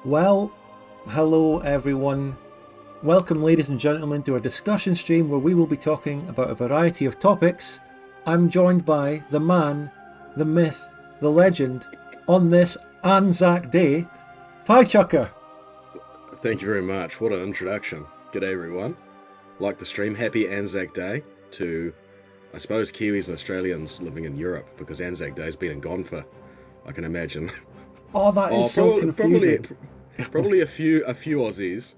Well, hello everyone. Welcome, ladies and gentlemen, to our discussion stream where we will be talking about a variety of topics. I'm joined by the man, the myth, the legend, on this Anzac Day, Pie Chucker. Thank you very much. What an introduction. G'day, everyone. Like the stream, happy Anzac Day to, I suppose, Kiwis and Australians living in Europe because Anzac Day's been and gone for, I can imagine. Oh, that is Oh, so probably, probably, confusing. probably a few Aussies.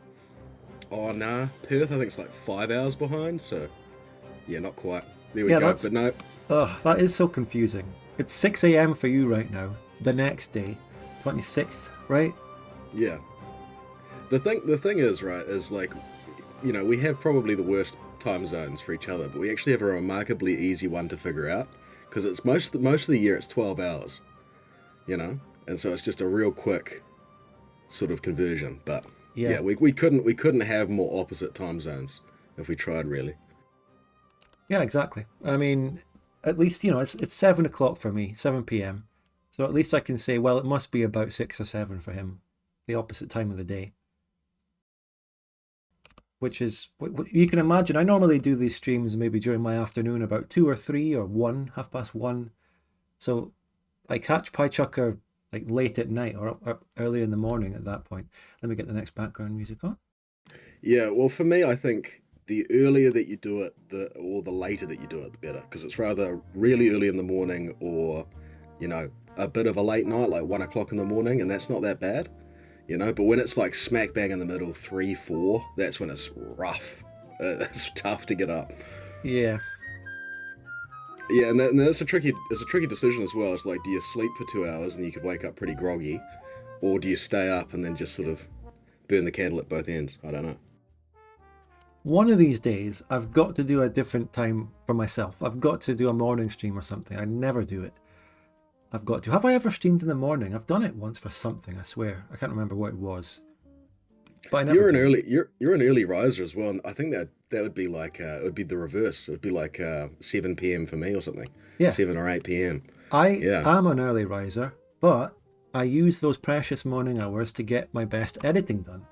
Oh, nah, Perth I think it's like 5 hours behind, so yeah, not quite. There we Yeah, go. But no, that is so confusing. It's 6 a.m. for you right now, the next day, 26th, right? yeah. The thing is, right, is like, we have probably the worst time zones for each other, but we actually have a remarkably easy one to figure out because it's most of the year it's 12 hours, you know, and so it's just a real quick sort of conversion. But Yeah. yeah, we couldn't have more opposite time zones if we tried really. Yeah, exactly. I mean, at least, it's 7 o'clock for me, 7 p.m. So at least I can say, well, it must be about 6 or 7 for him, the opposite time of the day. Which is, you can imagine, I normally do these streams maybe during my afternoon about 2 or 3 or 1, half past 1. So I catch Pie Chucker like late at night or up early in the morning at that point. Let me get the next background music on. Yeah, well, for me, I think the earlier that you do it, the later that you do it, the better, because it's rather really early in the morning or, a bit of a late night, like 1 o'clock in the morning, and that's not that bad. But when it's like smack bang in the middle, 3, 4, that's when it's rough. It's tough to get up. Yeah. Yeah, and that's it's a tricky decision as well. It's like, do you sleep for 2 hours and you could wake up pretty groggy, or do you stay up and then just sort of burn the candle at both ends? I don't know. One of these days, I've got to do a different time for myself. I've got to do a morning stream or something. I never do it. I've got to. Have I ever streamed in the morning? I've done it once for something, I swear. I can't remember what it was. But I never You're an do. early you're an early riser as well, and I think that would be like it would be the reverse. It would be like 7 p.m. for me or something, Yeah, 7 or 8 p.m. I Yeah. am an early riser, but I use those precious morning hours to get my best editing done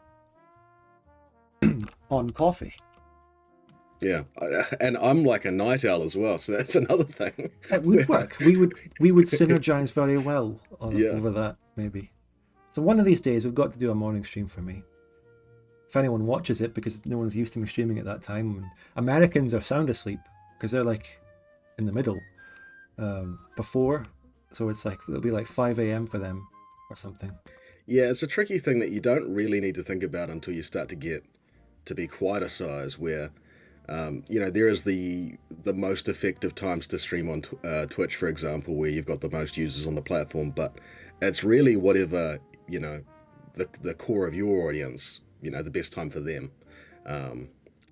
on coffee. Yeah, and I'm like a night owl as well, so that's another thing. It would work. We would synergize very well Yeah, over that, maybe. So one of these days, we've got to do a morning stream for me. If anyone watches it, because no one's used to me streaming at that time, and Americans are sound asleep because they're like in the middle before, so it's like it'll be like 5 a.m. for them or something. yeah, it's a tricky thing that you don't really need to think about until you start to get to be quite a size where, there is the most effective times to stream on Twitch, for example, where you've got the most users on the platform, but it's really whatever the core of your audience, the best time for them. Um,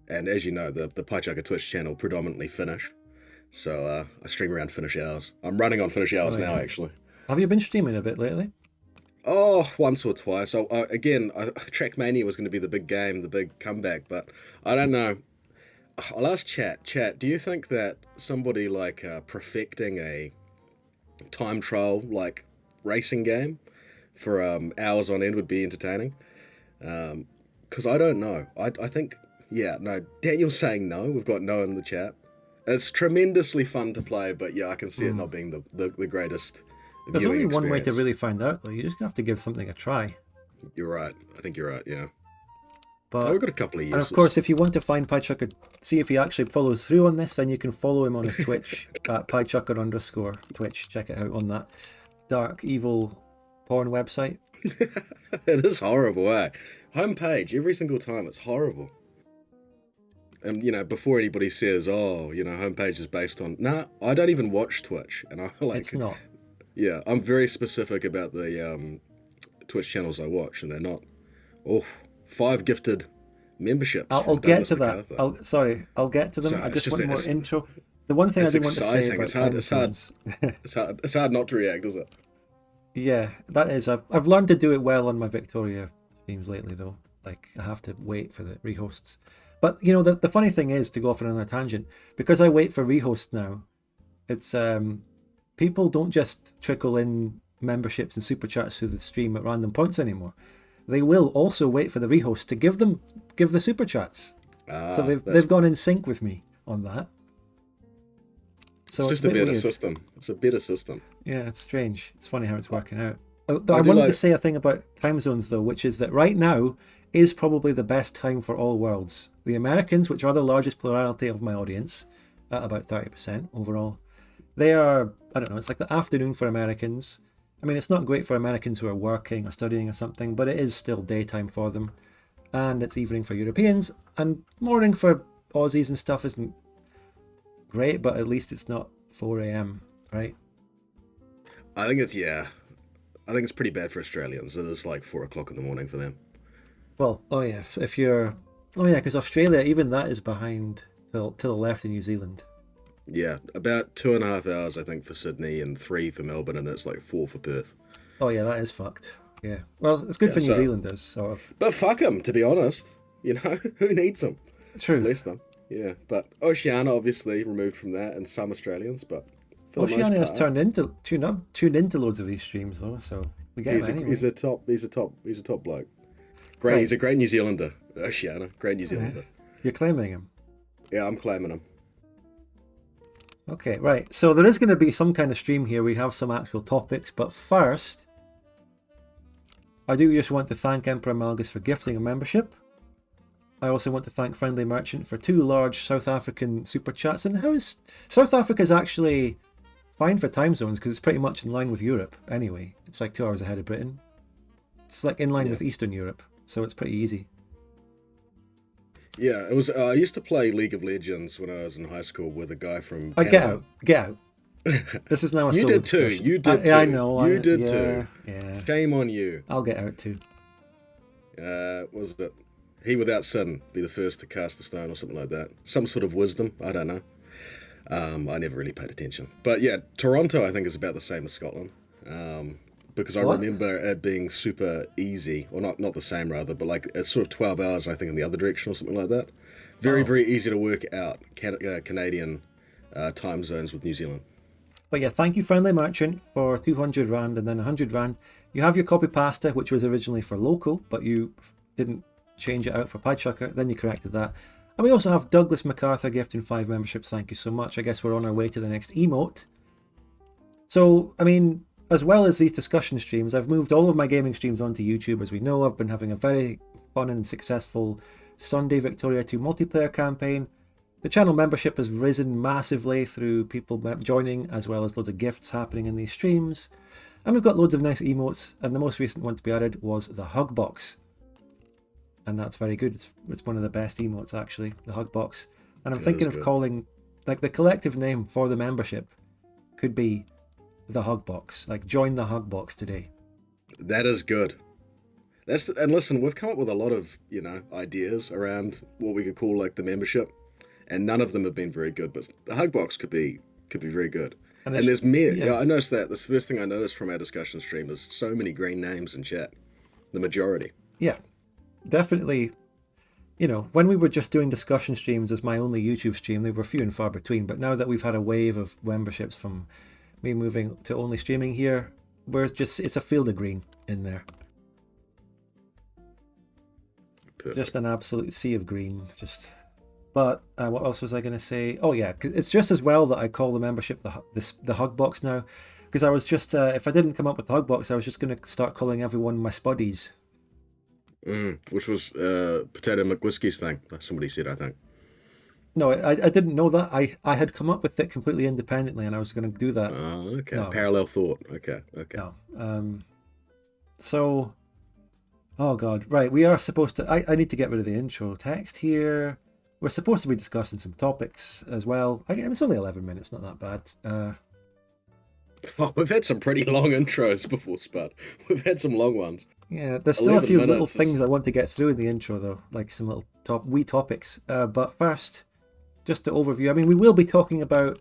and as you know, the Paichaka Twitch channel predominantly Finnish, so I stream around Finnish hours. I'm running on Finnish Oh hours now, yeah. actually. Have you been streaming a bit lately? Oh, once or twice. So again, Trackmania was going to be the big game, the big comeback, but I don't know. I'll ask Chat. Chat, do you think that somebody like perfecting a time trial like racing game for hours on end would be entertaining? Because I don't know. I think, yeah, no. Daniel's saying no. We've got no in the chat. It's tremendously fun to play, but yeah, I can see it Hmm. not being the greatest There's viewing only one way to experience. really find out, though. You just have to give something a try. You're right. I think you're right. Yeah. Oh, we've But got a couple of and of uses. course, if you want to find PieChucker, see if he actually follows through on this, then you can follow him on his Twitch at PieChucker underscore Twitch. Check it out on that dark, evil porn website. It is horrible, eh? Homepage every single time. It's horrible. And before anybody says, "Oh, homepage is based on," nah, I don't even watch Twitch, and I It's like, not. yeah, I'm very specific about the Twitch channels I watch, and they're not. Oh, 5 gifted memberships I'll from get Douglas to that. MacArthur. I'll get to So them. I it's just just want more it's intro. The one thing I it's did want to say exciting. about It's hard. time It's hard. zones. It's hard not to react, is it? Yeah, that is. I've learned to do it well on my Victoria streams lately, though. Like I have to wait for the rehosts. But the funny thing is, to go off on another tangent, because I wait for rehosts now, it's people don't just trickle in memberships and super chats through the stream at random points anymore. they will also wait for the rehost to give the super chats. So they've gone in sync with me on that. So it's just a better weird. system. It's a better system. Yeah, it's strange. It's funny how it's working out. I wanted to say a thing about time zones, though, which is that right now is probably the best time for all worlds. The Americans, which are the largest plurality of my audience, at about 30% overall, they are, I don't know, it's like the afternoon for Americans. I mean, it's not great for Americans who are working or studying or something, but it is still daytime for them. And it's evening for Europeans, and morning for Aussies and stuff isn't great, but at least it's not 4 a.m., right? I think it's pretty bad for Australians. It is like 4 o'clock in the morning for them. Well, oh yeah, if you're, oh yeah, because Australia, even that is behind to the left of New Zealand. Yeah, about 2.5 hours, I think, for Sydney and 3 for Melbourne, and it's like 4 for Perth. Oh yeah, that is fucked. Yeah, well, it's good for New Zealanders, sort of. But fuck them, to be honest. You know, who needs them? True. Bless them. Yeah, but Oceania obviously removed from that, and some Australians, but for Oceania the has most part, tuned into loads of these streams though, so we get him anyway. He's a top bloke. Great, Right. He's a great New Zealander. Oceania, great New Zealander. You're claiming him. Yeah, I'm claiming him. Okay, right. So there is going to be some kind of stream here. We have some actual topics, but first, I do just want to thank Emperor Malgus for gifting a membership. I also want to thank Friendly Merchant for 2 large South African super chats. And how is South Africa is actually fine for time zones because it's pretty much in line with Europe anyway. It's like 2 hours ahead of Britain. It's like in line with Eastern Europe, so it's pretty easy. Yeah, it was. I used to play League of Legends when I was in high school with a guy from Canada. Get out. This is now a You solo did too. discussion. You did too. Yeah, I know. You did too. Yeah. Shame on you. I'll get out too. Was it he without sin be the first to cast the stone or something like that? Some sort of wisdom. I don't know. I never really paid attention. But yeah, Toronto I think is about the same as Scotland. Because I remember it being super easy, or not the same rather, but like it's sort of 12 hours I think in the other direction or something like that. Very easy to work out Canadian time zones with New Zealand. But yeah, thank you, Friendly Merchant, for 200 Rand and then 100 Rand. You have your copy pasta, which was originally for local, but you didn't change it out for Pidesucker, then you corrected that. And we also have Douglas MacArthur gifting 5 memberships. Thank you so much. I guess we're on our way to the next emote. So, I mean, as well as these discussion streams, I've moved all of my gaming streams onto YouTube. As we know, I've been having a very fun and successful Sunday Victoria 2 multiplayer campaign. The channel membership has risen massively through people joining, as well as loads of gifts happening in these streams. And we've got loads of nice emotes, and the most recent one to be added was the hug box. And that's very good. It's one of the best emotes, actually, the hug box. And I'm thinking of calling, like, the collective name for the membership could be the hug box. Like, join the hug box today. That is good. And listen, we've come up with a lot of, ideas around what we could call like the membership, and none of them have been very good. But the hug box could be very good. And there's many. Yeah, I noticed that. That's the first thing I noticed from our discussion stream is so many green names in chat. The majority. Yeah, definitely. When we were just doing discussion streams as my only YouTube stream, they were few and far between. But now that we've had a wave of memberships from me moving to only streaming here, it's a field of green in there. Perfect. Just an absolute sea of green. But what else was I going to say? Oh yeah, it's just as well that I call the membership the hug box now, because I was just if I didn't come up with the hug box, I was just going to start calling everyone my spuddies. Which was Potato McWhiskey's thing. Somebody said, I think. No, I didn't know that. I had come up with it completely independently, and I was going to do that. Oh, okay. No, parallel thought. Okay. No. So, oh god, right. We are supposed to. I need to get rid of the intro text here. We're supposed to be discussing some topics as well. It's only 11 minutes, not that bad. We've had some pretty long intros before Spud. We've had some long ones. Yeah, there's still a few little things I want to get through in the intro, though, like some little wee topics. But first, just to overview, I mean, we will be talking about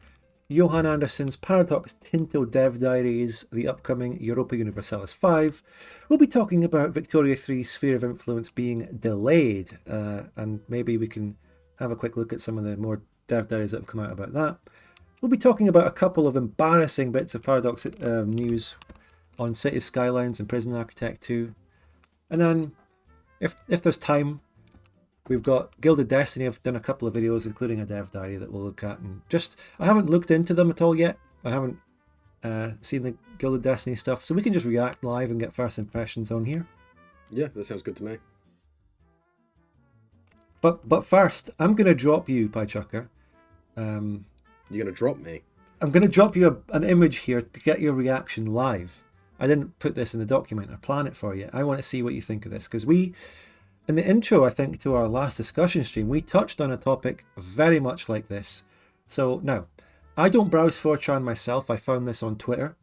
Johan Andersson's Paradox Tinto Dev Diaries, the upcoming Europa Universalis 5. We'll be talking about Victoria 3's Sphere of Influence being delayed, and maybe we can have a quick look at some of the more dev diaries that have come out about that. We'll be talking about a couple of embarrassing bits of Paradox news on Cities Skylines and Prison Architect 2. And then if there's time, we've got Gilded Destiny. I've done a couple of videos, including a dev diary that we'll look at, and just I haven't looked into them at all yet. I haven't seen the Gilded Destiny stuff, so we can just react live and get first impressions on here. Yeah, that sounds good to me. But first, I'm gonna drop you, Pie Chucker. You're gonna drop me? I'm gonna drop you an image here to get your reaction live. I didn't put this in the document or plan it for you. I want to see what you think of this, because we, in the intro, I think, to our last discussion stream, we touched on a topic very much like this. So now, I don't browse 4chan myself. I found this on Twitter.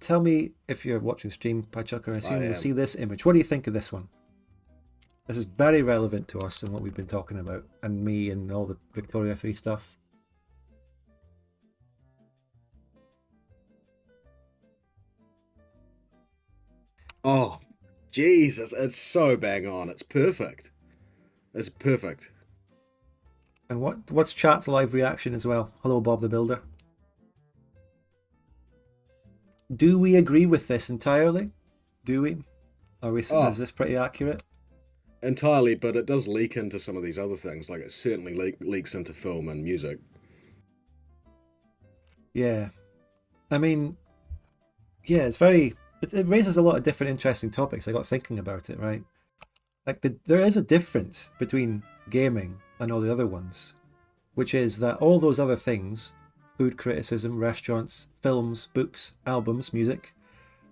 Tell me if you're watching the stream, Pie Chucker. I assume you'll see this image. What do you think of this one? This is very relevant to us and what we've been talking about, and me and all the Victoria 3 stuff. Oh, Jesus, it's so bang on. It's perfect. It's perfect. And what's chat's live reaction as well? Hello, Bob the Builder. Do we agree with this entirely? Do we? Is this pretty accurate? Entirely, but it does leak into some of these other things. Like, it certainly leaks into film and music. Yeah. I mean, yeah, it's very... It raises a lot of different interesting topics. I got thinking about it, right? Like, there is a difference between gaming and all the other ones, which is that all those other things, food criticism, restaurants, films, books, albums, music,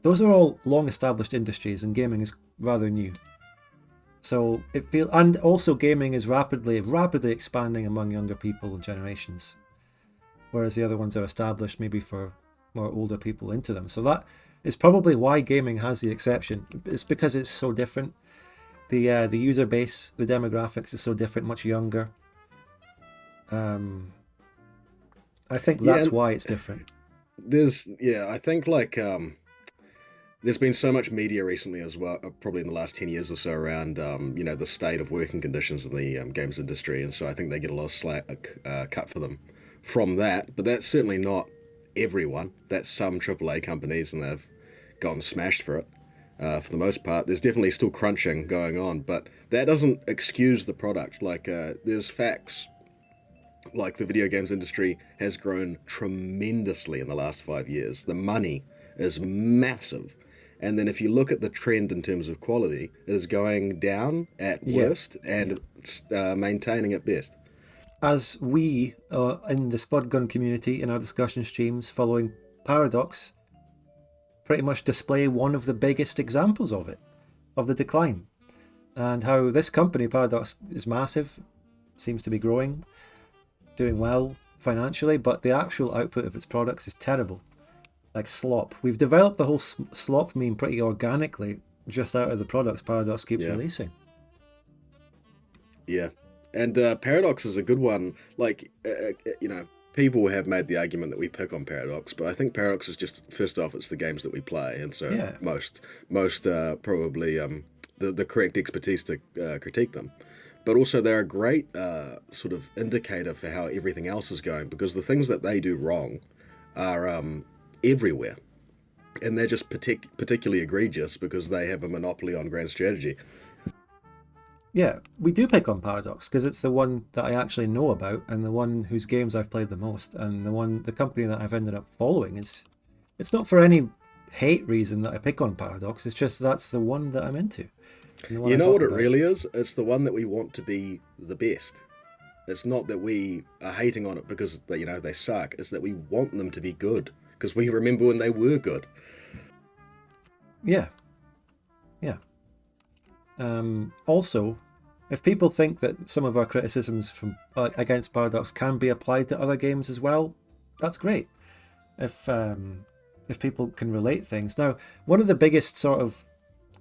those are all long-established industries, and gaming is rather new. So and also gaming is rapidly expanding among younger people and generations, whereas the other ones are established maybe for more older people into them. So that is probably why gaming has the exception. It's because it's so different. The user base, the demographics is so different, much younger. I think that's why it's different. I think like there's been so much media recently as well, probably in the last 10 years or so, around the state of working conditions in the games industry, and so I think they get a lot of slack cut for them from that. But that's certainly not everyone. That's some AAA companies, and they've gotten smashed for it. For the most part, there's definitely still crunching going on, but that doesn't excuse the product. Like, there's facts. Like, the video games industry has grown tremendously in the last 5 years. The money is massive. And then if you look at the trend in terms of quality, it is going down at worst and maintaining at best. As we, in the Spud Gun community, in our discussion streams following Paradox, pretty much display one of the biggest examples of it, of the decline. And how this company, Paradox, is massive, seems to be growing, doing well financially, but the actual output of its products is terrible. Like slop. We've developed the whole slop meme pretty organically just out of the products Paradox keeps releasing. Yeah. And Paradox is a good one. Like, people have made the argument that we pick on Paradox, but I think Paradox is just, first off, it's the games that we play, and so most probably the correct expertise to critique them. But also they're a great sort of indicator for how everything else is going, because the things that they do wrong are everywhere, and they're just particularly egregious because they have a monopoly on grand strategy. Yeah, we do pick on Paradox because it's the one that I actually know about, and the one whose games I've played the most, and the company that I've ended up following. It's not for any hate reason that I pick on Paradox. It's just that's the one that I'm into. You know what it really is? It's the one that we want to be the best. It's not that we are hating on it because they suck. It's that we want them to be good, because we remember when they were good. Yeah. Also, if people think that some of our criticisms from against Paradox can be applied to other games as well, that's great. If people can relate things. Now, one of the biggest sort of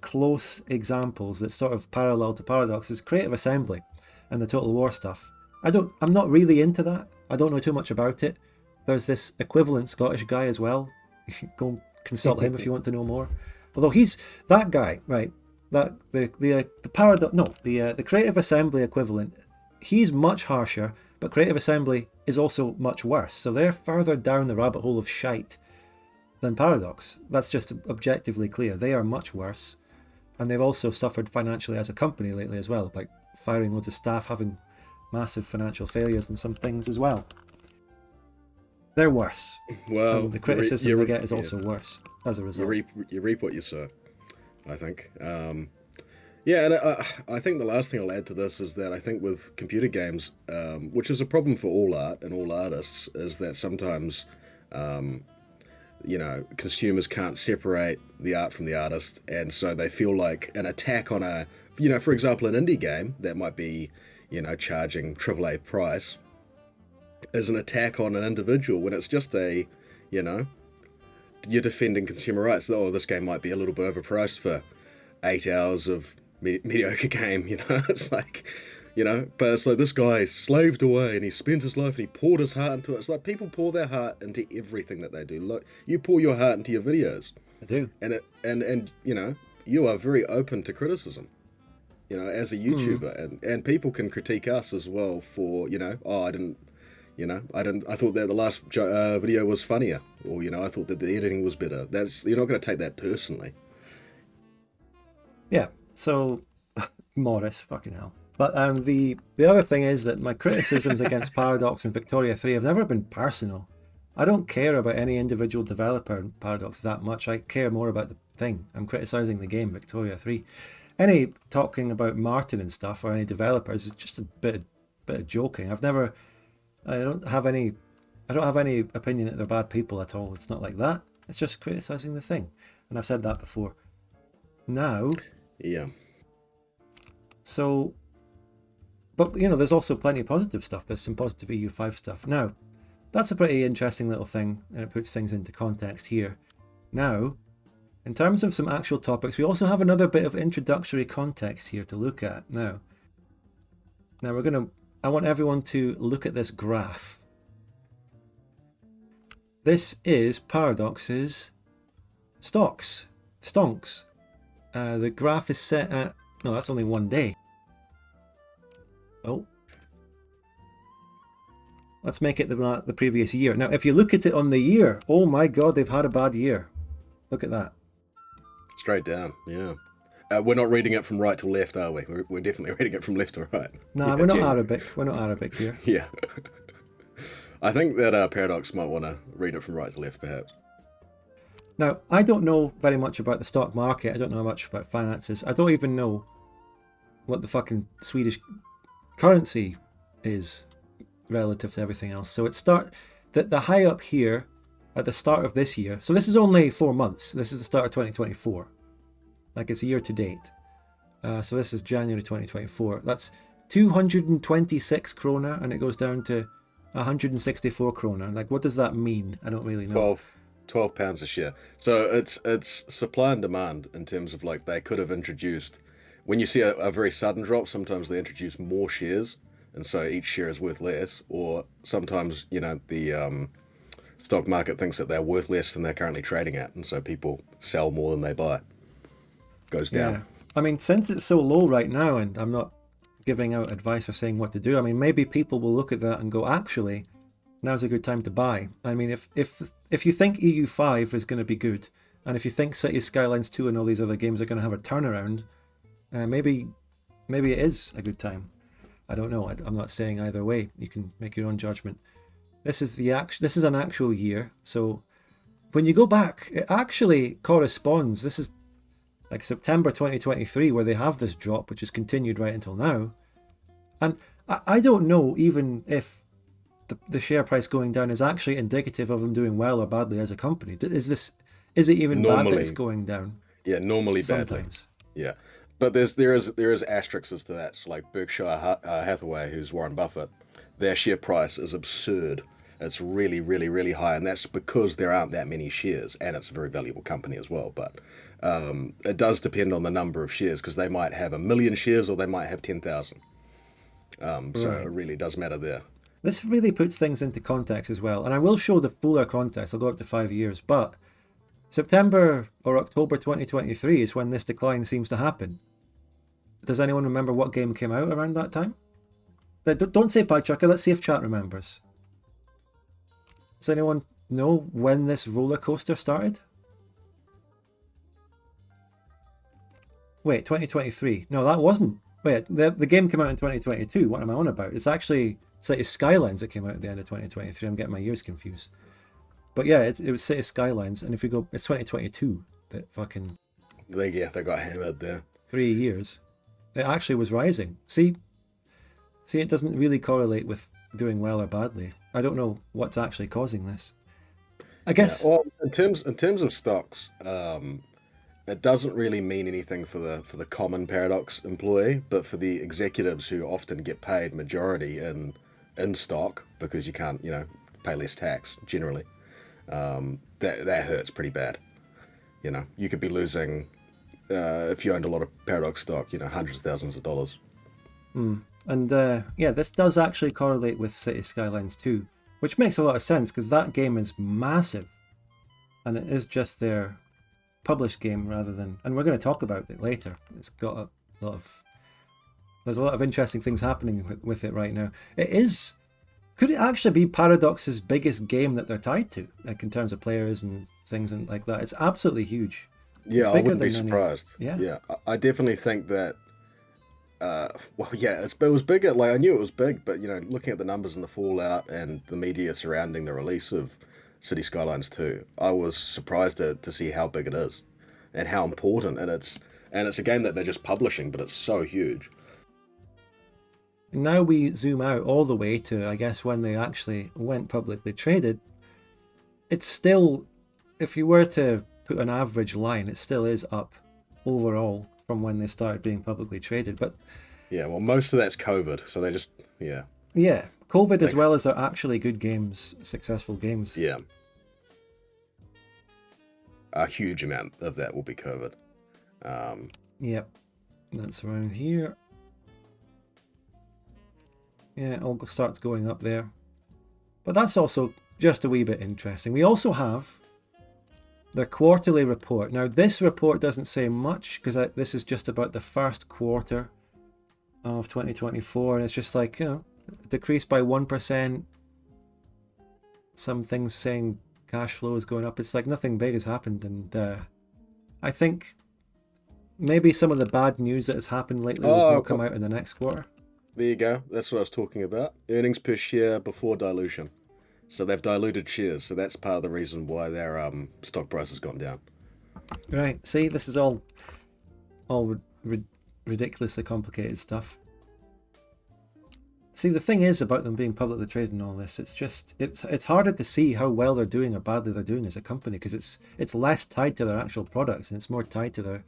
close examples that's sort of parallel to Paradox is Creative Assembly and the Total War stuff. I'm not really into that. I don't know too much about it. There's this equivalent Scottish guy as well. Go consult him if you want to know more. Although he's that guy, right? That the Paradox, no, the Creative Assembly equivalent. He's much harsher, but Creative Assembly is also much worse. So they're further down the rabbit hole of shite than Paradox. That's just objectively clear. They are much worse. And they've also suffered financially as a company lately as well, like firing loads of staff, having massive financial failures and some things as well. They're worse. Well, And the criticism they get is also worse as a result. You reap what you sow, I think. Yeah, and I think the last thing I'll add to this is that I think with computer games, which is a problem for all art and all artists, is that sometimes, consumers can't separate the art from the artist, and so they feel like an attack on for example, an indie game that might be, charging AAA price, is an attack on an individual when it's just you're defending consumer rights. Oh, this game might be a little bit overpriced for 8 hours of mediocre game, it's like, but it's like this guy slaved away and he spent his life and he poured his heart into it. It's like people pour their heart into everything that they do. Look, you pour your heart into your videos. I do. And you are very open to criticism, as a YouTuber, and people can critique us as well for, I thought that the last video was funnier, or, I thought that the editing was better. You're not going to take that personally. Yeah, so Morris, fucking hell. But the other thing is that my criticisms against Paradox and Victoria 3 have never been personal. I don't care about any individual developer in Paradox that much. I care more about the thing. I'm criticising the game, Victoria 3. Any talking about Martin and stuff or any developers is just a bit of joking. I don't have any opinion that they're bad people at all. It's not like that. It's just criticising the thing. And I've said that before. Now... Yeah. So, but there's also plenty of positive stuff. There's some positive EU5 stuff. Now, that's a pretty interesting little thing, and it puts things into context here. Now, in terms of some actual topics, we also have another bit of introductory context here to look at. Now I want everyone to look at this graph. This is Paradox's stonks. The graph is set at... No, that's only 1 day. Oh. Let's make it the previous year. Now, if you look at it on the year, oh my god, they've had a bad year. Look at that. Straight down, yeah. We're not reading it from right to left, are we? We're definitely reading it from left to right. Nah, yeah, we're not Arabic. We're not Arabic here. Yeah. I think that Paradox might want to read it from right to left, perhaps. Now, I don't know very much about the stock market. I don't know much about finances. I don't even know what the fucking Swedish currency is relative to everything else. So the high up here at the start of this year. So this is only 4 months. This is the start of 2024. Like it's year to date. So this is January 2024. That's 226 krona, and it goes down to 164 krona. Like, what does that mean? I don't really know. 12 pounds a share. So it's supply and demand in terms of like they could have introduced, when you see a very sudden drop, sometimes they introduce more shares, and so each share is worth less, or sometimes the stock market thinks that they're worth less than they're currently trading at, and so people sell more than they buy. Goes down. Yeah. I mean, since it's so low right now, and I'm not giving out advice or saying what to do, I mean, maybe people will look at that and go, actually, now's a good time to buy. I mean, if you think EU5 is going to be good, and if you think Cities Skylines 2 and all these other games are going to have a turnaround, maybe it is a good time. I don't know. I'm not saying either way. You can make your own judgment. This is an actual year. So when you go back, it actually corresponds. This is like September 2023 where they have this drop, which has continued right until now. And I don't know even if the share price going down is actually indicative of them doing well or badly as a company. Is it even bad that it's going down? Yeah, normally sometimes. Badly. Yeah, but there is asterisks to that. So like Berkshire Hathaway, who's Warren Buffett, their share price is absurd. It's really, really, really high, and that's because there aren't that many shares, and it's a very valuable company as well. But it does depend on the number of shares, because they might have 1 million shares or they might have 10,000. So it really does matter there. This really puts things into context as well, and I will show the fuller context. I'll go up to 5 years, but September or October 2023 is when this decline seems to happen. Does anyone remember what game came out around that time? Don't say Pie Chucker, let's see if chat remembers. Does anyone know when this roller coaster started? Wait, 2023? No, that wasn't. Wait, the game came out in 2022. What am I on about? It's actually City Skylines that came out at the end of 2023. I'm getting my years confused. But yeah, it was City Skylines, and if we go, it's 2022. That fucking They got hammered there. 3 years. It actually was rising. See, it doesn't really correlate with doing well or badly. I don't know what's actually causing this. I Yeah. guess Well, in terms of stocks, it doesn't really mean anything for the common Paradox employee, but for the executives who often get paid majority in stock because you can't, pay less tax generally. That hurts pretty bad. You could be losing if you owned a lot of Paradox stock, hundreds of thousands of dollars. And yeah, this does actually correlate with City Skylines 2, which makes a lot of sense because that game is massive, and it is just their published game rather than. And we're going to talk about it later. It's got a lot of. There's a lot of interesting things happening with it right now. It is. Could it actually be Paradox's biggest game that they're tied to, like in terms of players and things and like that? It's absolutely huge. Yeah, It's I bigger wouldn't be than any. surprised. Yeah. Yeah, I definitely think that. Well, yeah, it was bigger. Like I knew it was big, but looking at the numbers and the fallout and the media surrounding the release of City Skylines 2, I was surprised to see how big it is and how important. And it's a game that they're just publishing, but it's so huge. Now we zoom out all the way to, I guess, when they actually went publicly traded. It's still, if you were to put an average line, it still is up overall from when they started being publicly traded. But Yeah, well, most of that's COVID, so they just yeah, COVID as like well as they're actually good games, successful games. yeah, a huge amount of that will be COVID. Yep, that's around here. Yeah, it all starts going up there. But that's also just a wee bit interesting. We also have the quarterly report. Now, this report doesn't say much because this is just about the first quarter of 2024, and it's just like, decreased by 1%. Some things saying cash flow is going up. It's like nothing big has happened, and I think maybe some of the bad news that has happened lately will not come out in the next quarter. There you go. That's what I was talking about. Earnings per share before dilution. So they've diluted shares. So that's part of the reason why their stock price has gone down. Right. See, this is all ridiculously complicated stuff. See, the thing is about them being publicly traded and all this, it's harder to see how well they're doing or badly they're doing as a company because it's less tied to their actual products and it's more tied to their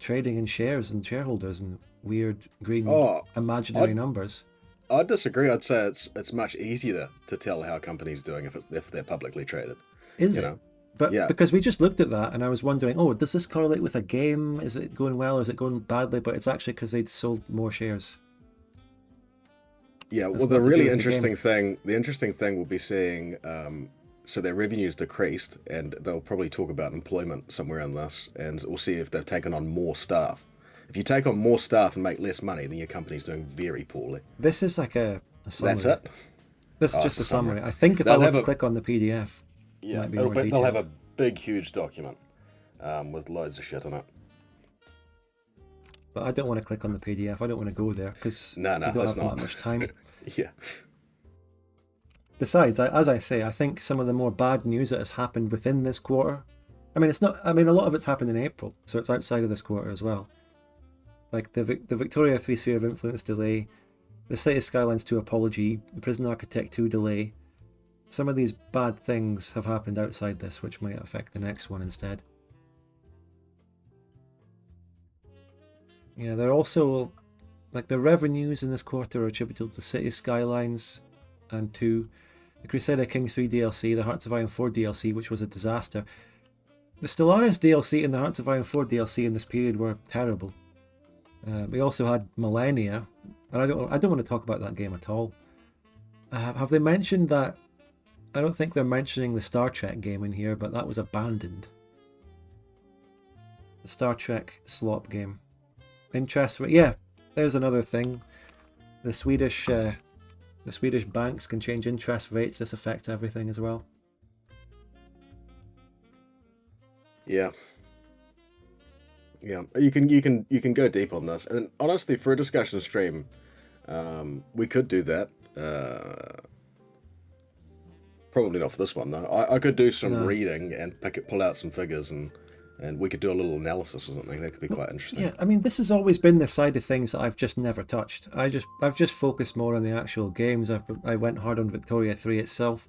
trading in shares and shareholders and weird green imaginary numbers. I'd disagree. I'd say it's much easier to tell how a company's doing if they're publicly traded. Is it? But yeah. Because we just looked at that and I was wondering, does this correlate with a game? Is it going well or is it going badly? But it's actually because they'd sold more shares. Yeah, well, the really interesting thing will be seeing, so their revenues decreased, and they'll probably talk about employment somewhere in this, and we'll see if they've taken on more staff. If you take on more staff and make less money, then your company's doing very poorly. This is like a summary. That's it? This is just a summary. I think if I were to click on the PDF, yeah, might be more detailed. they'll have a big, huge document with loads of shit in it. But I don't want to click on the PDF. I don't want to go there because no, we don't have that much time. Yeah. Besides, as I say, I think some of the more bad news that has happened within this quarter. I mean, a lot of it's happened in April, so it's outside of this quarter as well. Like the Victoria 3 Sphere of Influence delay, the City Skylines 2 apology, the Prison Architect 2 delay. Some of these bad things have happened outside this, which might affect the next one instead. Yeah, they're also, like the revenues in this quarter are attributable to City Skylines and to the Crusader Kings 3 DLC, the Hearts of Iron 4 DLC, which was a disaster. The Stellaris DLC and the Hearts of Iron 4 DLC in this period were terrible. We also had Millennia, and I don't want to talk about that game at all. Have they mentioned that? I don't think they're mentioning the Star Trek game in here, but that was abandoned. The Star Trek slop game. Interest rate, yeah. There's another thing. The Swedish banks can change interest rates. This affects everything as well. Yeah. Yeah, you can go deep on this, and honestly, for a discussion stream, we could do that. Probably not for this one though. I could do some No. reading and pull out some figures, and we could do a little analysis or something. That could be quite interesting. Yeah, I mean, this has always been the side of things that I've just never touched. I've just focused more on the actual games. I went hard on Victoria 3 itself.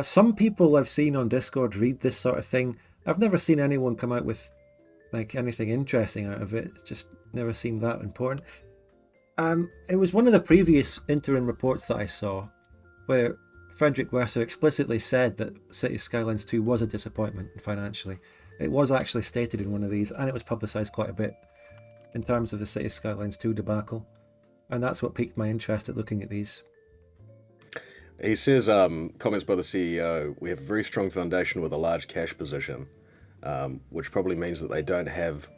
Some people I've seen on Discord read this sort of thing. I've never seen anyone come out with like anything interesting out of it. It's just never seemed that important. It was one of the previous interim reports that I saw where Frederick Werser explicitly said that City Skylines 2 was a disappointment financially. It was actually stated in one of these, and it was publicised quite a bit in terms of the City Skylines 2 debacle. And that's what piqued my interest at looking at these. He says, comments by the CEO, we have a very strong foundation with a large cash position, which probably means that they don't have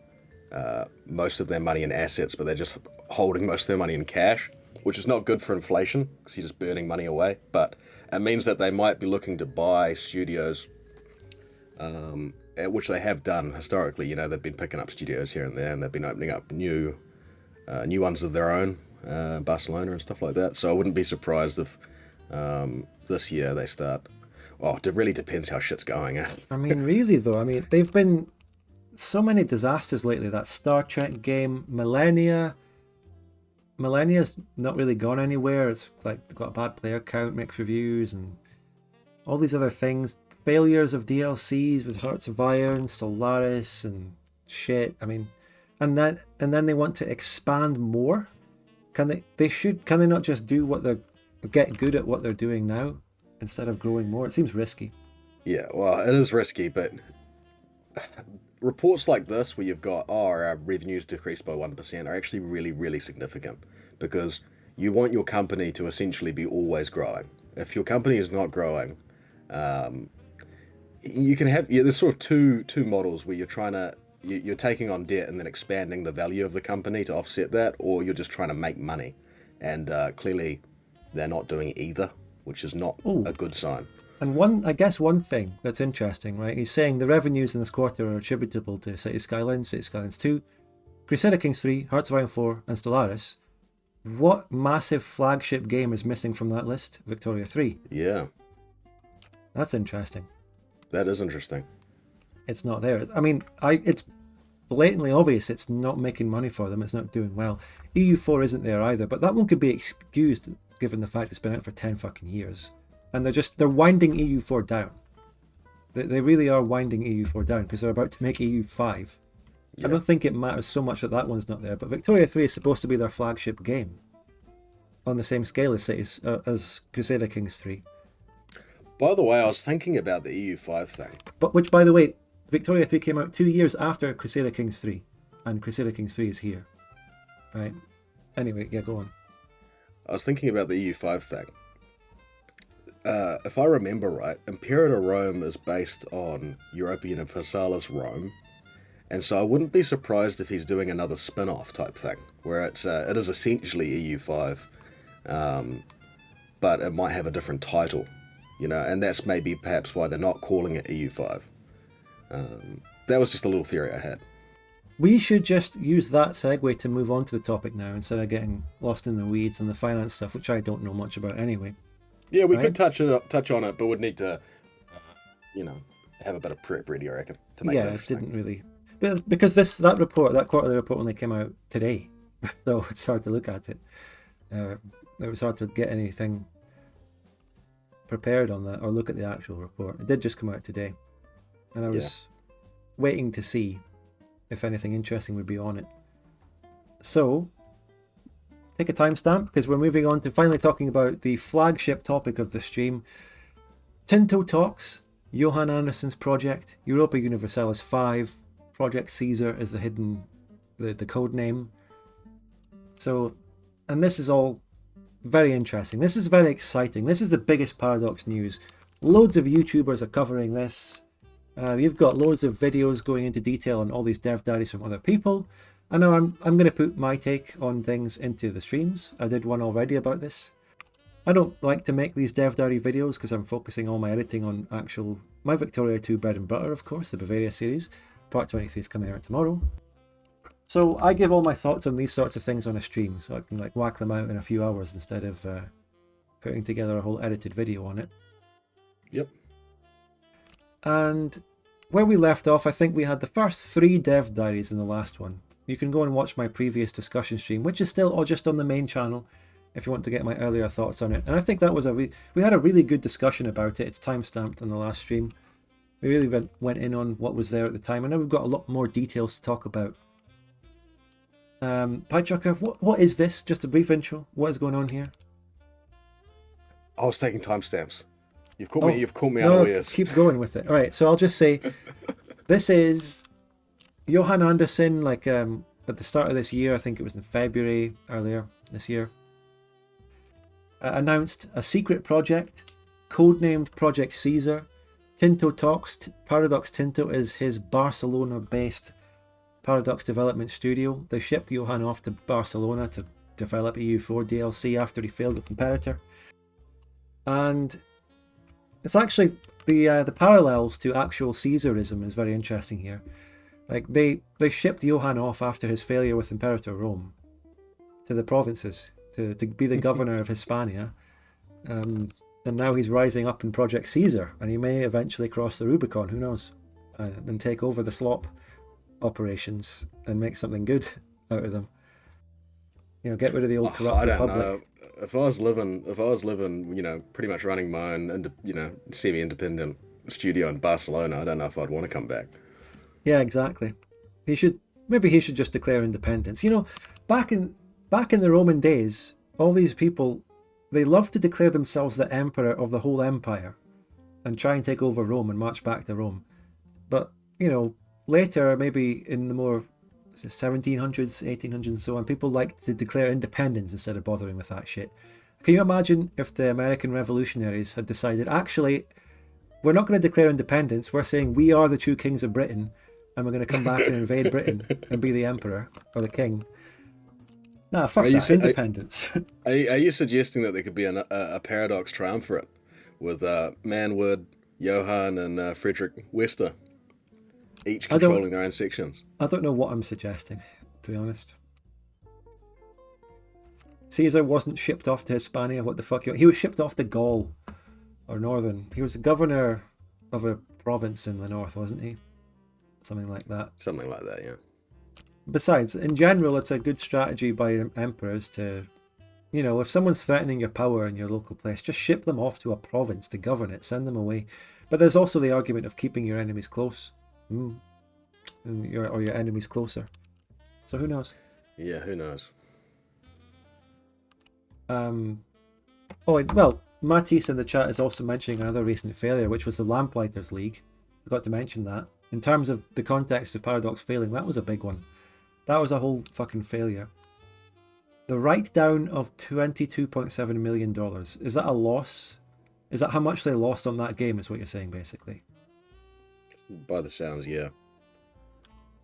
most of their money in assets, but they're just holding most of their money in cash, which is not good for inflation because you're just burning money away. But it means that they might be looking to buy studios, which they have done historically. You know, they've been picking up studios here and there, and they've been opening up new ones of their own, Barcelona and stuff like that. So I wouldn't be surprised if this year they start. Oh, it really depends how shit's going. I mean, really though, I mean, they've been so many disasters lately. That Star Trek game, Millennia's not really gone anywhere. It's like got a bad player count, mixed reviews, and all these other things. Failures of DLCs with Hearts of Iron, Stellaris, and shit. I mean, and then they want to expand more. Can they not just do what they're get good at what they're doing now instead of growing more? It seems risky. Yeah, well, it is risky, but reports like this where you've got, our revenues decreased by 1% are actually really, really significant because you want your company to essentially be always growing. If your company is not growing, you can have, there's sort of two models where you're taking on debt and then expanding the value of the company to offset that, or you're just trying to make money. And clearly they're not doing either, which is not a good sign. And I guess one thing that's interesting, right? He's saying the revenues in this quarter are attributable to City Skylines 2, Crusader Kings 3, Hearts of Iron 4, and Stellaris. What massive flagship game is missing from that list? Victoria 3. Yeah. That's interesting. That is interesting. It's not there. I mean, it's blatantly obvious it's not making money for them. It's not doing well. EU4 isn't there either, but that one could be excused given the fact it's been out for 10 fucking years. And they're winding EU4 down. They really are winding EU4 down because they're about to make EU5. Yeah. I don't think it matters so much that one's not there, but Victoria 3 is supposed to be their flagship game on the same scale as Crusader Kings 3. By the way, I was thinking about the EU5 thing. But which, by the way, Victoria 3 came out 2 years after Crusader Kings 3, and Crusader Kings 3 is here. Right? Anyway, yeah, go on. I was thinking about the EU5 thing. If I remember right, Imperator Rome is based on Europa Universalis Rome, and so I wouldn't be surprised if he's doing another spin-off type thing, where it is essentially EU5, but it might have a different title, and that's maybe perhaps why they're not calling it EU5. That was just a little theory I had. We should just use that segue to move on to the topic now instead of getting lost in the weeds and the finance stuff, which I don't know much about anyway. Yeah, we could touch on it, but would need to, have a bit of prep ready, I reckon, to make it interesting. It didn't really, because that quarterly report only came out today, so it's hard to look at it. It was hard to get anything prepared on that or look at the actual report. It did just come out today, and I was waiting to see if anything interesting would be on it. So, take a timestamp because we're moving on to finally talking about the flagship topic of the stream. Tinto Talks, Johan Andersson's project, Europa Universalis 5, Project Caesar is the code name. So, and this is all very interesting. This is very exciting. This is the biggest Paradox news. Loads of YouTubers are covering this. You've got loads of videos going into detail on all these dev diaries from other people. I know I'm going to put my take on things into the streams. I did one already about this. I don't like to make these dev diary videos because I'm focusing all my editing on my Victoria 2 bread and butter, of course, the Bavaria series. part 23 is coming out tomorrow. So I give all my thoughts on these sorts of things on a stream, so I can like whack them out in a few hours instead of putting together a whole edited video on it. Yep. And where we left off, I think we had the first 3 Dev Diaries in the last one. You can go and watch my previous discussion stream, which is still all just on the main channel, if you want to get my earlier thoughts on it. And I think that was we had a really good discussion about it. It's time-stamped on the last stream. We really went in on what was there at the time, and now we've got a lot more details to talk about. Pie Chucker, what is this? Just a brief intro. What is going on here? I was taking timestamps. You've caught me unawares. Keep going with it. All right, so I'll just say, this is Johan Anderson, like at the start of this year, I think it was in February earlier this year, announced a secret project, codenamed Project Caesar. Tinto Talks. Paradox Tinto is his Barcelona-based Paradox development studio. They shipped Johan off to Barcelona to develop EU4 DLC after he failed with Imperator. And it's actually the parallels to actual Caesarism is very interesting here. Like they shipped Johan off after his failure with Imperator Rome to the provinces to be the governor of Hispania, and now he's rising up in Project Caesar, and he may eventually cross the Rubicon. Who knows? And take over the slop operations and make something good out of them. You know, get rid of the old corrupt I don't republic. know. If I was living, you know, pretty much running my own, you know, semi-independent studio in Barcelona, I don't know if I'd want to come back. Yeah, exactly. Maybe he should just declare independence. You know, back in the Roman days, all these people, they loved to declare themselves the emperor of the whole empire and try and take over Rome and march back to Rome. But, you know, later, maybe in the more 1700s, 1800s and so on, people liked to declare independence instead of bothering with that shit. Can you imagine if the American revolutionaries had decided, actually, we're not going to declare independence, we're saying we are the true kings of Britain, and we're going to come back and invade Britain and be the emperor or the king. Nah, fuck that, independence. Are you suggesting that there could be a Paradox triumvirate with Manwood, Johan, and Frederick Wester, each controlling their own sections? I don't know what I'm suggesting, to be honest. Caesar wasn't shipped off to Hispania. What the fuck? He was shipped off to Gaul, or Northern. He was the governor of a province in the north, wasn't he? Something like that. Something like that, yeah. Besides, in general, it's a good strategy by emperors to, you know, if someone's threatening your power in your local place, just ship them off to a province to govern it, send them away. But there's also the argument of keeping your enemies close, or your enemies closer. So who knows? Yeah, who knows? Well, Matisse in the chat is also mentioning another recent failure, which was the Lamplighters League. Forgot to mention that. In terms of the context of Paradox failing, that was a big one. That was a whole fucking failure. The write-down of $22.7 million. Is that a loss? Is that how much they lost on that game, is what you're saying, basically? By the sounds, yeah.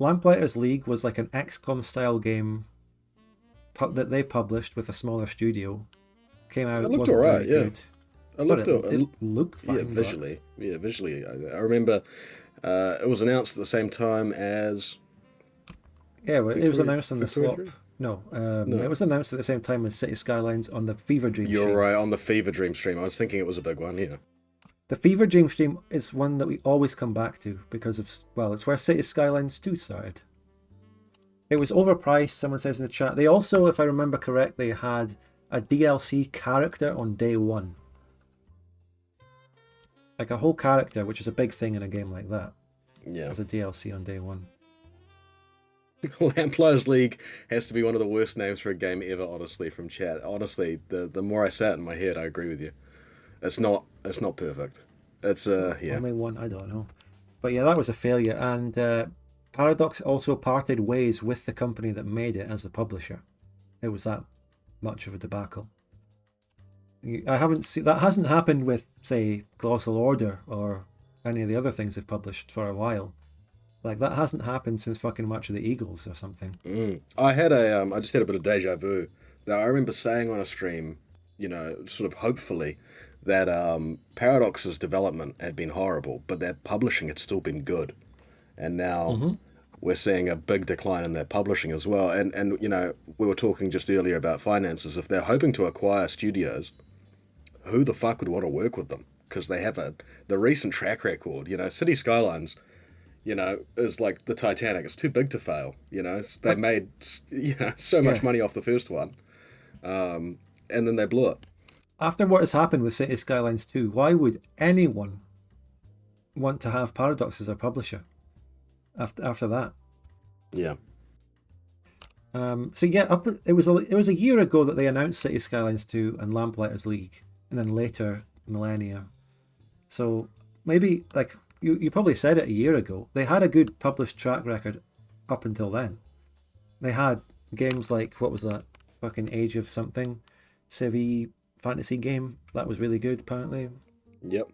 Lamplighters League was like an XCOM-style game that they published with a smaller studio. Came out, It looked wasn't alright, very yeah. good. It looked fine. Yeah, visually. Yeah, visually. I remember it was announced at the same time as... Yeah, well, it was announced on the Victoria slop. 3? No, No. It was announced at the same time as City Skylines on the Fever Dream You're stream. right, on the Fever Dream stream. I was thinking it was a big one, yeah. The Fever Dream stream is one that we always come back to because of, well, it's where City Skylines 2 started. It was overpriced, someone says in the chat. They also, if I remember correctly, had a DLC character on day one. Like a whole character, which is a big thing in a game like that. Yeah. As a DLC on day one. Lamplighters League has to be one of the worst names for a game ever, honestly, from chat. Honestly, the more I say it in my head, I agree with you. It's not perfect. It's yeah. Only one, I don't know. But yeah, that was a failure, and Paradox also parted ways with the company that made it as the publisher. It was that much of a debacle. I haven't seen that. Hasn't happened with, say, Colossal Order or any of the other things they've published for a while. Like, that hasn't happened since fucking March of the Eagles or something. I just had a bit of deja vu. That I remember saying on a stream, you know, sort of hopefully, that Paradox's development had been horrible, but their publishing had still been good. and now Hmm. we're seeing a big decline in their publishing as well. And we were talking just earlier about finances. If they're hoping to acquire studios, who the fuck would want to work with them? Because they have the recent track record. City Skylines, is like the Titanic. It's too big to fail. They made so much Yeah. money off the first one, and then they blew it. After what has happened with City Skylines 2, why would anyone want to have Paradox as their publisher after that? Yeah. So yeah, it was a year ago that they announced City Skylines 2 and Lamplighters League, and then later Millennia. So maybe like you probably said it a year ago. They had a good published track record up until then. They had games like what was that fucking Age of something, Civ fantasy game that was really good apparently, Yep.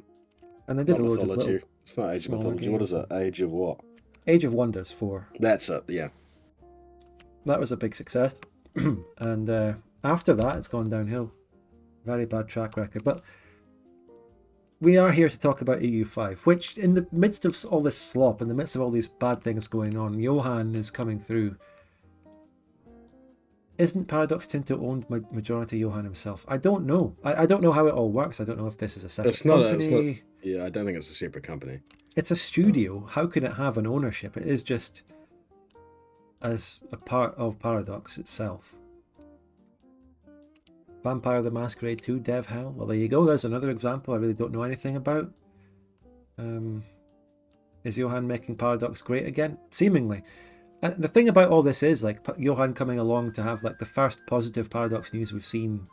and they did Not a load of mythology. little It's not Age of smaller Mythology. What is games. it? Age of what? Age of Wonders 4. That's it. Yeah. That was a big success, and after that it's gone downhill. Very bad track record, but we are here to talk about EU5, which in the midst of all this slop, in the midst of all these bad things going on, Johan is coming through. Isn't Paradox Tinto owned majority Johan himself? I don't know. I don't know how it all works. I don't know if this is a separate It's not. company. Yeah, I don't think it's a separate company. It's a studio. How can it have an ownership? It is just as a part of Paradox itself. Vampire the Masquerade 2 Dev Hell. Well, there you go. There's another example I really don't know anything about. Is Johan making Paradox great again? Seemingly. And the thing about all this is, like, Johan coming along to have like the first positive Paradox news we've seen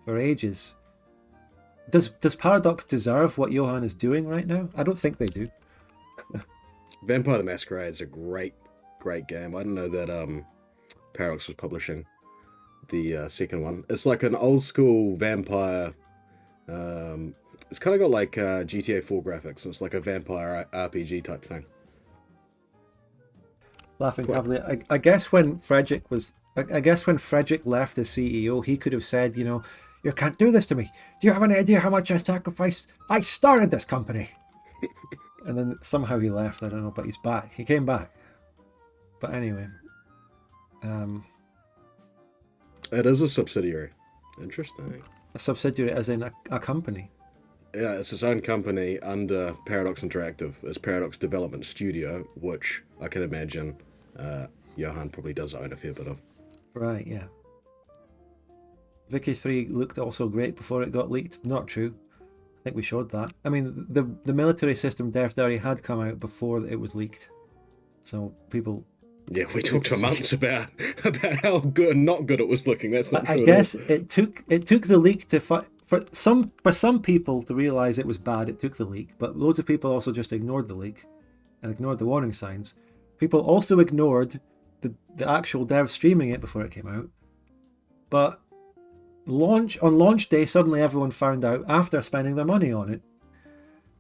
for ages. Does Paradox deserve what Johan is doing right now? I don't think they do. Vampire the Masquerade is a great game. I didn't know that Paradox was publishing the second one. It's like an old school vampire. It's kind of got like GTA 4 graphics. It's like a vampire RPG type thing. Laughing cavalier. I guess when Frederick left as CEO, he could have said, you can't do this to me. Do you have any idea how much I sacrificed? I started this company. And then somehow he left. I don't know, but he's back. He came back. But anyway, It is a subsidiary. Interesting. a subsidiary as in a company. Yeah, it's its own company under Paradox Interactive. It's Paradox Development Studio, which I can imagine Johan probably does own a fair bit of. Right, yeah. Vicky 3 looked also great before it got leaked. Not true. I think we showed that. I mean, the military system Dev Diary had come out before it was leaked. So people... Yeah, we talked for months about how good and not good it was looking. That's not true. I guess it took the leak to... For some people to realise it was bad, it took the leak. But loads of people also just ignored the leak and ignored the warning signs. People also ignored the actual devs streaming it before it came out. But on launch day, suddenly everyone found out after spending their money on it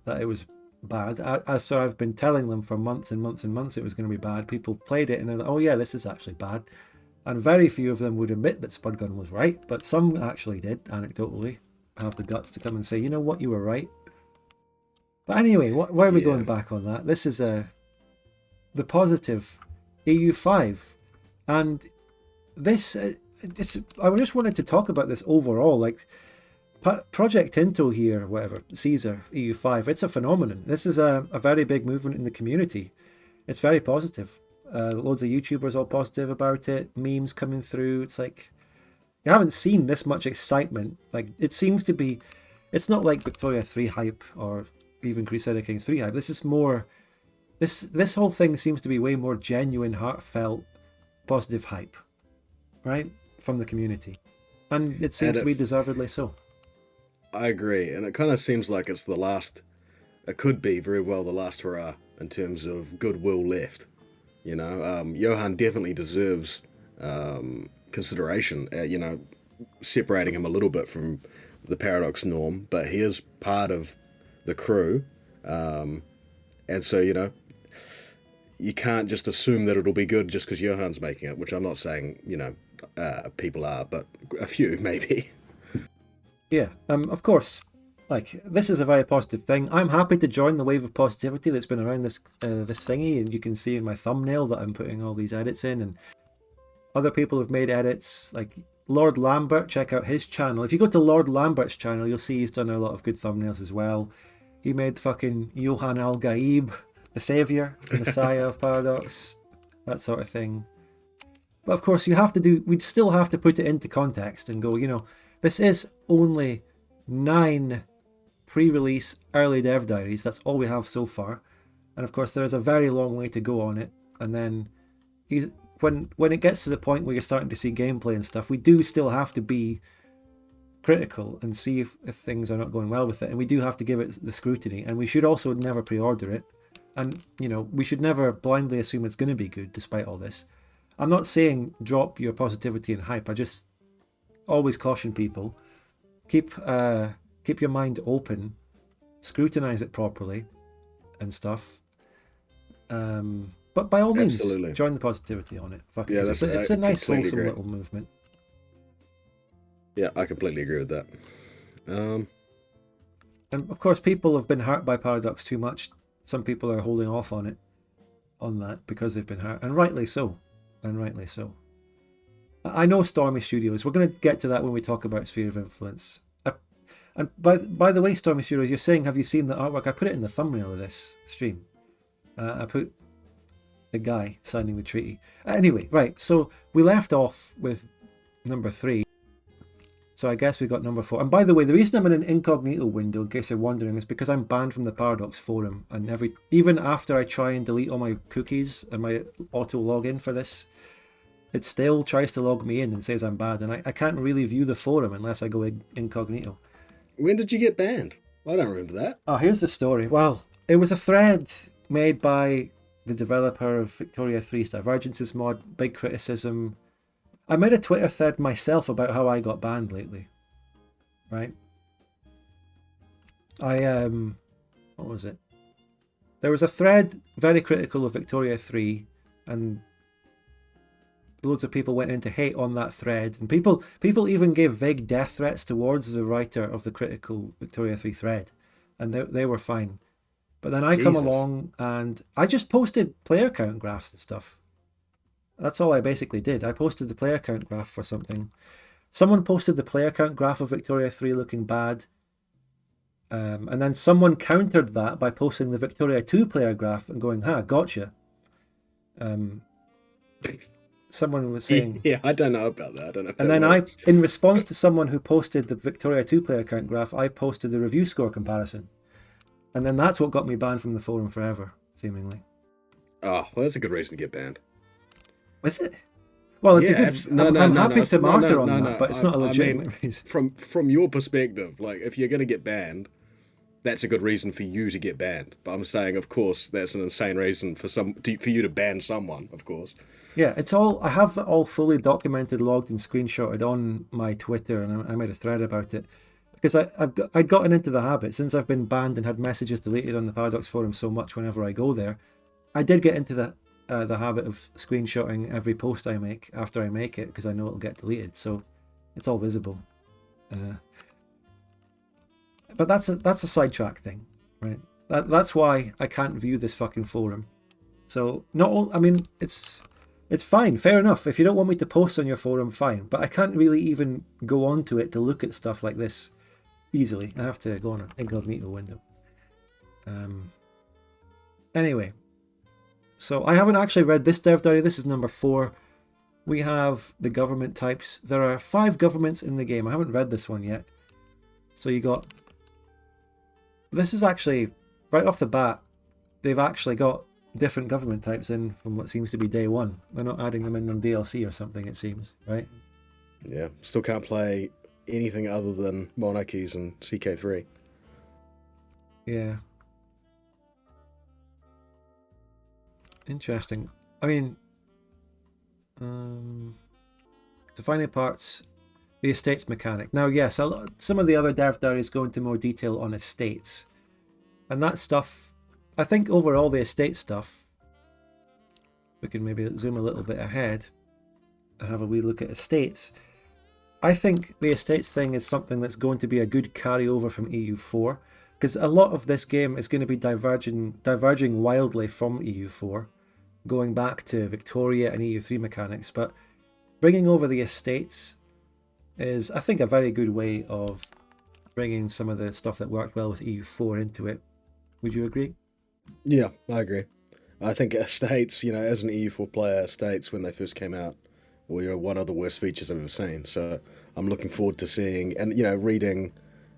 that it was bad. So I've been telling them for months and months and months it was going to be bad. People played it and they're like, oh yeah, this is actually bad. And very few of them would admit that Spudgun was right, but some actually did, anecdotally, have the guts to come and say, you know what, you were right. But anyway, why are we going back on that? This is the positive EU5. And this... I just wanted to talk about this overall, like Project Tinto here, whatever, Caesar, EU5, it's a phenomenon. This is a very big movement in the community. It's very positive. Loads of YouTubers all positive about it, memes coming through. It's like, you haven't seen this much excitement. Like, it seems to be, it's not like Victoria 3 hype or even Crusader Kings 3 hype. This is more, this whole thing seems to be way more genuine, heartfelt, positive hype, right? From the community, and it seems to be deservedly so. I agree, and it kind of seems like it's the last. It could be very well the last hurrah in terms of goodwill left. Johan definitely deserves consideration. Separating him a little bit from the Paradox norm, but he is part of the crew, and so you can't just assume that it'll be good just because Johan's making it. Which I'm not saying people are, but a few maybe. Yeah, of course, Like, this is a very positive thing. I'm happy to join the wave of positivity that's been around this this thingy, and you can see in my thumbnail that I'm putting all these edits in, and other people have made edits, like Lord Lambert. Check out his channel. If you go to Lord Lambert's channel, you'll see he's done a lot of good thumbnails as well. He made fucking Johan Al-Gaib, the savior, the messiah of Paradox, that sort of thing. But of course, we'd still have to put it into context and go, this is only 9 pre-release early dev diaries. That's all we have so far. And of course, there's a very long way to go on it. And then when it gets to the point where you're starting to see gameplay and stuff, we do still have to be critical and see if things are not going well with it. And we do have to give it the scrutiny. And we should also never pre-order it. And, we should never blindly assume it's going to be good despite all this. I'm not saying drop your positivity and hype. I just always caution people. Keep your mind open. Scrutinize it properly and stuff. But by all means, Absolutely. join the positivity on it. Fuck it. Yeah, It's a nice, completely wholesome agree. little movement. Yeah, I completely agree with that. And of course, people have been hurt by Paradox too much. Some people are holding off on that because they've been hurt, and rightly so. I know Stormy Studios. We're going to get to that when we talk about Sphere of Influence. And by the way, Stormy Studios, you're saying, have you seen the artwork? I put it in the thumbnail of this stream. I put the guy signing the treaty. Anyway, right. So we left off with number 3. So I guess we got number 4. And by the way, the reason I'm in an incognito window, in case you're wondering, is because I'm banned from the Paradox forum. And even after I try and delete all my cookies and my auto login for this, it still tries to log me in and says I'm bad. And I can't really view the forum unless I go incognito. When did you get banned? I don't remember that. Oh, here's the story. Well, it was a thread made by the developer of Victoria 3's Divergences mod. Big criticism. I made a Twitter thread myself about how I got banned lately. Right? What was it? There was a thread very critical of Victoria 3, and loads of people went into hate on that thread, and people even gave vague death threats towards the writer of the critical Victoria 3 thread, and they were fine. But then I come along and I just posted player count graphs and stuff. That's all I basically did. I posted the player count graph for something. Someone posted the player count graph of Victoria 3 looking bad. And then someone countered that by posting the Victoria 2 player graph and going, gotcha. Someone was saying... Yeah, I don't know about that. I don't know. And then in response to someone who posted the Victoria 2 player count graph, I posted the review score comparison. And then that's what got me banned from the forum forever, seemingly. Oh, well, that's a good reason to get banned. Is it? Well, it's a good... I'm happy to martyr on that, but it's not a legitimate reason. From your perspective, like, if you're going to get banned, that's a good reason for you to get banned. But I'm saying, of course, that's an insane reason for you to ban someone, of course. Yeah, I have it all fully documented, logged and screenshotted on my Twitter, and I made a thread about it. Because I'd gotten into the habit, since I've been banned and had messages deleted on the Paradox forum so much whenever I go there, I did get into the habit of screenshotting every post I make after I make it, because I know it'll get deleted, so it's all visible. But that's a sidetrack thing, right? That's why I can't view this fucking forum. So it's fine, fair enough. If you don't want me to post on your forum, fine. But I can't really even go onto it to look at stuff like this easily. I have to go on an incognito window. Anyway, so I haven't actually read this dev diary. This is number 4. We have the government types. There are 5 governments in the game. I haven't read this one yet. So you got... This is actually, right off the bat, they've actually got different government types in from what seems to be day one. They're not adding them in on DLC or something, it seems, right? Yeah, still can't play anything other than monarchies and CK3. Yeah. Interesting. I mean, defining parts, the estates mechanic. Now, yes, some of the other dev diaries go into more detail on estates. And that stuff, I think overall the estate stuff, we can maybe zoom a little bit ahead and have a wee look at estates. I think the estates thing is something that's going to be a good carryover from EU4, because a lot of this game is going to be diverging wildly from EU4, going back to Victoria and EU3 mechanics, but bringing over the estates is, I think, a very good way of bringing some of the stuff that worked well with EU4 into it. Would you agree? Yeah, I agree. I think estates, as an EU4 player, estates when they first came out were one of the worst features I've ever seen. So I'm looking forward to seeing and reading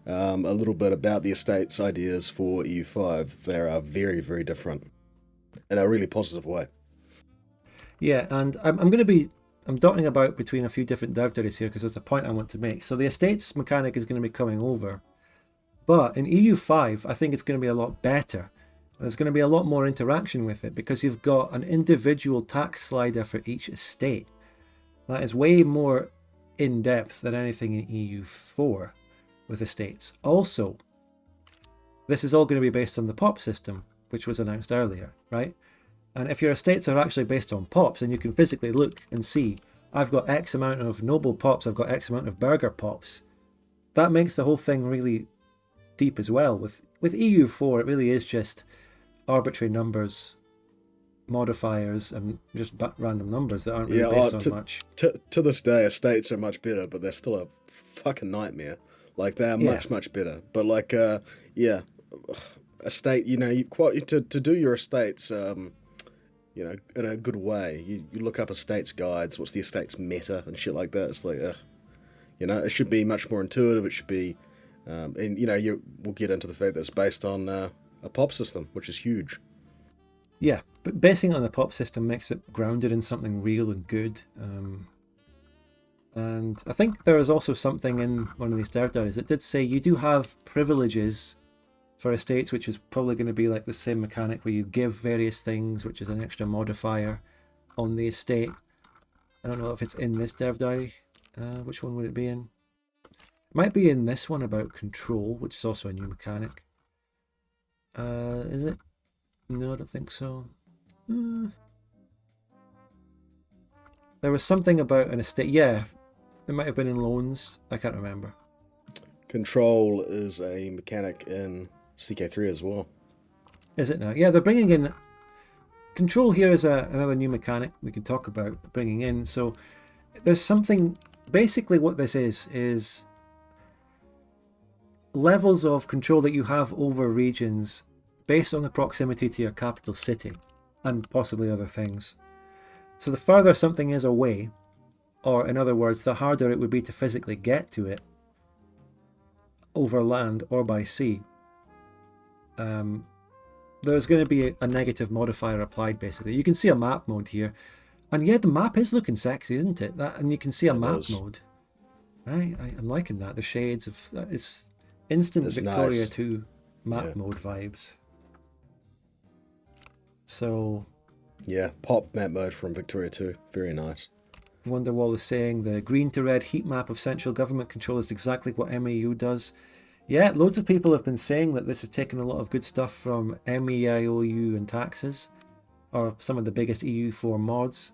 a little bit about the estates ideas for EU5. They are very, very different in a really positive way. Yeah, and I'm going to be I'm dotting about between a few different dev diaries here because there's a point I want to make. So the estates mechanic is going to be coming over, but in EU5 I think it's going to be a lot better. There's going to be a lot more interaction with it because you've got an individual tax slider for each estate. That is way more in depth than anything in EU4 with estates. Also, this is all going to be based on the POP system, which was announced earlier, right? And if your estates are actually based on POPs, and you can physically look and see, I've got X amount of noble POPs, I've got X amount of burger POPs, that makes the whole thing really deep as well. With EU4, it really is just arbitrary numbers, modifiers, and just random numbers that aren't really based on much. To this day, estates are much better, but they're still a fucking nightmare. Like they are Yeah. much better. But like yeah, estate. You quite to do your estates. In a good way. You look up estates guides. What's the estates meta and shit like that. It's like, it should be much more intuitive. It should be, and we'll get into the fact that it's based on a pop system, which is huge. Yeah, but basing it on the pop system makes it grounded in something real and good. And I think there is also something in one of these dev diaries that did say you do have privileges for estates, which is probably going to be like the same mechanic where you give various things, which is an extra modifier on the estate. I don't know if it's in this dev diary. Which one would it be in? It might be in this one about control, which is also a new mechanic. Is it? No, I don't think so. There was something about an estate. Yeah, it might have been in loans. I can't remember. Control is a mechanic in CK3 as well. Is it now? Yeah, they're bringing in control here is another new mechanic we can talk about bringing in. So there's something. Basically, what this is levels of control that you have over regions based on the proximity to your capital city and possibly other things. So the further something is away, or in other words, the harder it would be to physically get to it over land or by sea, there's going to be a negative modifier applied. Basically, you can see a map mode here, and yeah, the map is looking sexy, isn't it? And you can see a map mode, right? I'm liking that. The shades of that is instant It's Victoria nice. 2 map mode vibes. So Yeah, pop map mode from Victoria 2. Very nice. Wonderwall is saying the green to red heat map of central government control is exactly what MEU does. Yeah, loads of people have been saying that this has taken a lot of good stuff from MEIOU and taxes, or some of the biggest EU4 mods,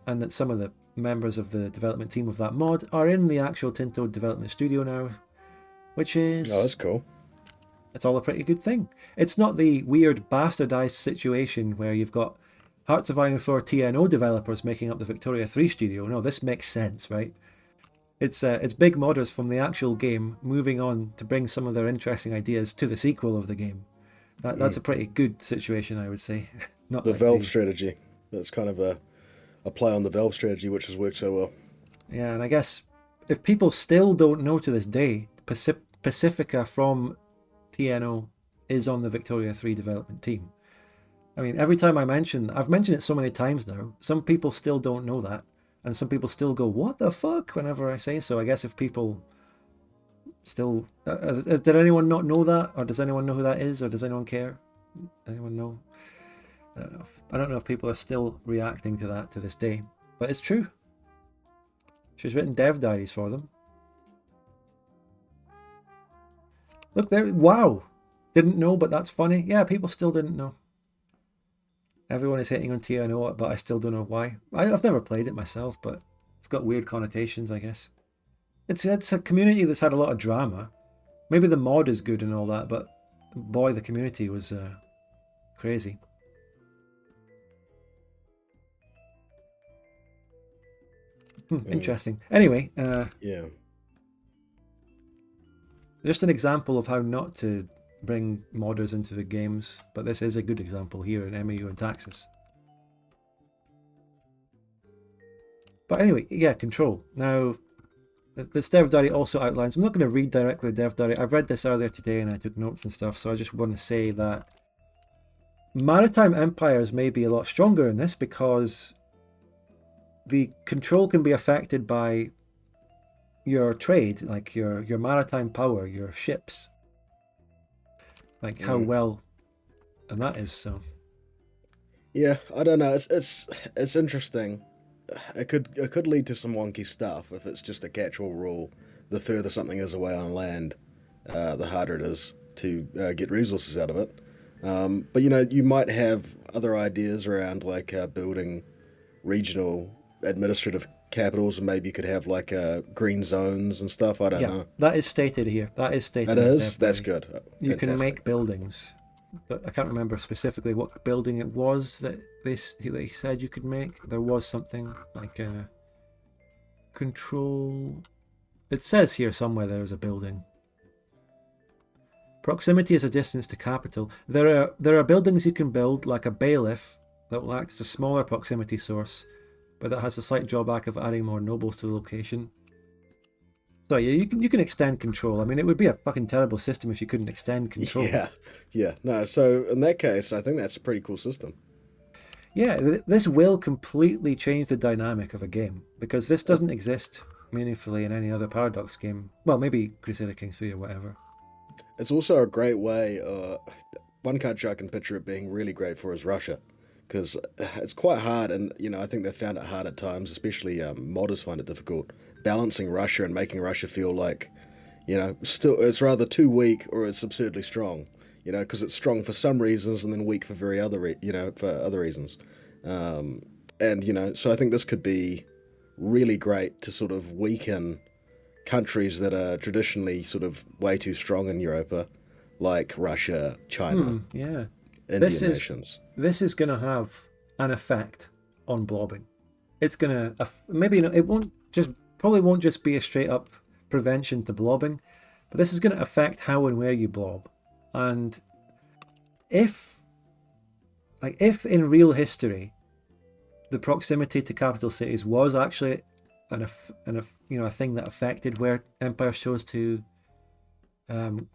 and that some of the members of the development team of that mod are in the actual Tinto development studio now, which is... Oh, that's cool. It's all a pretty good thing. It's not the weird bastardized situation where you've got Hearts of Iron 4 TNO developers making up the Victoria 3 studio. No, this makes sense, right? It's big modders from the actual game moving on to bring some of their interesting ideas to the sequel of the game. That's a pretty good situation, I would say. Not The like Valve strategy. That's kind of a play on the Valve strategy, which has worked so well. Yeah, and I guess if people still don't know to this day, Pacifica from TNO is on the Victoria 3 development team. I mean, every time I've mentioned it so many times now, some people still don't know that, and some people still go, what the fuck, whenever I say so. I guess if people still... did anyone not know that? Or does anyone know who that is? Or does anyone care? Anyone know? I don't know if people are still reacting to that to this day, but it's true. She's written dev diaries for them. Look there, wow! Didn't know, but that's funny. Yeah, people still didn't know. Everyone is hating on TNO, but I still don't know why. I've never played it myself, but it's got weird connotations, I guess. it's a community that's had a lot of drama. Maybe the mod is good and all that, but boy, the community was crazy. Mm, Interesting. Anyway, yeah. just an example of how not to bring modders into the games, but this is a good example here in MAU and Taxis. But anyway, yeah, control. Now, this Dev Diary also outlines, I'm not going to read directly the Dev Diary, I've read this earlier today and I took notes and stuff, so I just want to say that maritime empires may be a lot stronger in this because the control can be affected by your trade, like your maritime power, your ships, like how Mm. well, and that is so. Yeah, I don't know. It's interesting. It could lead to some wonky stuff if it's just a catch-all rule. The further something is away on land, the harder it is to get resources out of it. But you might have other ideas around like building regional administrative capitals, and maybe you could have like green zones and stuff. I don't Yeah, know. that is stated here. That is It stated in the is. Dev That's Diary. good. You can Fantastic. make buildings, but I can't remember specifically what building it was that they said you could make. There was something like a control. It says here somewhere there is a building. Proximity is a distance to capital. There are buildings you can build, like a bailiff, that will act as a smaller proximity source, but that has a slight drawback of adding more nobles to the location. So yeah, you can extend control. I mean, it would be a fucking terrible system if you couldn't extend control. Yeah, yeah. No, so in that case, I think that's a pretty cool system. Yeah, this will completely change the dynamic of a game because this It, doesn't exist meaningfully in any other Paradox game. Well, maybe Crusader Kings 3 or whatever. it's also a great way. One country I can picture it being really great for is Russia, because it's quite hard, and I think they've found it hard at times, especially modders find it difficult balancing Russia and making Russia feel like, still it's rather too weak or it's absurdly strong. Because it's strong for some reasons and then weak for for other reasons. Um, and so I think this could be really great to sort of weaken countries that are traditionally sort of way too strong in Europa, like Russia, China, Yeah. This Indian is nations. this is going to have an effect on blobbing. It's going to maybe not, it won't just probably won't just be a straight up prevention to blobbing, but this is going to affect how and where you blob. And if if in real history the proximity to capital cities was actually a thing that affected where empires chose to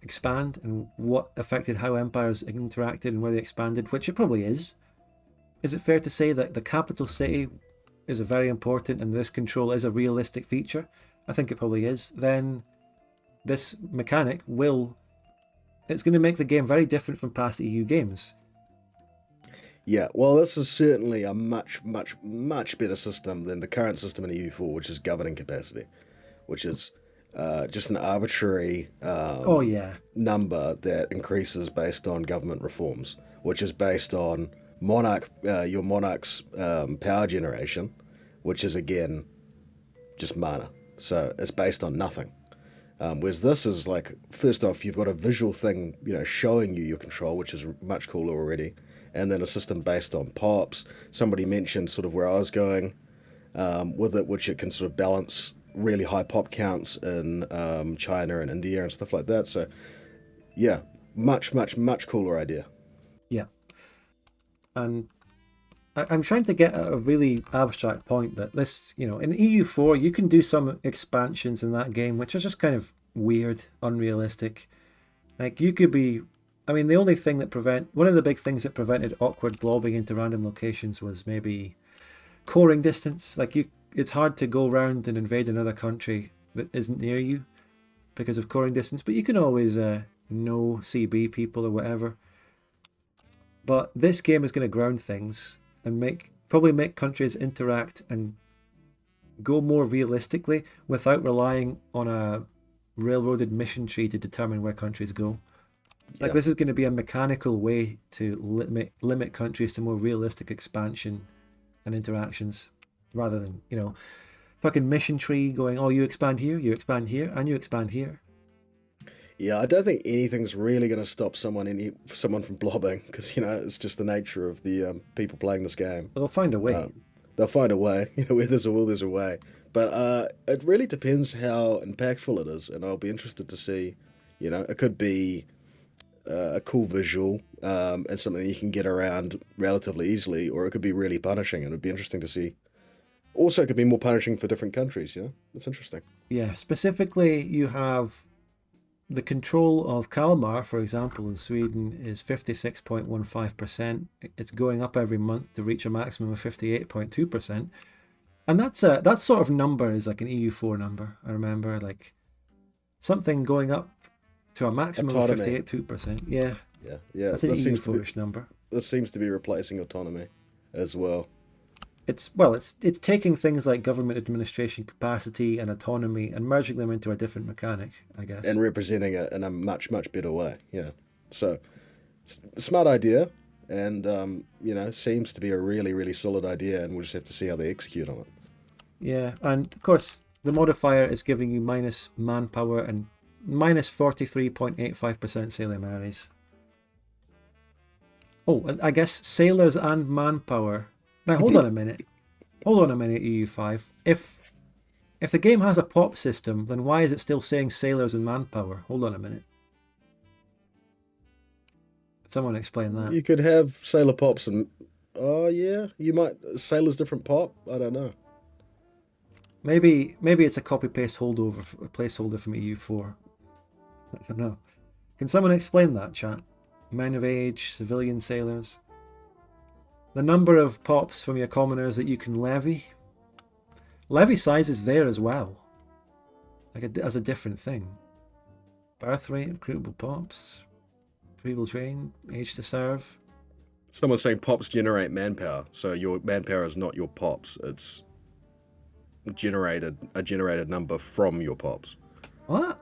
expand and what affected how empires interacted and where they expanded, which it probably is. Is it fair to say that the capital city is a very important and this control is a realistic feature? I think it probably is. Then this mechanic it's going to make the game very different from past EU games. Yeah, well, this is certainly a much, much, much better system than the current system in EU4, which is governing capacity, which is just an arbitrary Oh yeah. number that increases based on government reforms, which is based on your monarch's power generation, which is again just mana. So it's based on nothing. Whereas this is like, first off, you've got a visual thing, showing you your control, which is much cooler already, and then a system based on pops. Somebody mentioned sort of where I was going with it, which it can sort of balance really high pop counts in China and India and stuff like that. So yeah, much, much, much cooler idea. Yeah. And I'm trying to get at a really abstract point that this, in EU4, you can do some expansions in that game, which are just kind of weird, unrealistic. Like, you could be. I mean, the only thing one of the big things that prevented awkward blobbing into random locations was maybe coring distance. Like, it's hard to go around and invade another country that isn't near you because of coring distance, but you can always know CB people or whatever. But this game is going to ground things and probably make countries interact and go more realistically without relying on a railroaded mission tree to determine where countries go. Like, Yeah. this is going to be a mechanical way to limit countries to more realistic expansion and interactions rather than, fucking mission tree going, oh, you expand here, and you expand here. Yeah, I don't think anything's really going to stop someone from blobbing because it's just the nature of the people playing this game. They'll find a way. They'll find a way. Where there's a will, there's a way. But it really depends how impactful it is, and I'll be interested to see. It could be a cool visual and something that you can get around relatively easily, or it could be really punishing, and it'd be interesting to see. Also, it could be more punishing for different countries. It's interesting. Yeah, specifically, you have the control of Kalmar, for example, in Sweden is 56.15%. It's going up every month to reach a maximum of 58.2%. And that sort of number is like an EU4 number. I remember like something going up to a maximum of 58.2%. Yeah. Yeah. That's an EU4-ish number. This seems to be replacing autonomy as well. It's taking things like government administration capacity and autonomy and merging them into a different mechanic, I guess. And representing it in a much, much better way. Yeah. So, smart idea, and seems to be a really, really solid idea, and we'll just have to see how they execute on it. Yeah, and of course, the modifier is giving you minus manpower and minus 43.85% sailor. Oh, and I guess sailors and manpower. Now, hold on a minute, EU5. If the game has a pop system, then why is it still saying sailors and manpower? Hold on a minute. Someone explain that. You could have sailor pops and... Oh, yeah. You might... Sailor's different pop? I don't know. Maybe it's a copy-paste placeholder from EU4. I don't know. Can someone explain that, chat? Men of age, civilian sailors... The number of pops from your commoners that you can levy. Levy size is there as well. As a different thing. Birth rate, recruitable pops. People trained, age to serve. Someone's saying pops generate manpower. So your manpower is not your pops. It's a generated number from your pops. What?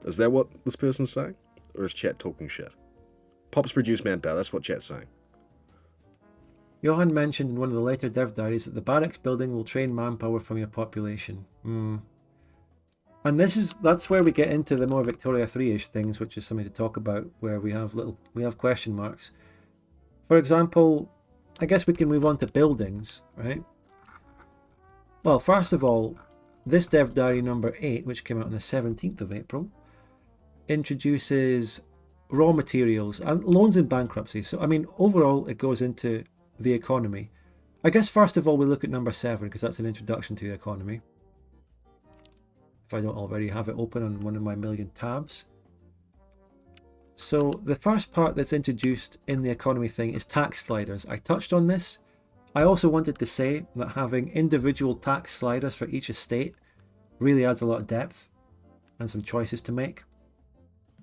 Is that what this person's saying? Or is chat talking shit? Pops produce manpower. That's what chat's saying. Johan mentioned in one of the later Dev Diaries that the barracks building will train manpower from your population. And that's where we get into the more Victoria 3-ish things, which is something to talk about, where we have question marks. For example, I guess we can move on to buildings, right? Well, first of all, this Dev Diary number 8, which came out on the 17th of April, introduces raw materials and loans in bankruptcy. So, I mean, overall, it goes into the economy. I guess first of all we look at number 7 because that's an introduction to the economy. If I don't already have it open on one of my million tabs. So the first part that's introduced in the economy thing is tax sliders. I touched on this. I also wanted to say that having individual tax sliders for each estate really adds a lot of depth and some choices to make.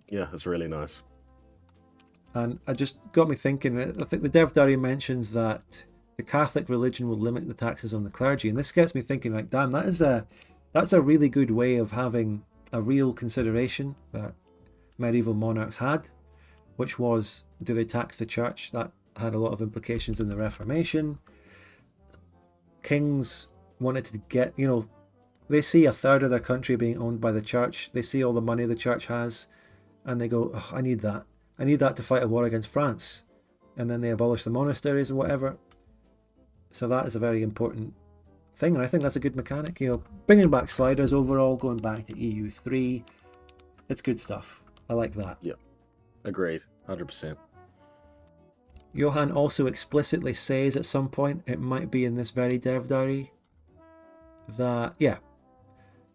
Yeah, it's really nice. And it just got me thinking, I think the Dev Diary mentions that the Catholic religion will limit the taxes on the clergy. And this gets me thinking, like, damn, that's a really good way of having a real consideration that medieval monarchs had, which was, do they tax the church? That had a lot of implications in the Reformation. Kings wanted to get, they see a third of their country being owned by the church. They see all the money the church has, and they go, oh, I need that. I need that to fight a war against France. And then they abolish the monasteries and whatever. So that is a very important thing. And I think that's a good mechanic. Bringing back sliders overall, going back to EU3. It's good stuff. I like that. Yeah. Agreed. 100%. Johan also explicitly says at some point, it might be in this very Dev Diary, that,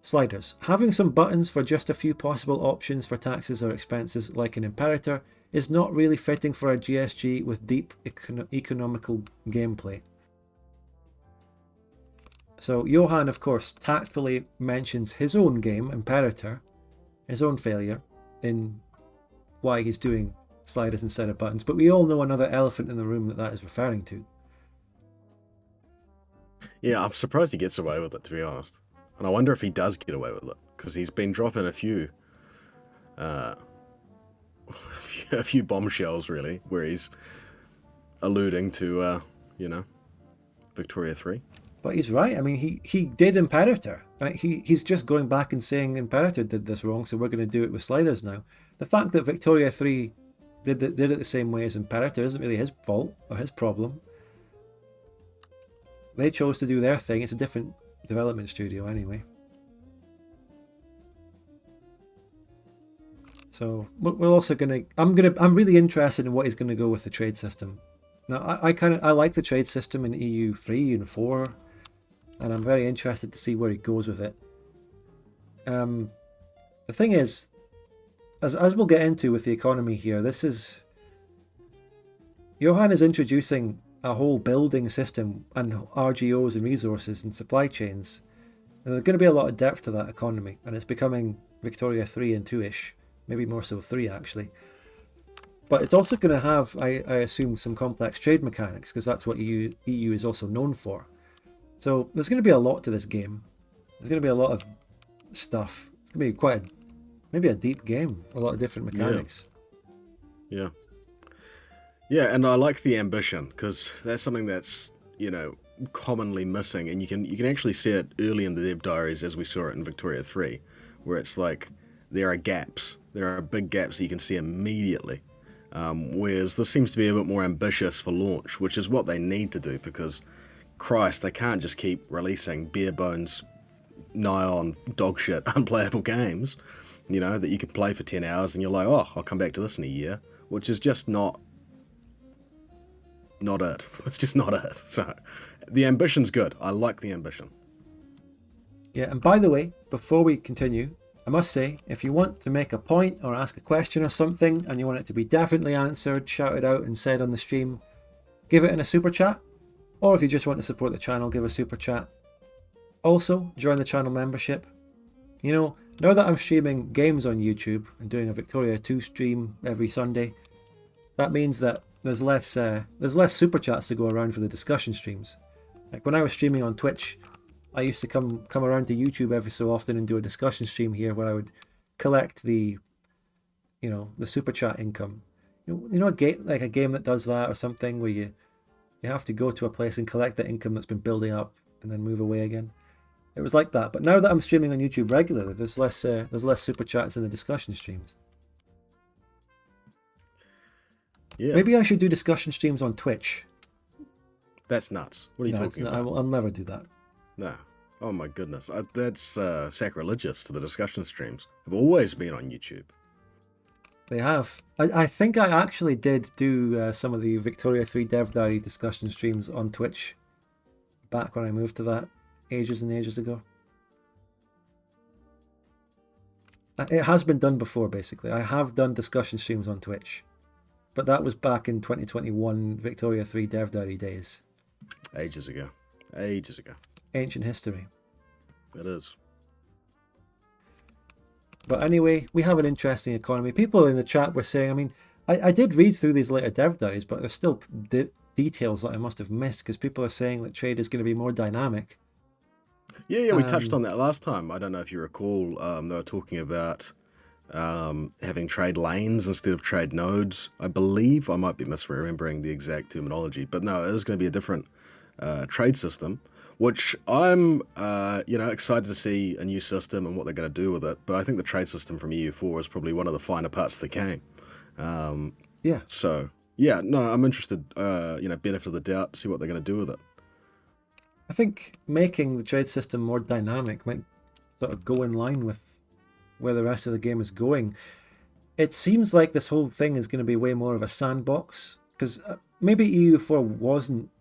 sliders. Having some buttons for just a few possible options for taxes or expenses like an imperator is not really fitting for a GSG with deep economical gameplay. So Johan, of course, tactfully mentions his own game, Imperator, his own failure, in why he's doing sliders instead of buttons, but we all know another elephant in the room that is referring to. Yeah, I'm surprised he gets away with it, to be honest. And I wonder if he does get away with it, because he's been dropping a few bombshells, really, where he's alluding to, Victoria 3. But he's right. I mean, he did Imperator. Right? He's just going back and saying Imperator did this wrong, so we're going to do it with sliders now. The fact that Victoria 3 did it the same way as Imperator isn't really his fault or his problem. They chose to do their thing. It's a different development studio anyway. So we're also I'm really interested in what he's gonna go with the trade system. Now I like the trade system in EU 3 and 4, and I'm very interested to see where he goes with it. The thing is, as we'll get into with the economy here, Johan is introducing a whole building system and RGOs and resources and supply chains. And there's going to be a lot of depth to that economy, and it's becoming Victoria 3 and 2-ish. Maybe more so 3 actually. But it's also going to have, I assume, some complex trade mechanics, because that's what EU is also known for. So there's going to be a lot to this game. There's going to be a lot of stuff. It's going to be maybe a deep game. A lot of different mechanics. Yeah. Yeah, and I like the ambition, because that's something that's, commonly missing, and you can actually see it early in the Dev Diaries as we saw it in Victoria 3, where it's like there are gaps. There are big gaps that you can see immediately. Whereas this seems to be a bit more ambitious for launch, which is what they need to do, because, Christ, they can't just keep releasing bare bones, nigh on dog shit, unplayable games, that you can play for 10 hours and you're like, oh, I'll come back to this in a year, which is just not it. It's just not it. So the ambition's good. I like the ambition. Yeah, and by the way, before we continue, I must say, if you want to make a point or ask a question or something and you want it to be definitely answered, shouted out and said on the stream, give it in a super chat. Or if you just want to support the channel, give a super chat. Also, join the channel membership. Now that I'm streaming games on YouTube and doing a Victoria 2 stream every Sunday, that means that there's less super chats to go around for the discussion streams. Like when I was streaming on Twitch, I used to come around to YouTube every so often and do a discussion stream here where I would collect the super chat income. A game that does that, or something where you have to go to a place and collect the income that's been building up and then move away again. It was like that. But now that I'm streaming on YouTube regularly, there's less super chats in the discussion streams. Yeah. Maybe I should do discussion streams on Twitch. That's nuts. What are you talking about? I'll never do that. No. Oh my goodness. That's sacrilegious to the discussion streams. Have always been on YouTube. They have. I think I actually did do some of the Victoria 3 Dev Diary discussion streams on Twitch back when I moved to that ages and ages ago. It has been done before, basically. I have done discussion streams on Twitch. But that was back in 2021 Victoria 3 Dev Diary days. Ages ago. Ancient history. It is. But anyway, we have an interesting economy. People in the chat were saying, I did read through these later Dev Diaries, but there's still details that I must have missed, because people are saying that trade is going to be more dynamic. Yeah, we touched on that last time. I don't know if you recall, they were talking about having trade lanes instead of trade nodes. I believe, I might be misremembering the exact terminology, but no, it is going to be a different trade system, which I'm excited to see a new system and what they're going to do with it. But I think the trade system from EU4 is probably one of the finer parts of the game. Yeah. So yeah, no, I'm interested. Benefit of the doubt, see what they're going to do with it. I think making the trade system more dynamic might sort of go in line with where the rest of the game is going. It seems like this whole thing is going to be way more of a sandbox, because maybe EU4 wasn't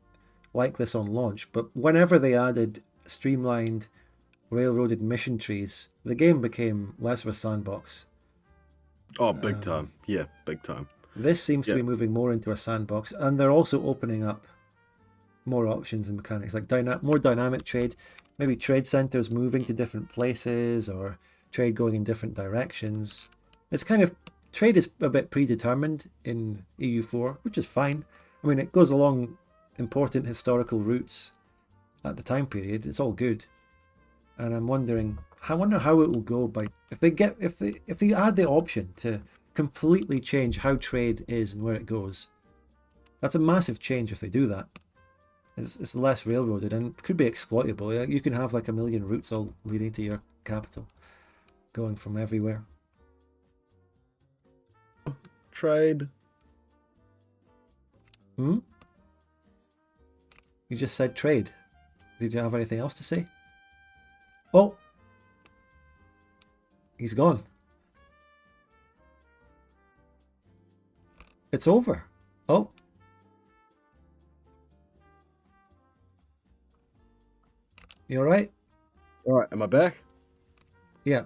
like this on launch, but whenever they added streamlined, railroaded mission trees, the game became less of a sandbox. Oh, big time. Yeah, big time. This seems to be moving more into a sandbox, and they're also opening up more options and mechanics, like more dynamic trade, maybe trade centers moving to different places, or trade going in different directions. It's kind of, trade is a bit predetermined in EU4, which is fine. I mean, it goes along important historical routes at the time period. It's all good. And I'm wondering, I wonder how it will go by if they add the option to completely change how trade is and where it goes. That's a massive change if they do that. It's less railroaded and could be exploitable. Yeah, you can have like a million routes all leading to your capital, going from everywhere. Trade. Hmm? You just said trade. Did you have anything else to say? Oh, he's gone. It's over. Oh. You all right? All right, am I back? Yeah.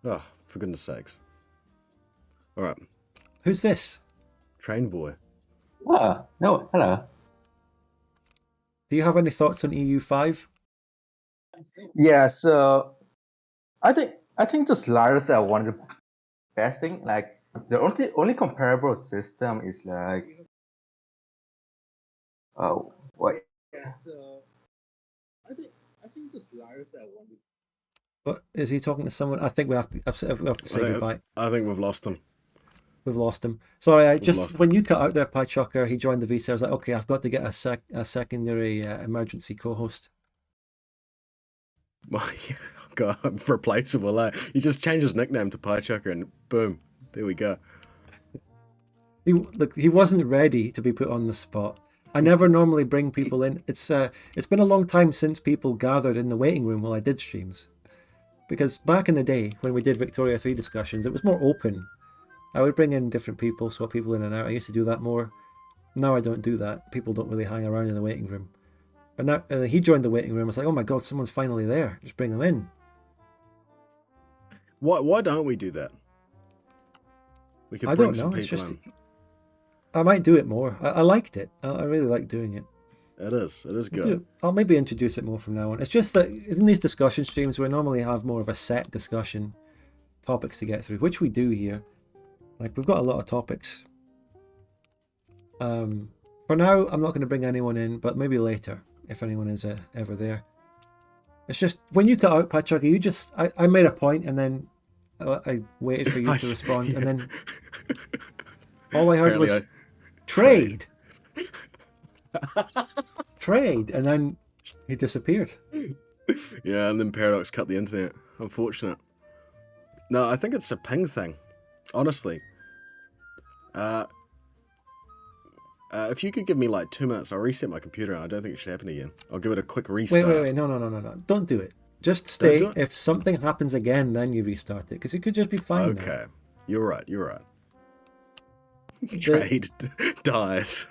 Oh, for goodness sakes. All right, Who's this? train boy. No, hello. Do you have any thoughts on EU5? Yeah, so I think the sliders are one of the best thing. Like the only comparable system is like what? Yeah, so I think the sliders are one. What is he talking to someone? I think we have to say goodbye. I think we've lost him. We've lost him. Sorry, We've lost when you cut out there, Pie Chucker, he joined the VC. I was like, okay, I've got to get a secondary emergency co-host. My God, replaceable. He just changed his nickname to Pie Chucker, and boom, there we go. He wasn't ready to be put on the spot. I never normally bring people in. It's been a long time since people gathered in the waiting room while I did streams, because back in the day when we did Victoria 3 discussions, it was more open. I would bring in different people, swap people in and out. I used to do that more. Now I don't do that. People don't really hang around in the waiting room. But now he joined the waiting room. I was like, oh my god, someone's finally there. Just bring them in. Why don't we do that? We could I bring don't some know. It's people just in. I might do it more. I liked it. I really like doing it. It is good. I'll maybe introduce it more from now on. It's just that in these discussion streams, we normally have more of a set discussion, topics to get through, which we do here. Like, we've got a lot of topics. For now, I'm not going to bring anyone in, but maybe later, if anyone is ever there. It's just, when you cut out, Patrick, I made a point and then I waited for you to respond, and then all I heard Apparently was, trade. Trade, and then he disappeared. Yeah, and then Paradox cut the internet. Unfortunate. No, I think it's a ping thing. Honestly. If you could give me like 2 minutes, I'll reset my computer. I don't think it should happen again. I'll give it a quick restart. Wait. No. Don't do it. Just stay. Do it. If something happens again, then you restart it, because it could just be fine. Okay. You're right. Trade dies.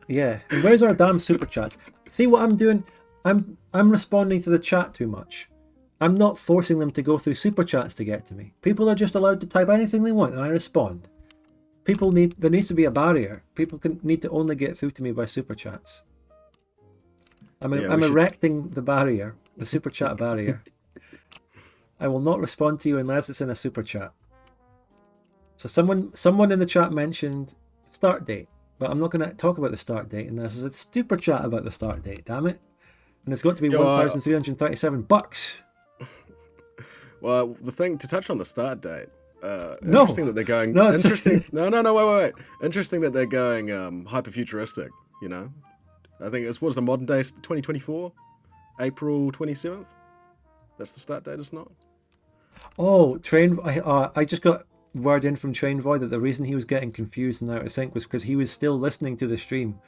Yeah. And where's our damn super chats? See what I'm doing? I'm responding to the chat too much. I'm not forcing them to go through super chats to get to me. People are just allowed to type anything they want, and I respond. There needs to be a barrier. People need to only get through to me by super chats. I'm erecting the barrier, the super chat barrier. I will not respond to you unless it's in a super chat. So someone in the chat mentioned start date, but I'm not going to talk about the start date unless there's a super chat about the start date. Damn it! And it's got to be $1,337. Well, the thing to touch on the start date. No. Interesting that they're going. No, interesting. No. Wait. Interesting that they're going hyper futuristic. You know, I think it's the modern day 2024, April 27th. That's the start date, is not? Oh, I just got word in from Train Void that the reason he was getting confused and out of sync was because he was still listening to the stream.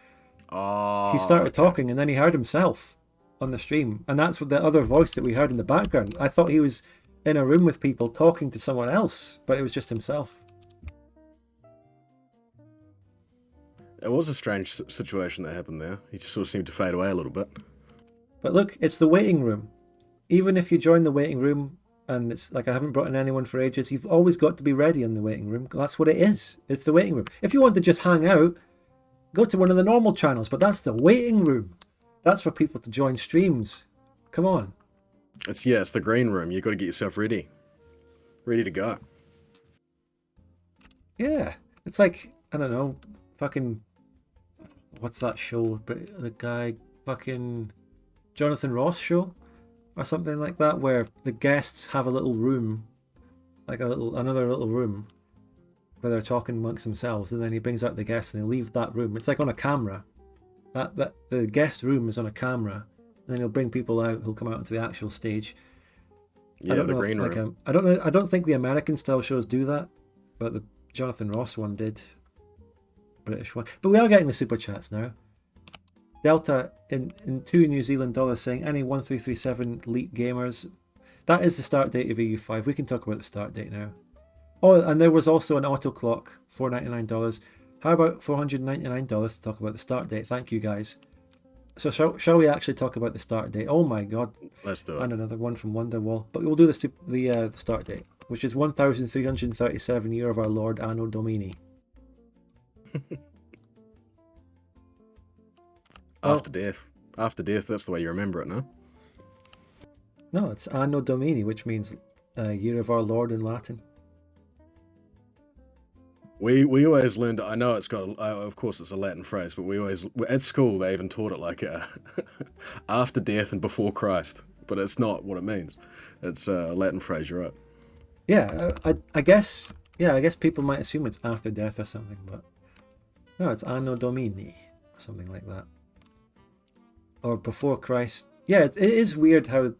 Oh. He started talking and then he heard himself on the stream, and that's what the other voice that we heard in the background. I thought he was in a room with people talking to someone else, but it was just himself. It was a strange situation that happened there. He just sort of seemed to fade away a little bit. But look, it's the waiting room. Even if you join the waiting room and it's like I haven't brought in anyone for ages, you've always got to be ready in the waiting room. That's what it is. It's the waiting room. If you want to just hang out, go to one of the normal channels, but that's the waiting room. That's for people to join streams. Come on. It's the green room. You've got to get yourself ready to go. Yeah, it's like, I don't know, fucking, what's that show? But the guy, fucking Jonathan Ross show or something like that, where the guests have a little room, like another little room where they're talking amongst themselves, and then he brings out the guests and they leave that room. It's like on a camera, That the guest room is on a camera, and then he'll bring people out who'll come out onto the actual stage. I Yeah, don't the know if green room. I don't know. I don't think the American style shows do that, but the Jonathan Ross one did. British one. But we are getting the super chats now. Delta in $2 New Zealand saying any 1337 elite gamers. That is the start date of EU5. We can talk about the start date now. Oh, and there was also an auto clock, $499. How about $499 to talk about the start date? Thank you guys. So shall we actually talk about the start date? Oh my god. Let's do it. And another one from Wonderwall. But we'll do the start date, which is 1337 year of our Lord Anno Domini. After death. After death, that's the way you remember it, no? No, it's Anno Domini, which means year of our Lord in Latin. We always learned. I know it's got. Of course, it's a Latin phrase, but we always at school they even taught it like after death and before Christ. But it's not what it means. It's a Latin phrase. You're right. Yeah, I guess. Yeah, I guess people might assume it's after death or something, but no, it's Anno Domini or something like that, or before Christ. Yeah, it is weird how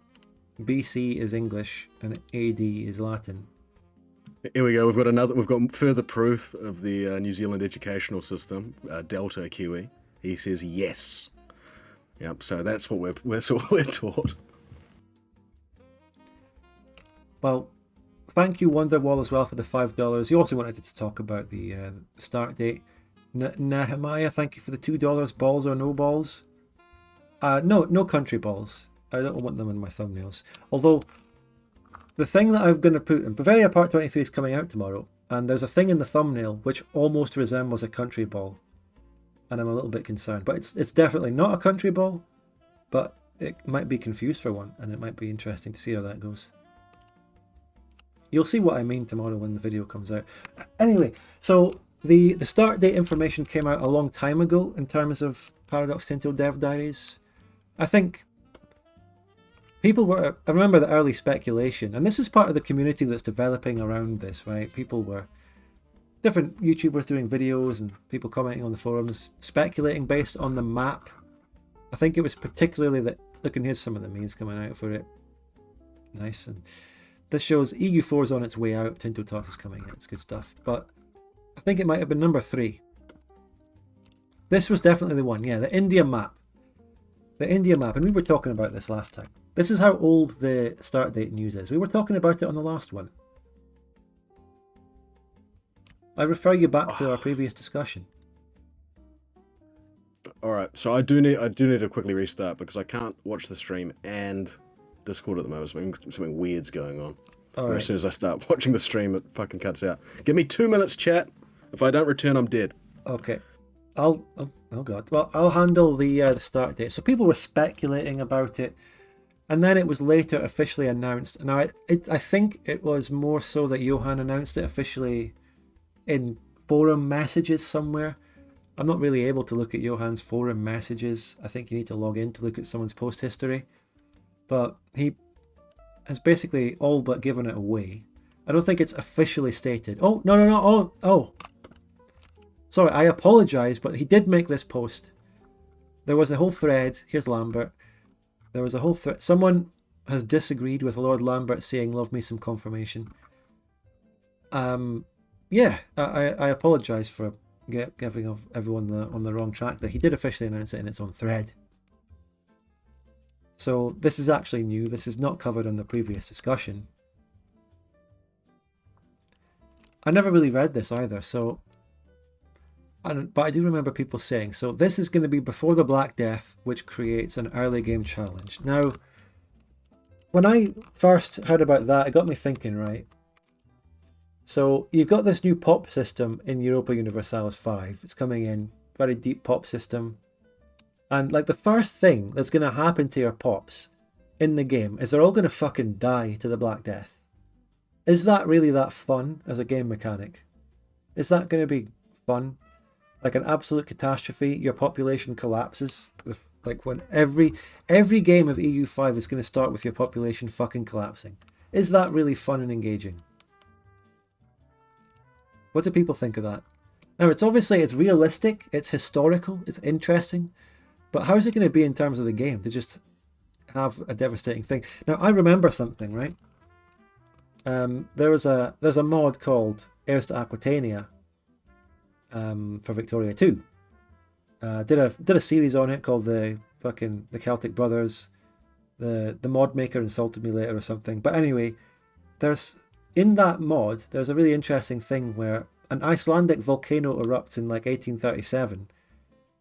BC is English and AD is Latin. Here we go. We've got further proof of the New Zealand educational system. Delta Kiwi. He says yes. Yep. So that's what we're taught. Well, thank you Wonderwall as well for the $5. You also wanted to talk about the start date. Nehemiah, thank you for the $2. Balls or no balls? No country balls. I don't want them in my thumbnails. Although the thing that I'm going to put in Bavaria Part 23 is coming out tomorrow, and there's a thing in the thumbnail which almost resembles a country ball, and I'm a little bit concerned. But it's definitely not a country ball, but it might be confused for one, and it might be interesting to see how that goes. You'll see what I mean tomorrow when the video comes out. Anyway, so the start date information came out a long time ago in terms of Paradox Tinto Dev Diaries. I think people were, I remember the early speculation, and this is part of the community that's developing around this, right? People were, different YouTubers doing videos and people commenting on the forums, speculating based on the map. I think it was particularly that, look, and here's some of the memes coming out for it. Nice. And this shows EU4 is on its way out, Tinto Talks is coming in, it's good stuff. But I think it might have been number 3. This was definitely the one, yeah, the India map. The India map, and we were talking about this last time. This is how old the start date news is. We were talking about it on the last one. I refer you back to our previous discussion. All right, so I do need to quickly restart because I can't watch the stream and Discord at the moment. Something weird's going on. All right. As soon as I start watching the stream, it fucking cuts out. Give me 2 minutes, chat. If I don't return, I'm dead. Okay. Oh god. Well, I'll handle the start date. So people were speculating about it, and then it was later officially announced. Now, I think it was more so that Johan announced it officially in forum messages somewhere. I'm not really able to look at Johan's forum messages. I think you need to log in to look at someone's post history. But he has basically all but given it away. I don't think it's officially stated. Oh, no. Oh. Sorry, I apologise, but he did make this post. There was a whole thread. Here's Lambert. There was a whole thread. Someone has disagreed with Lord Lambert saying, "Love me some confirmation." Yeah, I apologise for giving everyone on the wrong track there. He did officially announce it in its own thread. So this is actually new. This is not covered in the previous discussion. I never really read this either, so... But I do remember people saying, so this is going to be before the Black Death, which creates an early game challenge. Now, when I first heard about that, it got me thinking, right? So you've got this new pop system in Europa Universalis 5. It's coming in, very deep pop system. And like the first thing that's going to happen to your pops in the game is they're all going to fucking die to the Black Death. Is that really that fun as a game mechanic? Is that going to be fun? Like an absolute catastrophe, your population collapses. Like when every game of EU5 is going to start with your population fucking collapsing. Is that really fun and engaging? What do people think of that? Now, it's realistic, it's historical, it's interesting, But how's it going to be in terms of the game to just have a devastating thing? Now, I remember something, right? There's a mod called Heirs to Aquitania for Victoria 2. Did a series on it called the Celtic Brothers. The mod maker insulted me later or something. But anyway, in that mod there's a really interesting thing where an Icelandic volcano erupts in like 1837,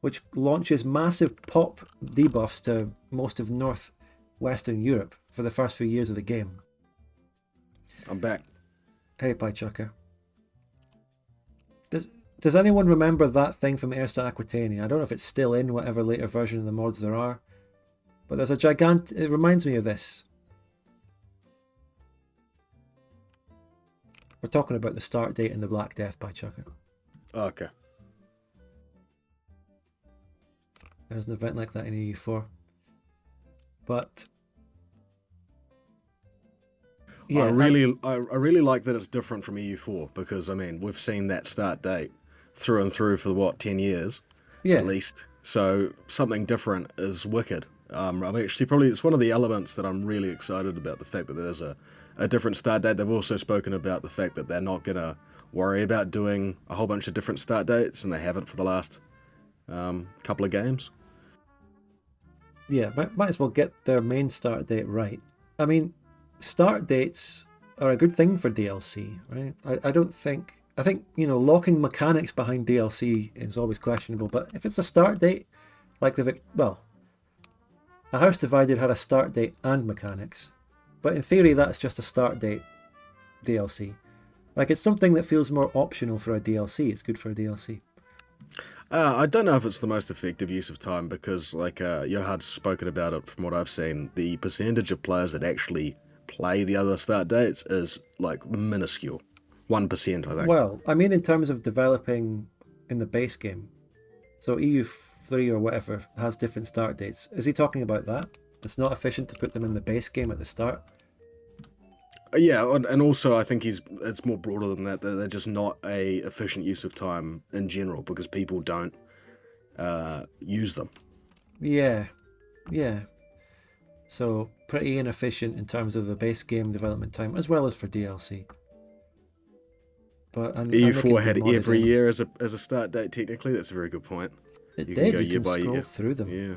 which launches massive pop debuffs to most of northwestern Europe for the first few years of the game. I'm back. Hey, Pie Chucker. Does anyone remember that thing from Heirs to Aquitania? I don't know if it's still in whatever later version of the mods there are, but there's a gigantic... It reminds me of this. We're talking about the start date in the Black Death, Pie Chucker. Oh, okay. There's an event like that in EU4. But... yeah, I really like that it's different from EU4 because, I mean, we've seen that start date through and through for, 10 years? Yeah. At least. So something different is wicked. I'm actually it's one of the elements that I'm really excited about, the fact that there's a different start date. They've also spoken about the fact that they're not going to worry about doing a whole bunch of different start dates, and they haven't for the last couple of games. Yeah, might as well get their main start date right. I mean, start dates are a good thing for DLC, right? I think, locking mechanics behind DLC is always questionable, but if it's a start date, like A House Divided had a start date and mechanics, but in theory that's just a start date DLC. Like, it's something that feels more optional for a DLC. It's good for a DLC. I don't know if it's the most effective use of time because, like Johan's spoken about it from what I've seen, the percentage of players that actually play the other start dates is, like, minuscule. 1%, I think. Well, I mean in terms of developing in the base game. So EU3 or whatever has different start dates. Is he talking about that? It's not efficient to put them in the base game at the start? Yeah, and also I think it's more broader than that. They're just not a efficient use of time in general because people don't use them. Yeah. So pretty inefficient in terms of the base game development time as well as for DLC. But EU4 had every year as a start date. Technically, that's a very good point. You can scroll through them. Yeah,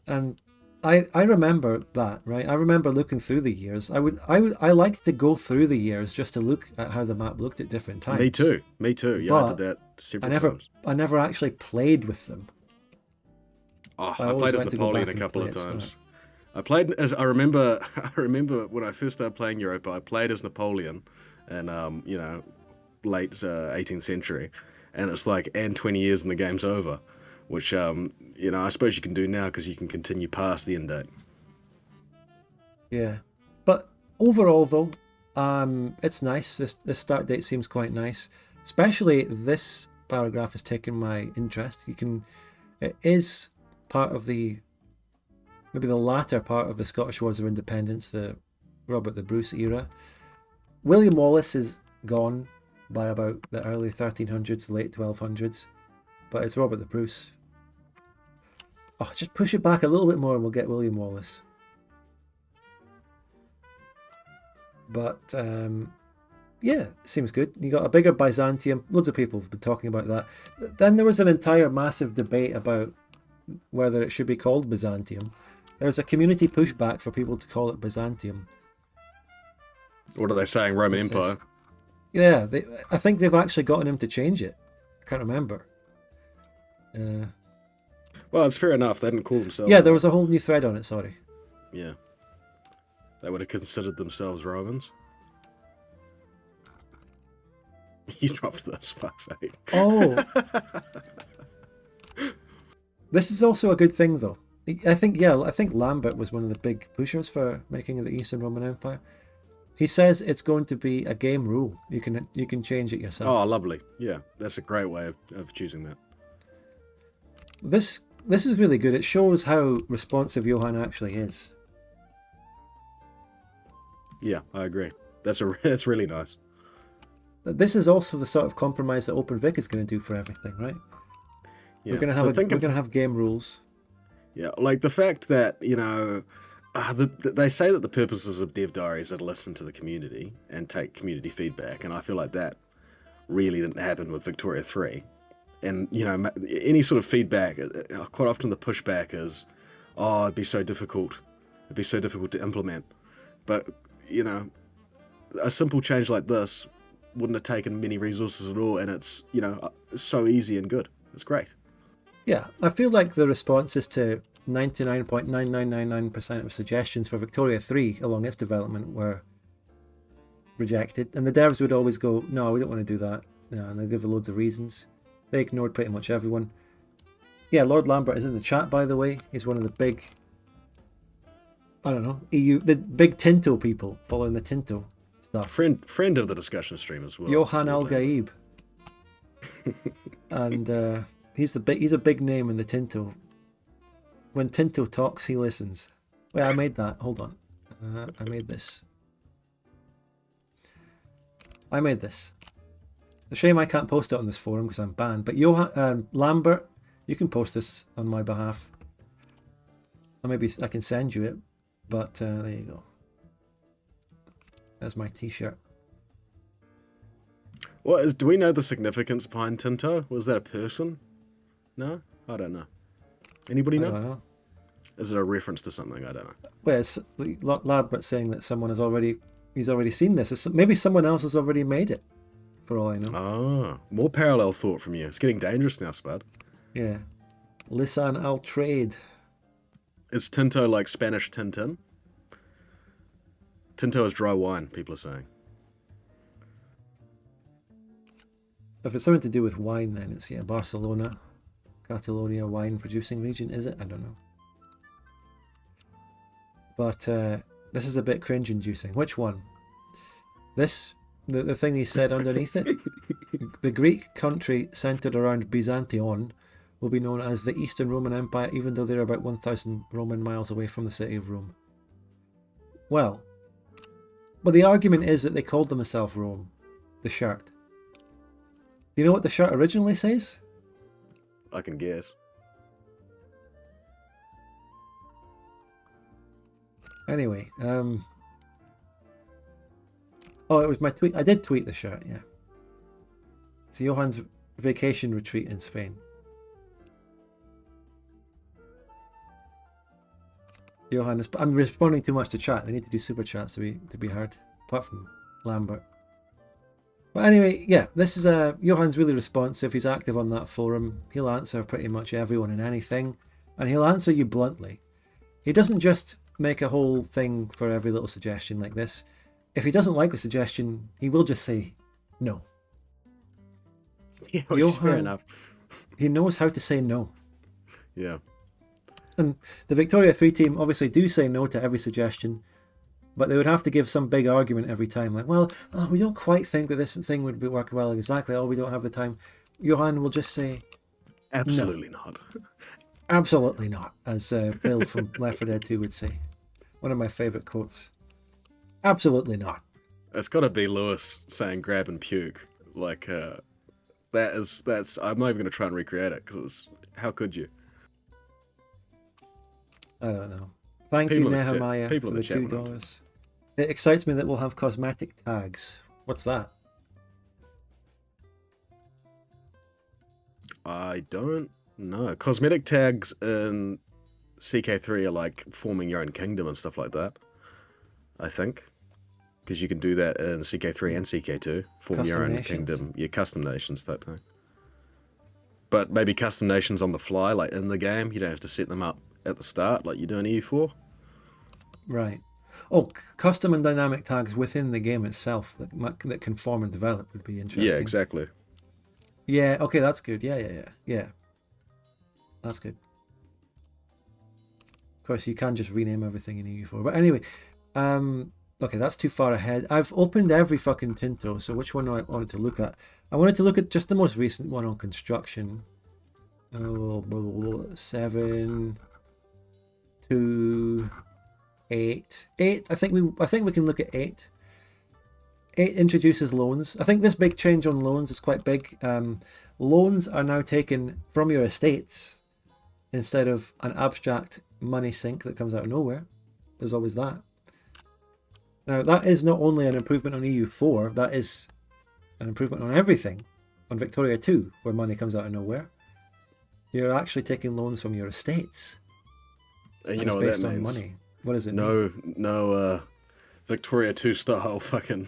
and I remember that, right? I remember looking through the years. I liked to go through the years just to look at how the map looked at different times. Me too. Yeah, but I did that several times. I never actually played with them. Oh, I played as Napoleon a couple of times. I remember when I first started playing Europa, I played as Napoleon, and late 18th century, and it's like, and 20 years and the game's over, which I suppose you can do now because you can continue past the end date. Yeah, but overall though, it's nice. This start date seems quite nice, especially this paragraph has taken my interest. It is part of maybe the latter part of the Scottish Wars of Independence, the Robert the Bruce era. William Wallace is gone by about the early 1300s, late 1200s, but it's Robert the Bruce. Oh, just push it back a little bit more and we'll get William Wallace. But yeah, seems good. You got a bigger Byzantium. Loads of people have been talking about that. Then there was an entire massive debate about whether it should be called Byzantium. There's a community pushback for people to call it Byzantium. What are they saying? Roman Empire? Yeah, I think they've actually gotten him to change it. I can't remember. Well, it's fair enough. They didn't call themselves. Yeah, there was a whole new thread on it, sorry. Yeah. They would have considered themselves Romans. You dropped this, fuck's sake. Oh. This is also a good thing, though. I think Lambert was one of the big pushers for making the Eastern Roman Empire. He says it's going to be a game rule. You can change it yourself. Oh, lovely. Yeah, that's a great way of choosing that. This is really good. It shows how responsive Johan actually is. Yeah, I agree. That's really nice. This is also the sort of compromise that OpenVic is going to do for everything, right? Yeah. We're going to have game rules. Yeah, like the fact that, they say that the purposes of Dev Diaries are to listen to the community and take community feedback, and I feel like that really didn't happen with Victoria 3. And, any sort of feedback, quite often the pushback is, oh, it'd be so difficult. It'd be so difficult to implement. But, a simple change like this wouldn't have taken many resources at all, and it's, so easy and good. It's great. Yeah, I feel like the responses to 99.9999% of suggestions for Victoria 3 along its development were rejected, and the devs would always go, no, we don't want to do that, and they give loads of reasons. They ignored pretty much everyone. Yeah, Lord Lambert is in the chat, by the way. He's one of the big, I don't know, the big Tinto people following the Tinto stuff. Friend of the discussion stream as well. Johan Al Gaib. And he's a big name in the Tinto. When Tinto talks, he listens. Wait, I made that. Hold on. I made this. It's a shame I can't post it on this forum because I'm banned. But Johan Lambert, you can post this on my behalf. Or maybe I can send you it. But there you go. There's my t-shirt. Do we know the significance behind Tinto? Was that a person? No? I don't know. Anybody know? I don't know. Is it a reference to something? I don't know. Well, it's Lambert saying that he's already seen this. Maybe someone else has already made it, for all I know. Oh, more parallel thought from you. It's getting dangerous now, Spud. Yeah. Lisan al trade. Is Tinto like Spanish Tintin? Tinto is dry wine, people are saying. If it's something to do with wine, then it's Barcelona, Catalonia wine producing region, is it? I don't know. But this is a bit cringe-inducing. Which one? This? The thing he said underneath it? The Greek country centered around Byzantion will be known as the Eastern Roman Empire, even though they're about 1,000 Roman miles away from the city of Rome. Well, the argument is that they called themselves Rome. The shirt. Do you know what the shirt originally says? I can guess. Anyway, oh, it was my tweet. I did tweet the shirt, yeah. It's Johan's vacation retreat in Spain. Johan, I'm responding too much to chat. They need to do super chats to be heard, apart from Lambert. But anyway, yeah, this is Johan's really responsive. He's active on that forum. He'll answer pretty much everyone and anything, and he'll answer you bluntly. He doesn't just make a whole thing for every little suggestion like this. If he doesn't like the suggestion, he will just say no. Yeah, which is fair enough. He knows how to say no. Yeah. And the Victoria 3 team obviously do say no to every suggestion, but they would have to give some big argument every time, like, well, we don't quite think that this thing would work well exactly, we don't have the time. Johan will just say, absolutely no. not. Absolutely not, as Bill from Left 4 Dead 2 would say. One of my favourite quotes. Absolutely not. It's got to be Lewis saying grab and puke. Like, that's, I'm not even going to try and recreate it, because how could you? I don't know. Thank you, Nehemiah, for the $2. It excites me that we'll have cosmetic tags. What's that? I don't know. Cosmetic tags in CK3 are like forming your own kingdom and stuff like that, I think. Because you can do that in CK3 and CK2. Form your own kingdom. Yeah, custom nations type thing. But maybe custom nations on the fly, like in the game. You don't have to set them up at the start like you do in EU4. Right. Oh, custom and dynamic tags within the game itself that can form and develop would be interesting. Yeah, exactly. Yeah, okay, that's good. Yeah. That's good. Of course, you can just rename everything in EU4. But anyway, okay, that's too far ahead. I've opened every fucking Tinto, so which one do I wanted to look at? I wanted to look at just the most recent one on construction. 7 to 8. 8. I think we can look at 8. 8 introduces loans. I think this big change on loans is quite big. Loans are now taken from your estates instead of an abstract money sink that comes out of nowhere. There's always that. Now, that is not only an improvement on EU4, that is an improvement on everything. On Victoria 2, where money comes out of nowhere, you're actually taking loans from your estates. You know what that means? Money. What does it mean? No, Victoria 2 style fucking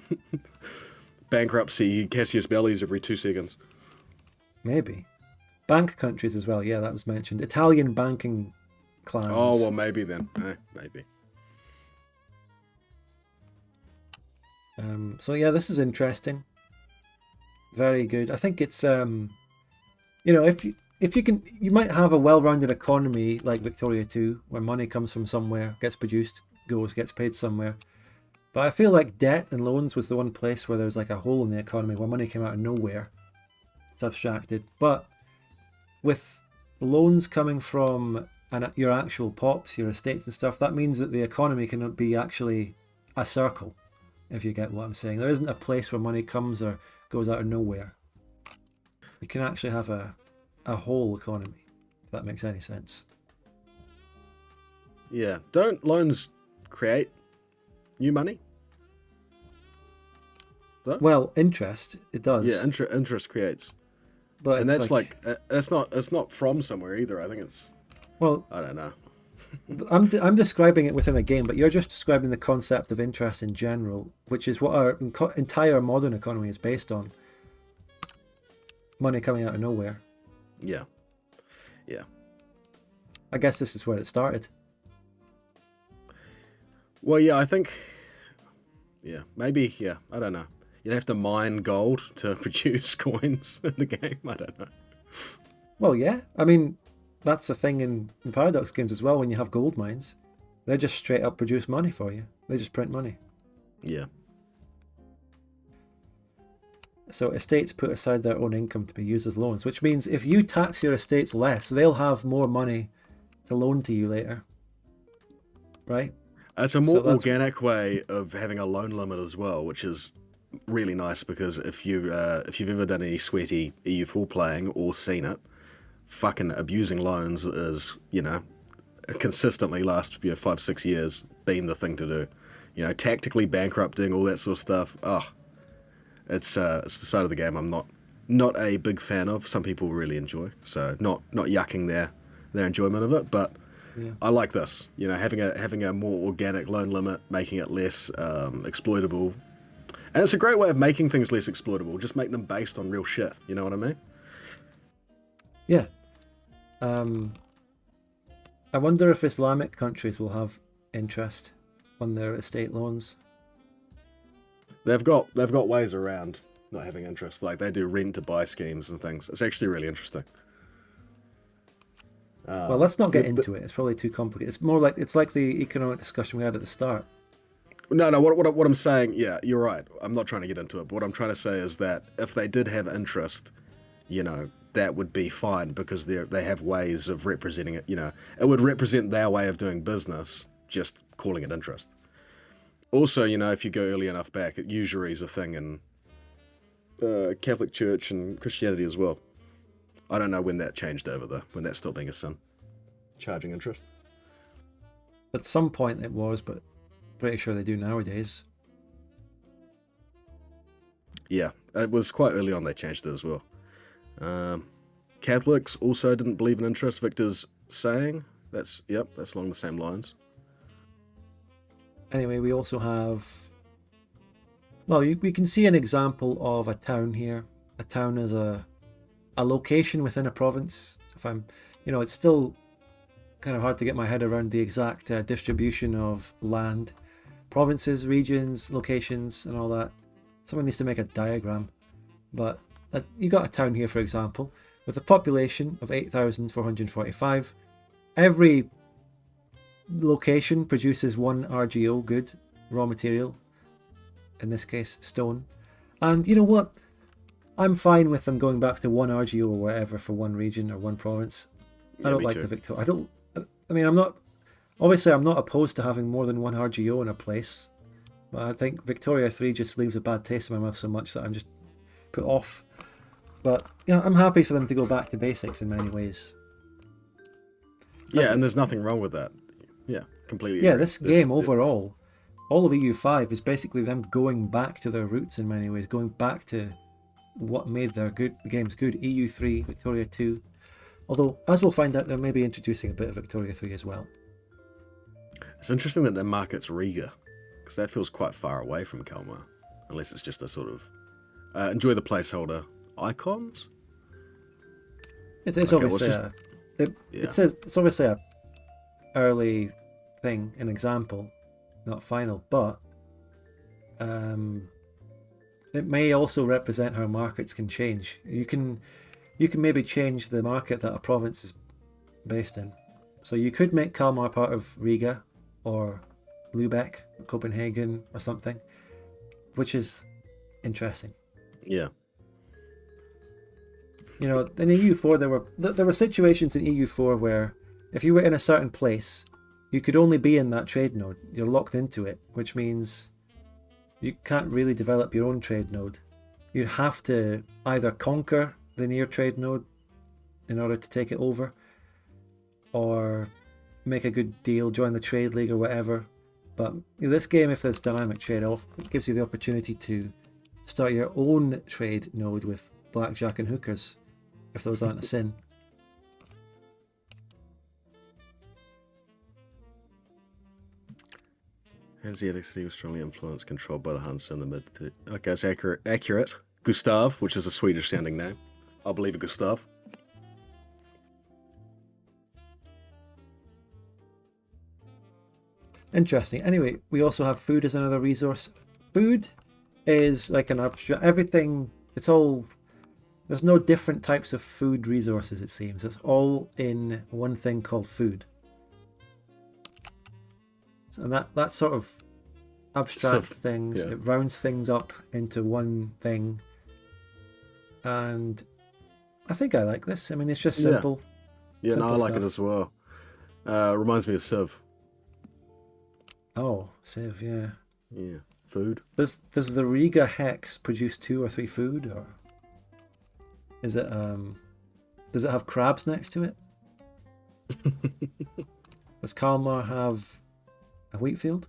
bankruptcy Cassius bellies every 2 seconds. Maybe. Bank countries as well, yeah, that was mentioned. Italian banking clans. Oh, well, maybe then. Maybe. So yeah, this is interesting. Very good. I think it's if you might have a well-rounded economy like Victoria 2, where money comes from somewhere, gets produced, gets paid somewhere. But I feel like debt and loans was the one place where there's like a hole in the economy where money came out of nowhere. It's abstracted. But with loans coming from your actual pops, your estates and stuff, that means that the economy can be actually a circle, if you get what I'm saying. There isn't a place where money comes or goes out of nowhere. You can actually have a whole economy, if that makes any sense. Yeah. Don't loans create new money? Though? Well, interest, it does. Yeah, interest creates. But and that's like it's not from somewhere either. I think it's, well, I don't know. I'm describing it within a game, but you're just describing the concept of interest in general, which is what our entire modern economy is based on. Money coming out of nowhere. Yeah. Yeah. I guess this is where it started. Well, yeah, I think, yeah, maybe, yeah, I don't know. You'd have to mine gold to produce coins in the game. I don't know. Well, yeah. I mean, that's the thing in Paradox games as well. When you have gold mines, they just straight up produce money for you. They just print money. Yeah. So estates put aside their own income to be used as loans, which means if you tax your estates less, they'll have more money to loan to you later. Right? It's a more organic way of having a loan limit as well, which is really nice because if you've ever done any sweaty EU4 playing or seen it, fucking abusing loans is, consistently last 5-6 years been the thing to do. Tactically bankrupting, all that sort of stuff. It's the side of the game I'm not a big fan of. Some people really enjoy, so not yucking their enjoyment of it, but yeah. I like this. Having a more organic loan limit, making it less exploitable. And it's a great way of making things less exploitable. Just make them based on real shit. You know what I mean? Yeah. I wonder if Islamic countries will have interest on their estate loans. They've got ways around not having interest. Like they do rent to buy schemes and things. It's actually really interesting. Well, let's not get into it. It's probably too complicated. It's like the economic discussion we had at the start. No. What I'm saying, yeah, you're right. I'm not trying to get into it. But what I'm trying to say is that if they did have interest, that would be fine because they have ways of representing it. It would represent their way of doing business, just calling it interest. Also, if you go early enough back, usury is a thing in Catholic Church and Christianity as well. I don't know when that changed over though, when that stopped being a sin. Charging interest. At some point it was, but pretty sure they do nowadays. Yeah, it was quite early on they changed it as well. Catholics also didn't believe in interest. Victor's saying that's along the same lines. Anyway, we also have, well, we can see an example of a town here. A town is a location within a province. It's still kind of hard to get my head around the exact distribution of land, provinces, regions, locations, and all that. Someone needs to make a diagram. But you got a town here, for example, with a population of 8,445. Every location produces one RGO good, raw material, in this case stone. And you know what? I'm fine with them going back to one RGO or whatever for one region or one province. I don't like the Victoria. I'm not opposed to having more than one RGO in a place, but I think Victoria 3 just leaves a bad taste in my mouth so much that I'm just put off. But I'm happy for them to go back to basics in many ways. Yeah, and there's nothing wrong with that. Yeah, completely. Yeah, Agree. this game overall, all of EU5 is basically them going back to their roots in many ways, going back to what made their games good. EU3, Victoria 2. Although, as we'll find out, they're maybe introducing a bit of Victoria 3 as well. It's interesting that their market's Riga, because that feels quite far away from Kalmar, unless it's just a sort of enjoy the placeholder icons. It is Okay, obviously it says it's obviously a early thing, an example, not final, but it may also represent how markets can change. You can maybe change the market that a province is based in. So you could make Kalmar part of Riga or Lubeck, Copenhagen or something, which is interesting. Yeah. You know, in EU4 there were situations in EU4 where if you were in a certain place, you could only be in that trade node. You're locked into it, which means you can't really develop your own trade node. You'd have to either conquer the near trade node in order to take it over, or make a good deal, join the trade league or whatever. But this game, if there's dynamic trade-off, it gives you the opportunity to start your own trade node with blackjack and hookers, if those aren't a sin. Hanseatic city was strongly influenced, controlled by the Huns in the mid. Okay, it's accurate. Gustav, which is a Swedish-sounding name. I'll believe it, Gustav. Interesting. Anyway, we also have food as another resource. Food is like an abstract. Everything. It's all. There's no different types of food resources. It seems it's all in one thing called food. And that sort of abstract things, yeah. it rounds things up into one thing. And I think I like this. I mean, it's just simple. Yeah, no, I like stuff. it as well. Reminds me of Civ. Oh, Civ, yeah. Yeah, food. Does the Riga hex produce 2 or 3 food, or is it does it have crabs next to it? Does Kalmar have a wheat field?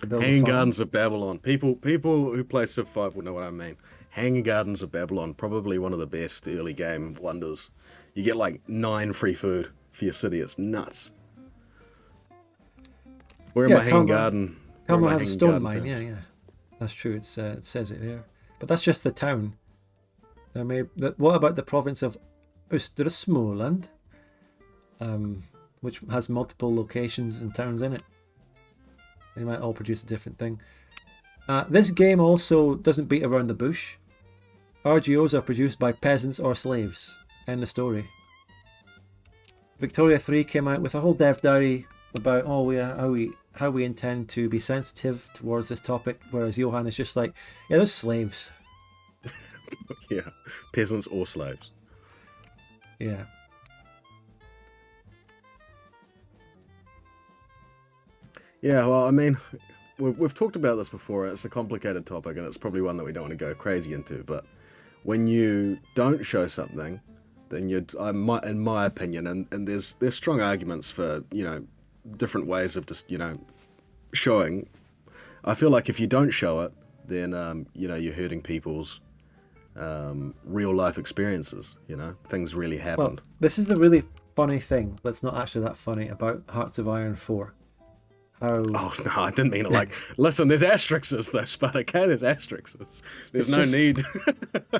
Hanging Gardens of Babylon. People who play Civ 5 will know what I mean. Hanging Gardens of Babylon, probably one of the best early game wonders. You get like 9 free food for your city. It's nuts. Where am I hanging garden? Kalmar has a stone mine. Yeah, that's true. It says it there, but that's just the town. What about the province of Östersmåland, which has multiple locations and towns in it? They might all produce a different thing. This game also doesn't beat around the bush. RGOs are produced by peasants or slaves. End of story. Victoria 3 came out with a whole dev diary about how we intend to be sensitive towards this topic, whereas Johan is just like, yeah, those slaves. Yeah, peasants or slaves. Yeah. Yeah, well, I mean, we've talked about this before. It's a complicated topic, and it's probably one that we don't want to go crazy into. But when you don't show something, then in my opinion, and there's strong arguments for different ways of just showing. I feel like if you don't show it, then you're hurting people's real life experiences. Things really happened. Well, this is the really funny thing that's not actually that funny about Hearts of Iron 4. Oh no, I didn't mean it like, listen, there's asterisks though, Spartak, there's asterisks. There's no need.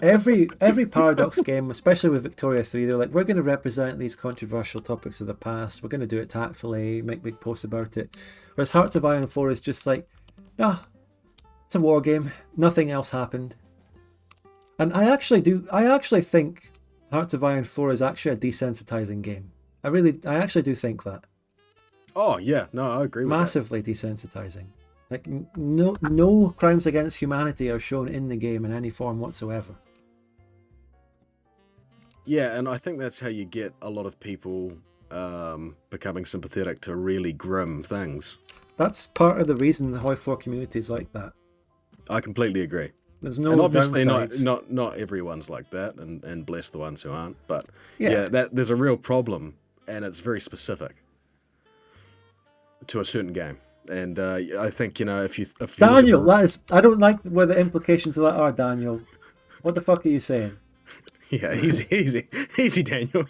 every Paradox game, especially with Victoria 3, they're like, we're going to represent these controversial topics of the past, we're going to do it tactfully, make big posts about it. Whereas Hearts of Iron 4 is just like, no, it's a war game, nothing else happened. And I actually think Hearts of Iron 4 is actually a desensitizing game. I actually do think that. Oh yeah, no, I agree with massively desensitizing. Like no crimes against humanity are shown in the game in any form whatsoever. Yeah, and I think that's how you get a lot of people becoming sympathetic to really grim things. That's part of the reason the Hoi 4 community is like that. I completely agree. There's no and obviously downsides. not everyone's like that, and bless the ones who aren't. But yeah, that there's a real problem and it's very specific to a certain game. And I think, you know, if you look at Daniel, that is, I don't like where the implications of that are, Daniel. What the fuck are you saying? yeah, easy, Daniel.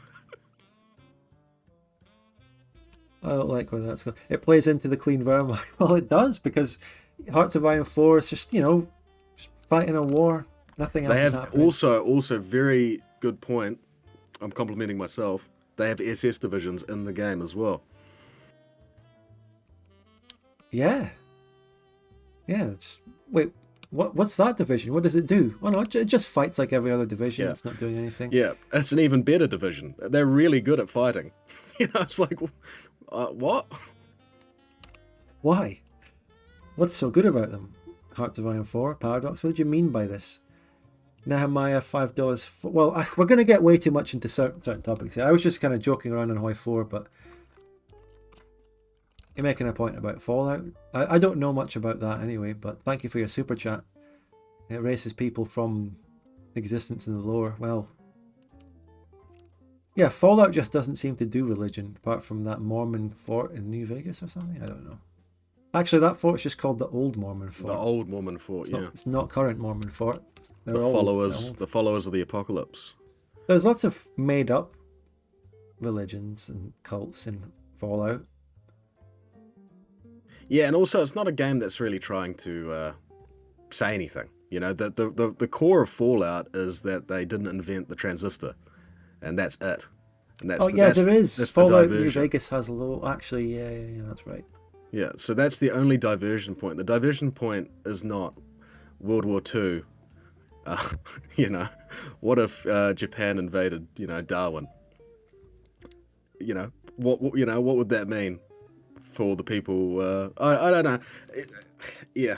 I don't like where that's going. It plays into the clean vermin. Well, it does, because Hearts of Iron 4 is just, you know, just fighting a war. Nothing else They is have happening. also very good point. I'm complimenting myself. They have SS divisions in the game as well. Yeah. Yeah. Wait, what's that division? What does it do? Oh no, it just fights like every other division. Yeah. It's not doing anything. Yeah, it's an even better division. They're really good at fighting. You know, it's like, what? Why? What's so good about them? Hearts of Iron 4, Paradox. What did you mean by this? Nehemiah, $5. Well, we're going to get way too much into certain topics here. I was just kind of joking around on Hoi 4, but you're making a point about Fallout. I don't know much about that anyway, but thank you for your super chat. It erases people from existence in the lore. Well, yeah, Fallout just doesn't seem to do religion, apart from that Mormon fort in New Vegas or something. I don't know. Actually, that fort's just called the Old Mormon Fort. The old Mormon fort, It's it's not current Mormon Fort. The followers of the apocalypse. There's lots of made-up religions and cults in Fallout. Yeah, and also it's not a game that's really trying to say anything. You know, the core of Fallout is that they didn't invent the transistor, and that's it. And that's there is. That's Fallout the New diversion. Vegas has a low. Actually, yeah, that's right. Yeah, so that's the only diversion point. The diversion point is not World War II. You know, what if Japan invaded, you know, Darwin? You know, what would that mean for the people? I don't know. Yeah.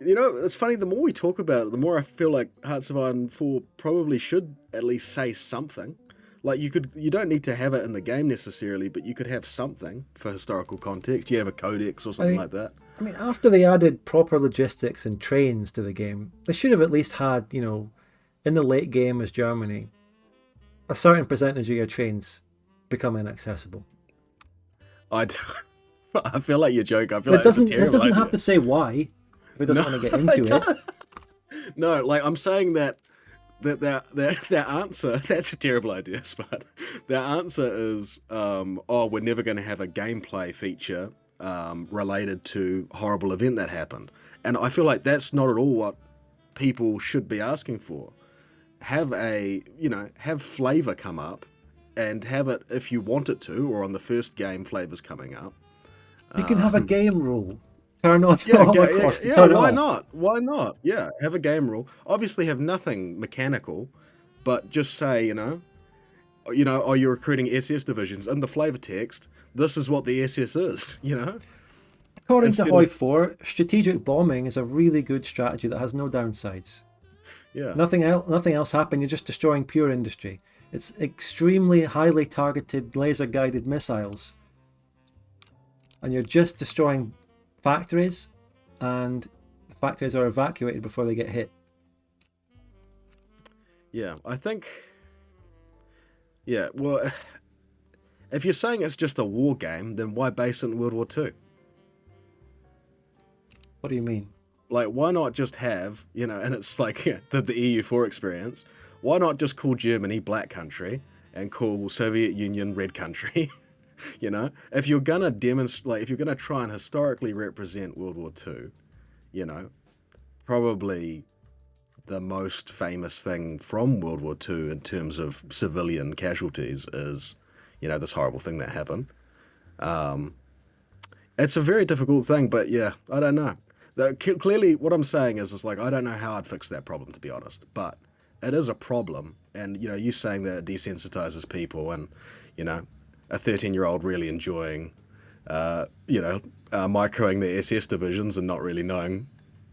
You know, it's funny, the more we talk about it, the more I feel like Hearts of Iron 4 probably should at least say something. Like, you don't need to have it in the game necessarily, but you could have something for historical context. You have a codex or something like that. I mean, after they added proper logistics and trains to the game, they should have at least had, you know, in the late game as Germany, a certain percentage of your trains become inaccessible. I feel like you're joking. I feel It like that's a doesn't. terrible It doesn't idea. have to say why. If it doesn't want to get into it. No, like I'm saying that their answer, that's a terrible idea, Spud. Their answer is, we're never going to have a gameplay feature related to a horrible event that happened. And I feel like that's not at all what people should be asking for. Have flavor come up, and have it if you want it to, or on the first game flavor's coming up. You can have a game rule. Turn on the Yeah, Holocaust. yeah, Turn it why off. not? Why not? Yeah, have a game rule. Obviously have nothing mechanical, but just say, you know, are you recruiting SS divisions? In the flavor text, this is what the SS is, you know? According Instead to Hoi of- 4, strategic bombing is a really good strategy that has no downsides. Yeah. Nothing else happened. You're just destroying pure industry. It's extremely highly targeted laser-guided missiles. And you're just destroying factories, and the factories are evacuated before they get hit. Yeah, I think... Yeah, well, if you're saying it's just a war game, then why base it in World War II? What do you mean? Like, why not just have, you know, and it's like the EU4 experience, why not just call Germany Black Country and call Soviet Union Red Country? You know, if you're gonna demonstrate, if you're gonna try and historically represent World War II, you know, probably the most famous thing from World War II in terms of civilian casualties is, you know, this horrible thing that happened. It's a very difficult thing, but yeah, I don't know. Clearly, what I'm saying is like, I don't know how I'd fix that problem, to be honest, but it is a problem. And, you know, you saying that it desensitizes people, and, you know, a 13-year-old really enjoying, microing the SS divisions and not really knowing.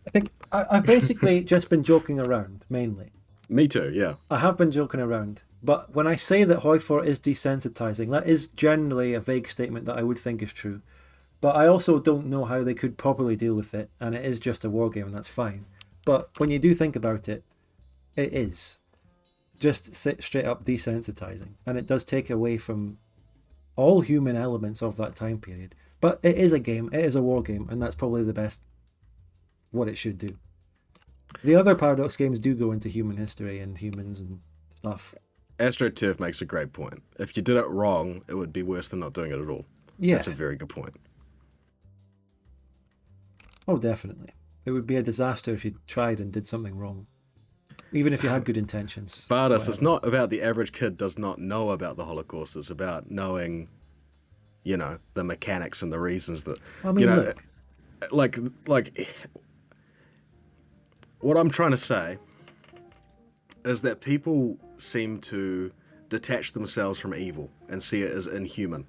I think I've basically just been joking around, mainly. Me too, yeah. I have been joking around. But when I say that Hoi 4 is desensitizing, that is generally a vague statement that I would think is true. But I also don't know how they could properly deal with it, and it is just a war game, and that's fine. But when you do think about it, it is just straight up desensitizing, and it does take away from all human elements of that time period. But it is a game, it is a war game, and that's probably the best what it should do. The other Paradox games do go into human history and humans and stuff. AstroTurf makes a great point. If you did it wrong, it would be worse than not doing it at all. Yeah. That's a very good point. Oh, definitely. It would be a disaster if you tried and did something wrong. Even if you had good intentions. Bardas, it's whatever. not about the average kid does not know about the Holocaust. It's about knowing, the mechanics and the reasons that, I mean, look, like, what I'm trying to say is that people seem to detach themselves from evil and see it as inhuman.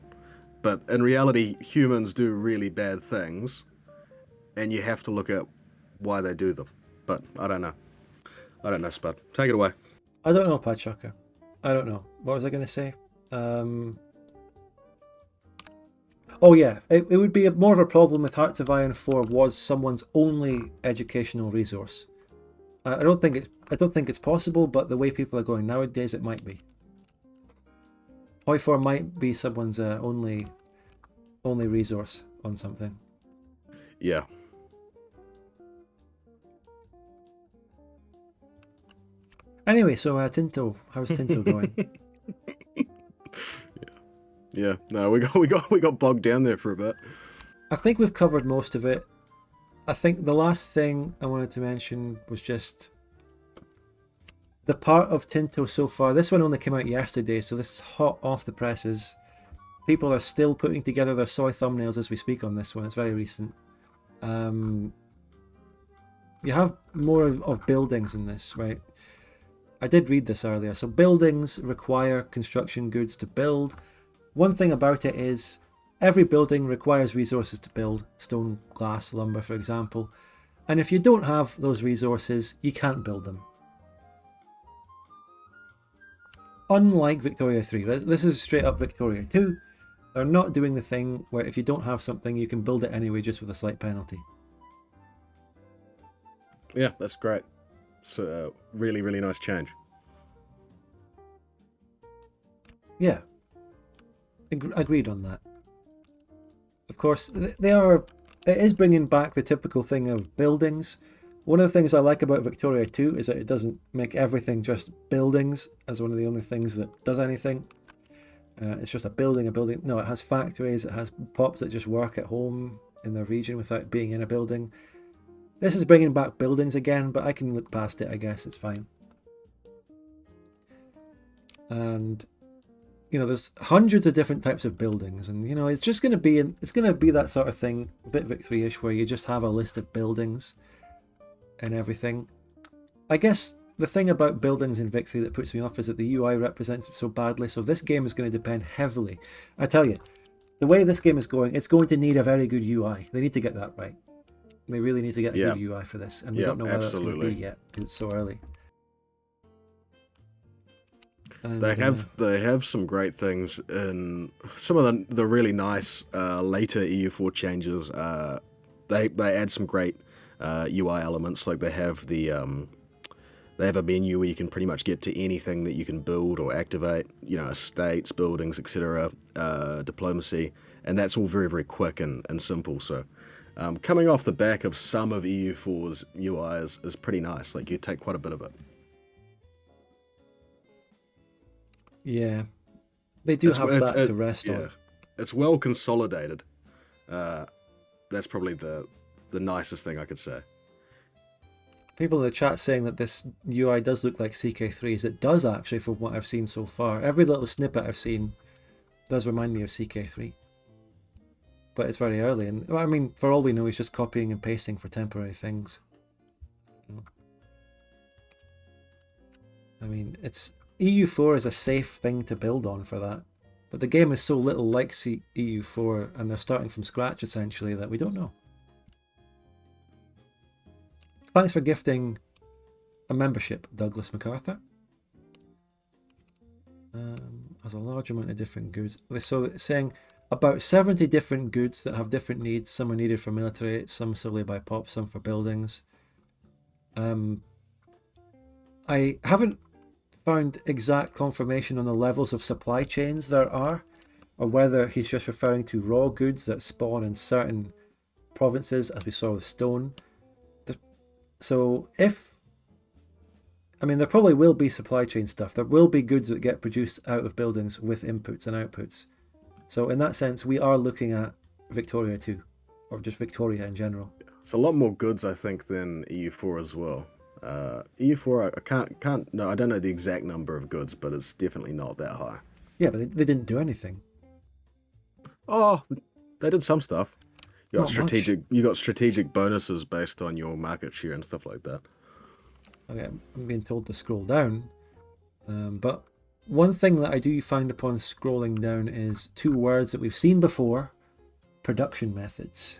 But in reality, humans do really bad things, and you have to look at why they do them. But I don't know. Spud. Take it away. I don't know, Pachucker. I don't know. What was I going to say? Oh yeah, it would be more of a problem with Hearts of Iron 4 was someone's only educational resource. I don't think it's possible, but the way people are going nowadays, it might be. Hoi 4 might be someone's only resource on something. Yeah. Anyway, so Tinto, how's Tinto going? Yeah. No, we got bogged down there for a bit. I think we've covered most of it. I think the last thing I wanted to mention was just the part of Tinto so far. This one only came out yesterday, so this is hot off the presses. People are still putting together their soy thumbnails as we speak on this one. It's very recent. You have more of buildings in this, right? I did read this earlier. So buildings require construction goods to build. One thing about it is every building requires resources to build. Stone, glass, lumber, for example. And if you don't have those resources, you can't build them. Unlike Victoria 3, this is straight up Victoria 2. They're not doing the thing where if you don't have something, you can build it anyway just with a slight penalty. Yeah, that's great. It's a really, really nice change. Yeah. Agreed on that. Of course, it is bringing back the typical thing of buildings. One of the things I like about Victoria 2 is that it doesn't make everything just buildings as one of the only things that does anything. It's just a building. No, it has factories, it has pops that just work at home in their region without being in a building. This is bringing back buildings again, but I can look past it, I guess, it's fine. And, there's hundreds of different types of buildings, and, it's just going to be, that sort of thing, a bit Vic3-ish, where you just have a list of buildings and everything. I guess the thing about buildings in Vic3 that puts me off is that the UI represents it so badly, so this game is going to depend heavily. I tell you, the way this game is going, it's going to need a very good UI. They need to get that right. They really need to get a good UI for this, and we don't know whether that's going to be yet because it's so early. And, they have some great things in some of the really nice later EU4 changes. They add some great UI elements, like they have a menu where you can pretty much get to anything that you can build or activate. Estates, buildings, etc. Diplomacy, and that's all very, very quick and simple. So. Coming off the back of some of EU4's UI is pretty nice. Like, you take quite a bit of it. Yeah. They do have that to rest on. It's well consolidated. That's probably the nicest thing I could say. People in the chat saying that this UI does look like CK3's. It does actually, from what I've seen so far. Every little snippet I've seen does remind me of CK3. But it's very early, and I mean, for all we know, he's just copying and pasting for temporary things. I mean, EU4 is a safe thing to build on for that, but the game is so little like EU4, and they're starting from scratch essentially, that we don't know. Thanks for gifting a membership, Douglas MacArthur. Has a large amount of different goods. So it's saying about 70 different goods that have different needs. Some are needed for military, some solely by pop, some for buildings. I haven't found exact confirmation on the levels of supply chains there are, or whether he's just referring to raw goods that spawn in certain provinces, as we saw with stone. So there probably will be supply chain stuff. There will be goods that get produced out of buildings with inputs and outputs. So in that sense, we are looking at Victoria 2, or just Victoria in general. It's a lot more goods, I think, than EU4 as well. EU4, I can't. No, I don't know the exact number of goods, but it's definitely not that high. Yeah, but they didn't do anything. Oh, they did some stuff. You got Not strategic. You got strategic bonuses based on your market share and stuff like that. Okay, I'm being told to scroll down, but one thing that I do find upon scrolling down is two words that we've seen before: production methods.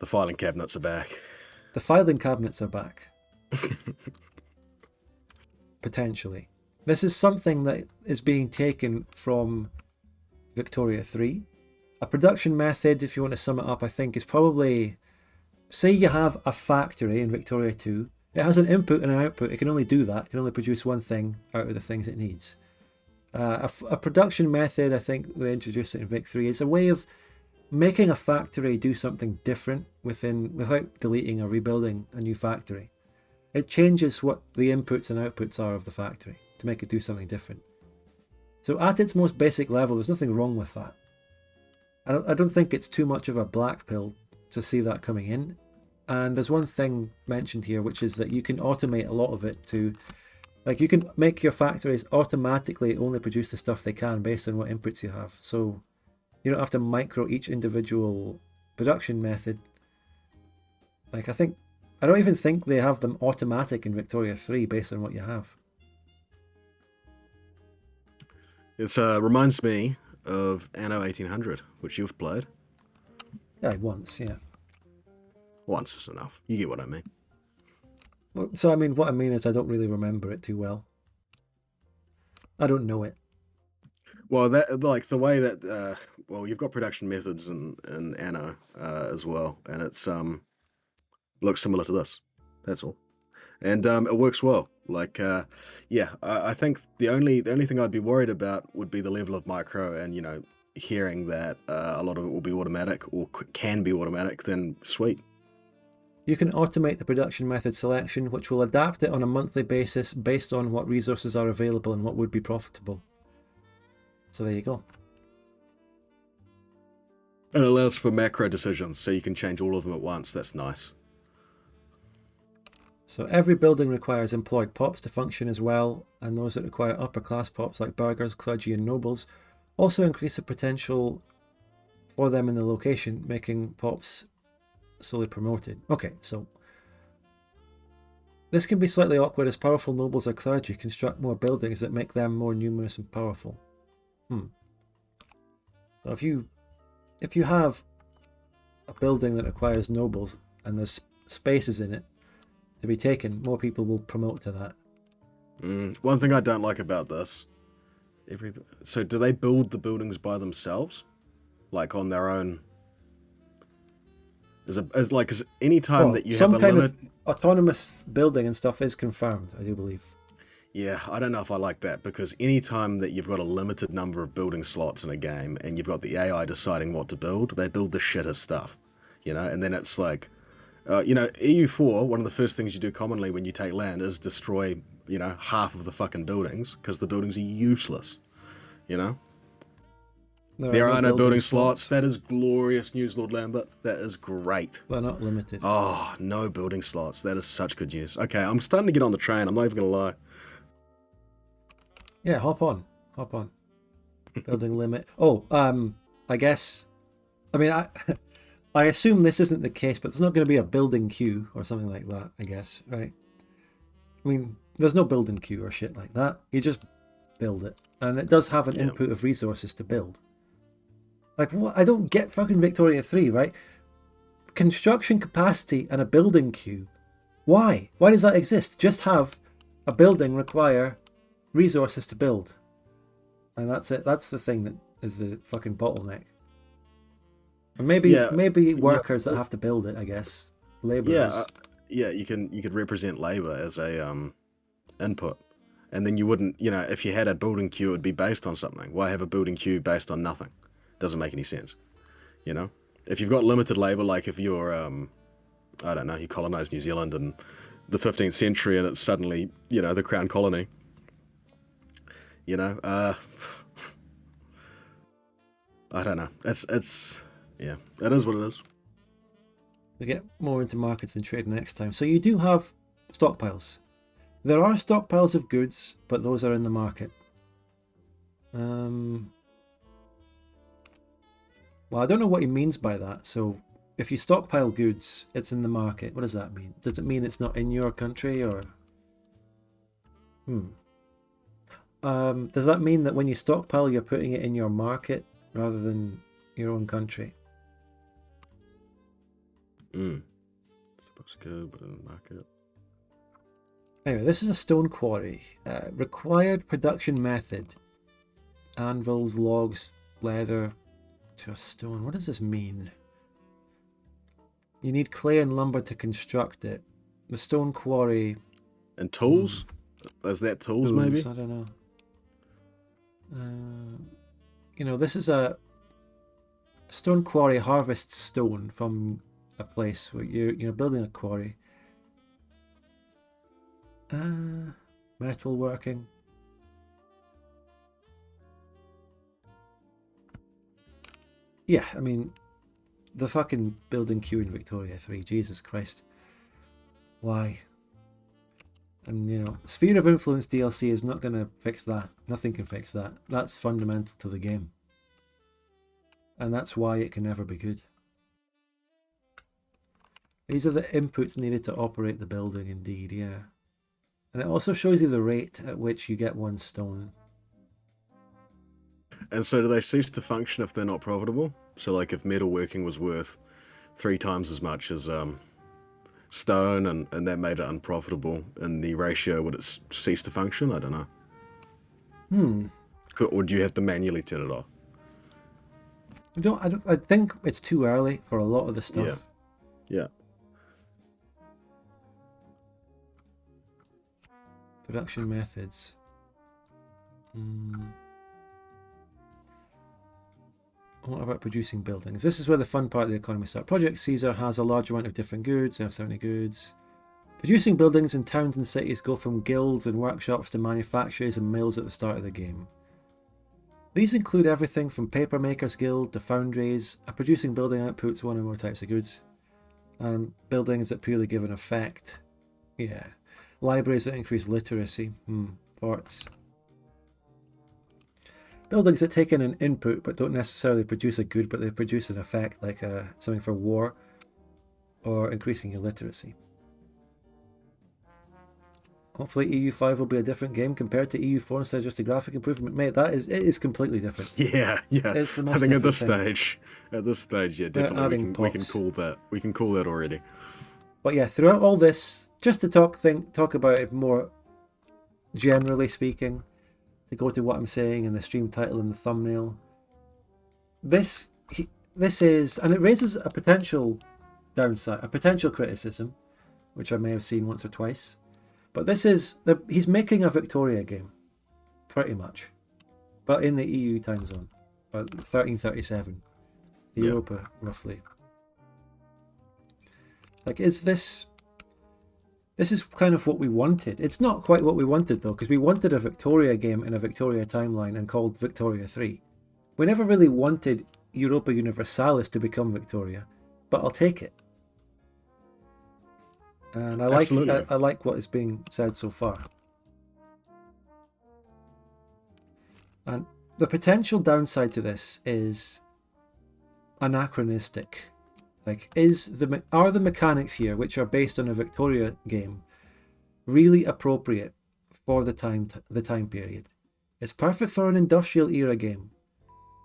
The filing cabinets are back. The filing cabinets are back. Potentially. This is something that is being taken from Victoria 3. A production method, if you want to sum it up, I think is probably, say you have a factory in Victoria 2. It has an input and an output. It can only do that. It can only produce one thing out of the things it needs. A production method, I think they introduced it in Vic 3, is a way of making a factory do something different without deleting or rebuilding a new factory. It changes what the inputs and outputs are of the factory to make it do something different. So at its most basic level, there's nothing wrong with that. I don't think it's too much of a black pill to see that coming in. And there's one thing mentioned here, which is that you can automate a lot of it to, like, you can make your factories automatically only produce the stuff they can based on what inputs you have. So you don't have to micro each individual production method. Like, I don't even think they have them automatic in Victoria 3 based on what you have. It reminds me of Anno 1800, which you've played. Yeah, once, yeah. Once is enough. You get what I mean. Well, so what I mean is I don't really remember it too well. I don't know it. Well, that, like, the way that you've got production methods in Anno as well, and it's looks similar to this. That's all, and it works well. Like, I think the only thing I'd be worried about would be the level of micro, and hearing that a lot of it will be automatic or can be automatic. Then sweet. You can automate the production method selection, which will adapt it on a monthly basis based on what resources are available and what would be profitable. So there you go. It allows for macro decisions, so you can change all of them at once. That's nice. So every building requires employed pops to function as well, and those that require upper class pops like burghers, clergy and nobles also increase the potential for them in the location, making pops slowly promoted. Okay, so this can be slightly awkward as powerful nobles or clergy construct more buildings that make them more numerous and powerful. So if you have a building that requires nobles and there's spaces in it to be taken, more people will promote to that. One thing I don't like about this, so do they build the buildings by themselves, like on their own? Is any time that you have a limit, of autonomous building and stuff is confirmed, I do believe. Yeah, I don't know if I like that, because any time that you've got a limited number of building slots in a game and you've got the AI deciding what to build, they build the shittest stuff, and then it's like, EU4, one of the first things you do commonly when you take land is destroy, half of the fucking buildings, because the buildings are useless, There are no building slots. That is glorious news, Lord Lambert. That is great. They're not limited. Oh, no building slots. That is such good news. Okay, I'm starting to get on the train. I'm not even going to lie. Yeah, hop on. Building limit. Oh, I guess, I assume this isn't the case, but there's not going to be a building queue or something like that, I guess, right? There's no building queue or shit like that. You just build it. And it does have an input of resources to build. Like, what? I don't get fucking Victoria 3, right? Construction capacity and a building queue. Why? Why does that exist? Just have a building require resources to build. And that's it. That's the thing that is the fucking bottleneck. And maybe workers that have to build it, I guess. Laborers. You could represent labor as a input. And then you wouldn't, if you had a building queue, it'd be based on something. Why have a building queue based on nothing? Doesn't make any sense, If you've got limited labor, like if you're, I don't know, you colonized New Zealand in the 15th century and it's suddenly, the crown colony, I don't know. Yeah, it is what it is. We get more into markets and trade next time. So you do have stockpiles. There are stockpiles of goods, but those are in the market. Well, I don't know what he means by that. So if you stockpile goods, it's in the market. What does that mean? Does it mean it's not in your country, or? Does that mean that when you stockpile, you're putting it in your market rather than your own country? Supposed to go, but in the market. Anyway, this is a stone quarry. Required production method. Anvils, logs, leather to a stone. What does this mean? You need clay and lumber to construct it. The stone quarry... And tools? Is that tools, maybe? I don't know. This is a stone quarry harvests stone from a place where you're building a quarry. Metal working. Yeah, I mean, the fucking building queue in Victoria 3, Jesus Christ. Why? And, Sphere of Influence DLC is not going to fix that. Nothing can fix that. That's fundamental to the game. And that's why it can never be good. These are the inputs needed to operate the building, indeed, yeah. And it also shows you the rate at which you get one stone. And so do they cease to function if they're not profitable? So like if metalworking was worth 3 times as much as stone and that made it unprofitable in the ratio, would it cease to function? I don't know. Or do you have to manually turn it off? I think it's too early for a lot of the stuff. Yeah. Production methods. What about producing buildings? This is where the fun part of the economy starts. Project Caesar has a large amount of different goods. They have 70 goods. Producing buildings in towns and cities go from guilds and workshops to manufactories and mills at the start of the game. These include everything from Paper Makers Guild to foundries. A producing building outputs one or more types of goods. And buildings that purely give an effect. Yeah. Libraries that increase literacy. Forts. Buildings that take in an input but don't necessarily produce a good, but they produce an effect, like something for war or increasing your literacy. Hopefully EU5 will be a different game compared to EU4 instead of just a graphic improvement. Mate, it is completely different. Yeah. It's the most I think at this different stage, yeah, definitely we can call that. We can call that already. But yeah, throughout all this, just to talk about it more generally speaking, to go to what I'm saying in the stream title and the thumbnail. This is, and it raises a potential downside, a potential criticism, which I may have seen once or twice. But this is, he's making a Victoria game, pretty much, but in the EU time zone, about 1337, Europa, roughly. Like, this is kind of what we wanted. It's not quite what we wanted, though, because we wanted a Victoria game in a Victoria timeline and called Victoria 3. We never really wanted Europa Universalis to become Victoria, but I'll take it. And I like what is being said so far. And the potential downside to this is anachronistic. Like, are the mechanics here, which are based on a Victoria game, really appropriate for the time period? It's perfect for an industrial era game,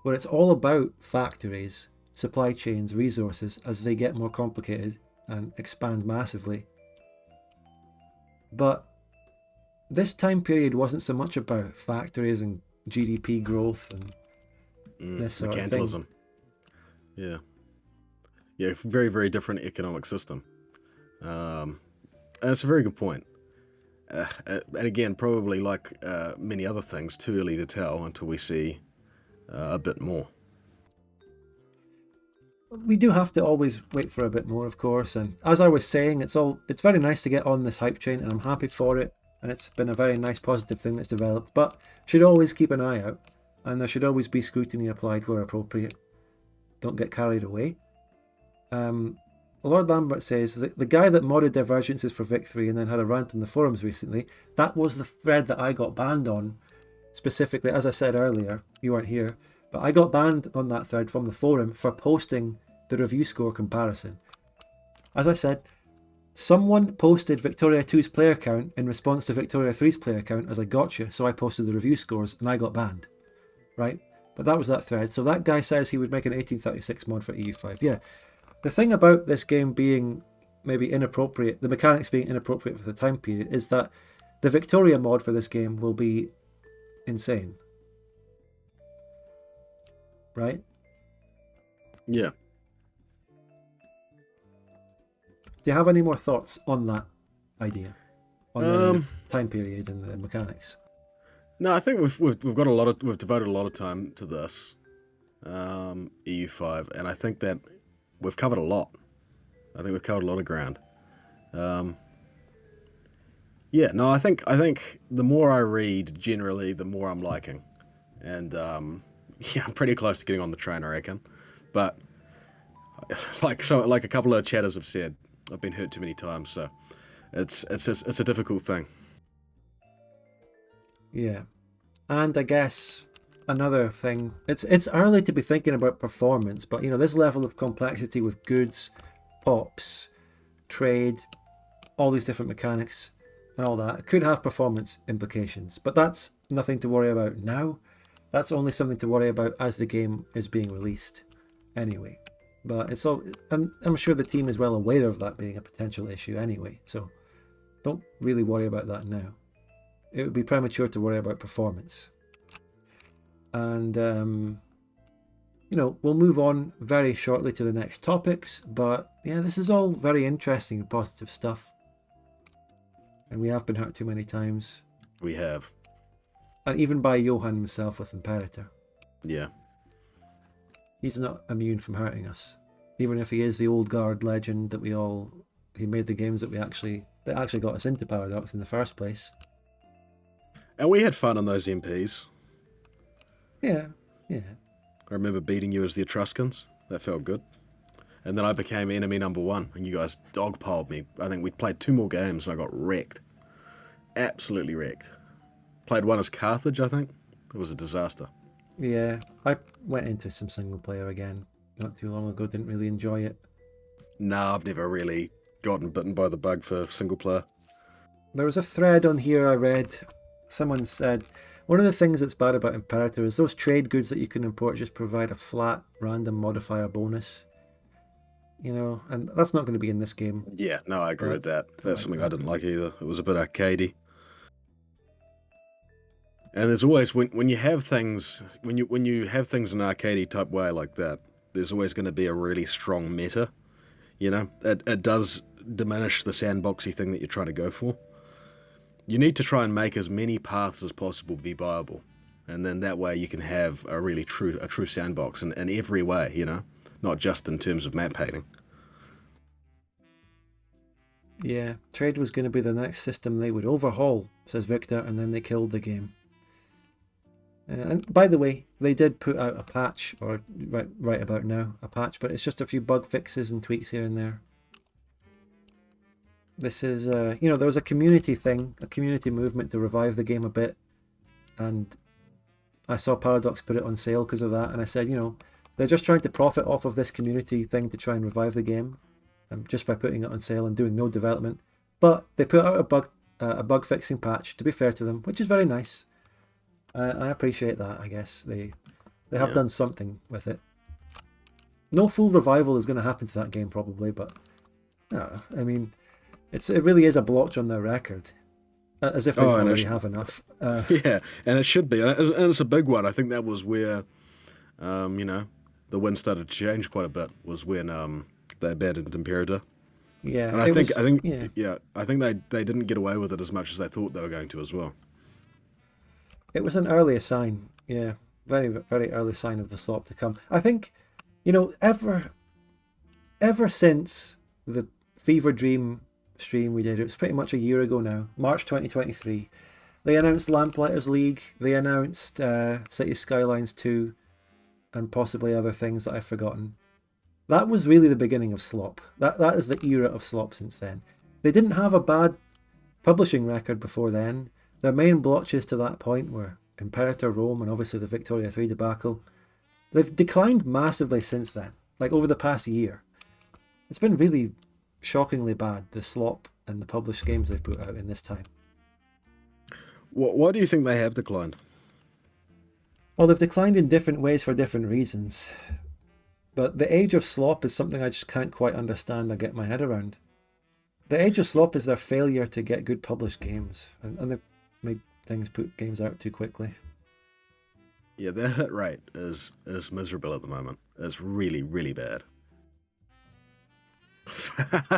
where it's all about factories, supply chains, resources as they get more complicated and expand massively. But this time period wasn't so much about factories and GDP growth and this sort of thing. Yeah. Yeah, very, very different economic system. And it's a very good point. And again, probably like many other things, too early to tell until we see a bit more. We do have to always wait for a bit more, of course. And as I was saying, it's very nice to get on this hype train, and I'm happy for it. And it's been a very nice positive thing that's developed. But should always keep an eye out, and there should always be scrutiny applied where appropriate. Don't get carried away. Lord Lambert says the guy that modded Divergences for Victory and then had a rant on the forums recently, that was the thread that I got banned on. Specifically, as I said earlier, you weren't here, but I got banned on that thread from the forum for posting the review score comparison. As I said, someone posted Victoria 2's player count in response to Victoria 3's player count as a gotcha, so I posted the review scores and I got banned. Right? But that was that thread. So that guy says he would make an 1836 mod for EU5. Yeah. The thing about this game being maybe inappropriate, the mechanics being inappropriate for the time period, is that the Victoria mod for this game will be insane. Right? Yeah. Do you have any more thoughts on that idea? On the time period and the mechanics? No, I think we've got we've devoted a lot of time to this EU5, and I think that we've covered a lot. I think we've covered a lot of ground. Yeah, no, I think the more I read, generally, the more I'm liking, and yeah, I'm pretty close to getting on the train, I reckon. But like a couple of chatters have said, I've been hurt too many times, so it's a difficult thing. Yeah. And I guess another thing, it's early to be thinking about performance, but this level of complexity with goods, pops, trade, all these different mechanics and all that could have performance implications. But that's nothing to worry about now. That's only something to worry about as the game is being released anyway. But I'm sure the team is well aware of that being a potential issue anyway, so don't really worry about that now. It would be premature to worry about performance. And, we'll move on very shortly to the next topics, but yeah, this is all very interesting and positive stuff. And we have been hurt too many times. We have. And even by Johan himself with Imperator. Yeah. He's not immune from hurting us. Even if he is the old guard legend that he made the games that actually got us into Paradox in the first place. And we had fun on those MPs. Yeah. I remember beating you as the Etruscans. That felt good. And then I became enemy number one, and you guys dogpiled me. I think we played 2 more games, and I got wrecked. Absolutely wrecked. Played one as Carthage, I think. It was a disaster. Yeah, I went into some single player again not too long ago. Didn't really enjoy it. Nah, I've never really gotten bitten by the bug for single player. There was a thread on here I read. Someone said, one of the things that's bad about Imperator is those trade goods that you can import just provide a flat, random modifier bonus. And that's not going to be in this game. Yeah, no, I agree with that. That's something I didn't like either. It was a bit arcadey. And there's always when you have things when you have things in an arcadey type way like that, there's always going to be a really strong meta. It does diminish the sandboxy thing that you're trying to go for. You need to try and make as many paths as possible be viable, and then that way you can have a true sandbox in every way. Not just in terms of map painting. Yeah, trade was going to be the next system they would overhaul, says Victor, and then they killed the game. And by the way, they did put out a patch, or right about now, a patch, but it's just a few bug fixes and tweaks here and there. This is, there was a community thing, a community movement to revive the game a bit, and I saw Paradox put it on sale because of that, and I said, they're just trying to profit off of this community thing to try and revive the game, just by putting it on sale and doing no development. But they put out a bug fixing patch, to be fair to them, which is very nice. I appreciate that. I guess they have done something with it. No full revival is going to happen to that game probably, but I mean, it really is a blotch on their record, as if they already have enough. Yeah, and it should be, and it's a big one. I think that was where, the wind started to change quite a bit. Was when they abandoned Imperator. Yeah, And I it think, was. I think, Yeah, yeah, I think they didn't get away with it as much as they thought they were going to as well. it was an earlier sign. Yeah, very very early sign of the slop to come. I think, you know, ever since the Fever Dream stream we did, it was pretty much a year ago now, March 2023. They announced Lamplighters League. They announced City Skylines 2, and possibly other things that I've forgotten. That was really the beginning of slop. That is the era of slop since then. They didn't have a bad publishing record before then. Their main blotches to that point were Imperator Rome and obviously the Victoria 3 debacle. They've declined massively since then, like over the past year. It's been really shockingly bad, the slop and the published games they've put out in this time. Why do you think they have declined? Well, they've declined in different ways for different reasons. But the age of slop is something I just can't quite understand or get my head around. The age of slop is their failure to get good published games, and they've made things put games out too quickly. Yeah, their hit rate is miserable at the moment. It's really, really bad.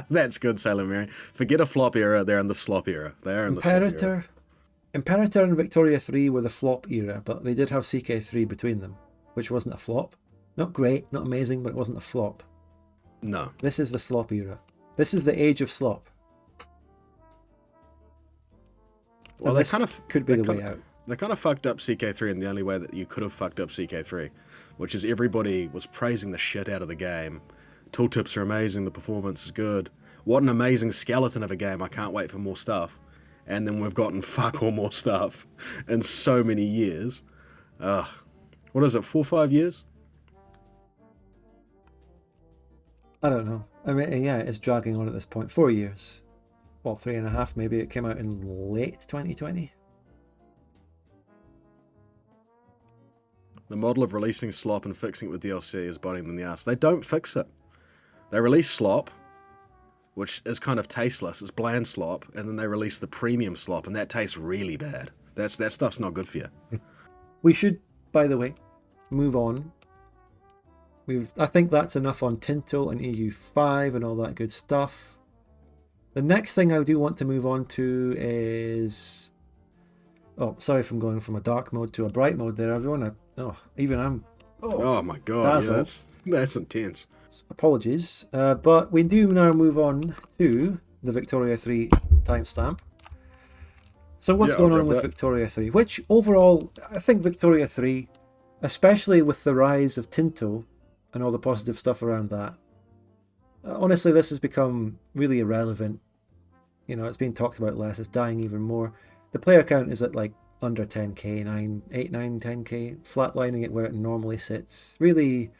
That's good, Sailor Mary. Forget a flop era, they're in the slop era. They are in the slop era. Imperator and Victoria 3 were the flop era, but they did have CK3 between them, which wasn't a flop. Not great, not amazing, but it wasn't a flop. No. This is the slop era. This is the age of slop. Well, And they this kind of could be they the way kind of- out. They kind of fucked up CK3 in the only way that you could have fucked up CK3, which is everybody was praising the shit out of the game. Tooltips are amazing, the performance is good. What an amazing skeleton of a game, I can't wait for more stuff. And then we've gotten fuck all more stuff in so many years. What is it, 4 or 5 years? I don't know. I mean, yeah, it's dragging on at this point. 4 years. Well, 3.5 maybe. It came out in late 2020. The model of releasing slop and fixing it with DLC is biting them in the ass. They don't fix it. They release slop, which is kind of tasteless. It's bland slop, and then they release the premium slop, and that tastes really bad. That stuff's not good for you. We should, by the way, move on. I think that's enough on Tinto and EU5 and all that good stuff. The next thing I do want to move on to is... Oh, sorry if I'm going from a dark mode to a bright mode there, everyone. I'm... Oh my god, yeah, dazzled. that's intense. Apologies. But we do now move on to the Victoria 3 timestamp. So what's Yeah, going I'll on grab with that. Victoria 3? Which overall, I think Victoria 3, especially with the rise of Tinto and all the positive stuff around that, honestly, this has become really irrelevant. You know, it's being talked about less. It's dying even more. The player count is at like under 10k, 8, 9, 10k, flatlining it where it normally sits. Really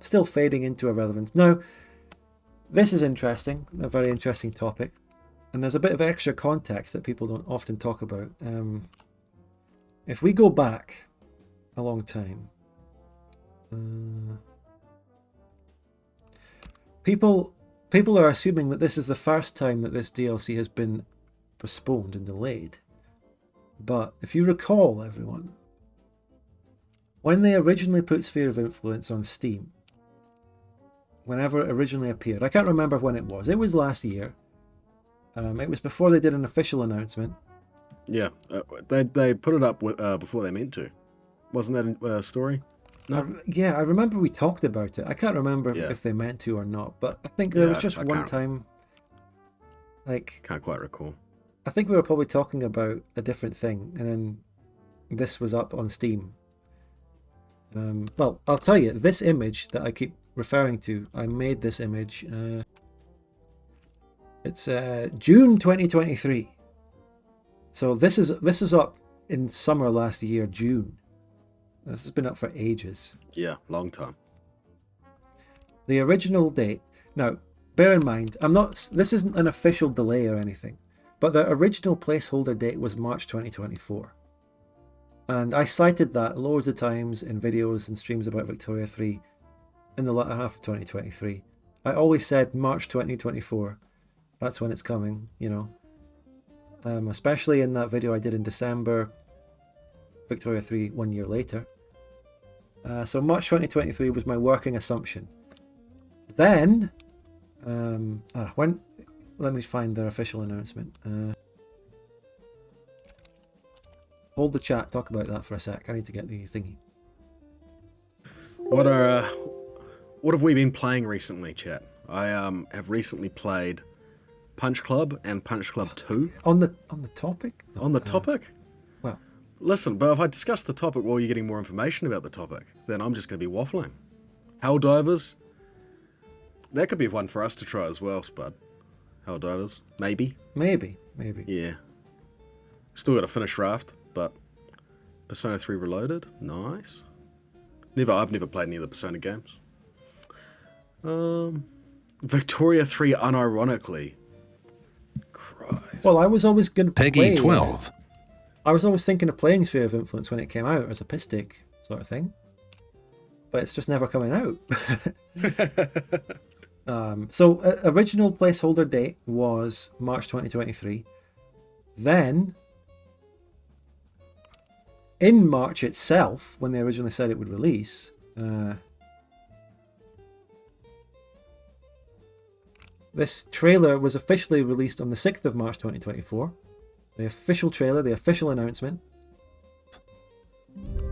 still fading into irrelevance. Now, this is interesting, a very interesting topic. And there's a bit of extra context that people don't often talk about. If we go back a long time, people are assuming that this is the first time that this DLC has been postponed and delayed. But if you recall, everyone, when they originally put Sphere of Influence on Steam, whenever it originally appeared, I can't remember when it was. It was last year. It was before they did an official announcement. Yeah, they put it up before they meant to. Wasn't that a story? No. I remember we talked about it. I can't remember Yeah. if they meant to or not, but I think there was Yeah, just I one can't- time. Like, Can't quite recall. I think we were probably talking about a different thing, and then this was up on Steam. Well, I'll tell you, this image that I keep referring to, I made this image. It's June 2023. So this is up in summer last year, June. This has been up for ages. Yeah, long time. The original date. Now, bear in mind, this isn't an official delay or anything, but the original placeholder date was March 2024. And I cited that loads of times in videos and streams about Victoria 3 in the latter half of 2023. I always said March 2024. That's when it's coming, you know. Especially in that video I did in December, Victoria 3 1 year later. So March 2023 was my working assumption. Then, when let me find their official announcement. Hold the chat. Talk about that for a sec. I need to get the thingy. What have we been playing recently, chat? I have recently played Punch Club and Punch Club 2. On the topic? No, On the topic? Well, Listen, but if I discuss the topic while you're getting more information about the topic, then I'm just going to be waffling. Helldivers? That could be one for us to try as well, Spud. Helldivers? Maybe? maybe. Yeah. Still got to finish Raft, but Persona 3 Reloaded? Nice. I've never played any of the Persona games. Victoria 3 unironically. Christ. Well, I was always going to Peggy 12. I was always thinking of playing Sphere of Influence when it came out as a piss take sort of thing. But it's just never coming out. So original placeholder date was March 2023. Then, in March itself, when they originally said it would release, this trailer was officially released on the 6th of March 2024. The official trailer, the official announcement.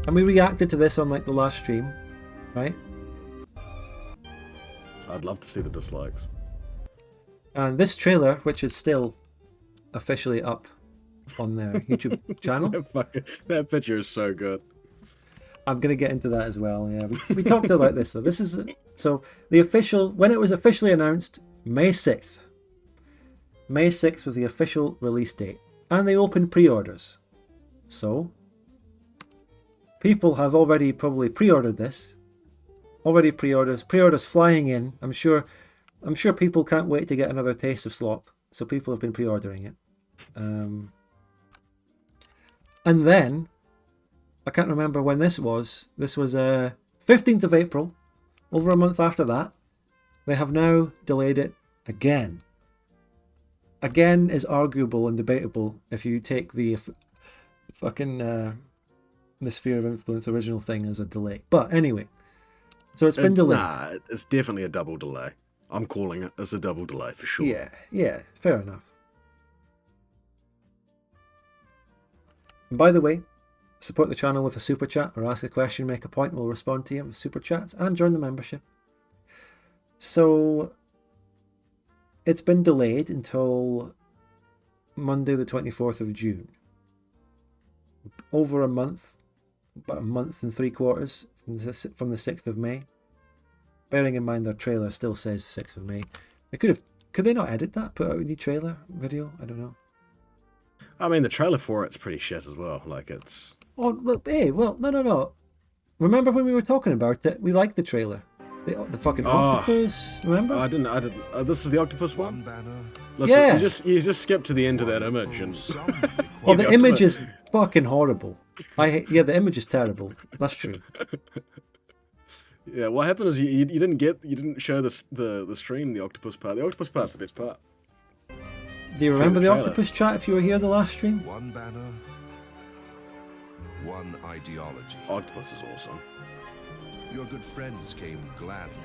And we reacted to this on like the last stream, right? I'd love to see the dislikes. And this trailer, which is still officially up on their YouTube channel. That picture is so good. I'm going to get into that as well. Yeah, we talked about this though. This is so the official, when it was officially announced, May 6th. May 6th was the official release date. And they opened pre-orders. So people have already probably pre-ordered this. Already pre-orders flying in. I'm sure people can't wait to get another taste of slop. So people have been pre-ordering it. And then I can't remember when this was. This was 15th of April. Over a month after that, they have now delayed it again. Again is arguable and debatable if you take the fucking the Sphere of Influence original thing as a delay. But anyway, so it's been delayed. Nah, it's definitely a double delay. I'm calling it as a double delay for sure. Yeah, fair enough. And by the way, support the channel with a super chat or ask a question, make a point, we'll respond to you with super chats and join the membership. So it's been delayed until Monday the 24th of June. Over a month, about a month and 3/4 from the 6th of May. Bearing in mind their trailer still says 6th of May. Could they not edit that? Put out a new trailer video? I don't know. I mean, the trailer for it's pretty shit as well. Like, it's... Oh, well, hey, well, no. Remember when we were talking about it? We liked the trailer. The fucking octopus, remember? I didn't. This is the octopus one? Banner. Listen, Yeah. you just skip to the end of that image and... Oh, the the image octopus. is fucking horrible. The image is terrible. That's true. Yeah, what happened is you didn't show the stream, the octopus part. The octopus part's the best part. Do you remember the trailer. octopus chat if you were here the last stream? One banner. One ideology. Octopus is awesome. Your good friends came gladly.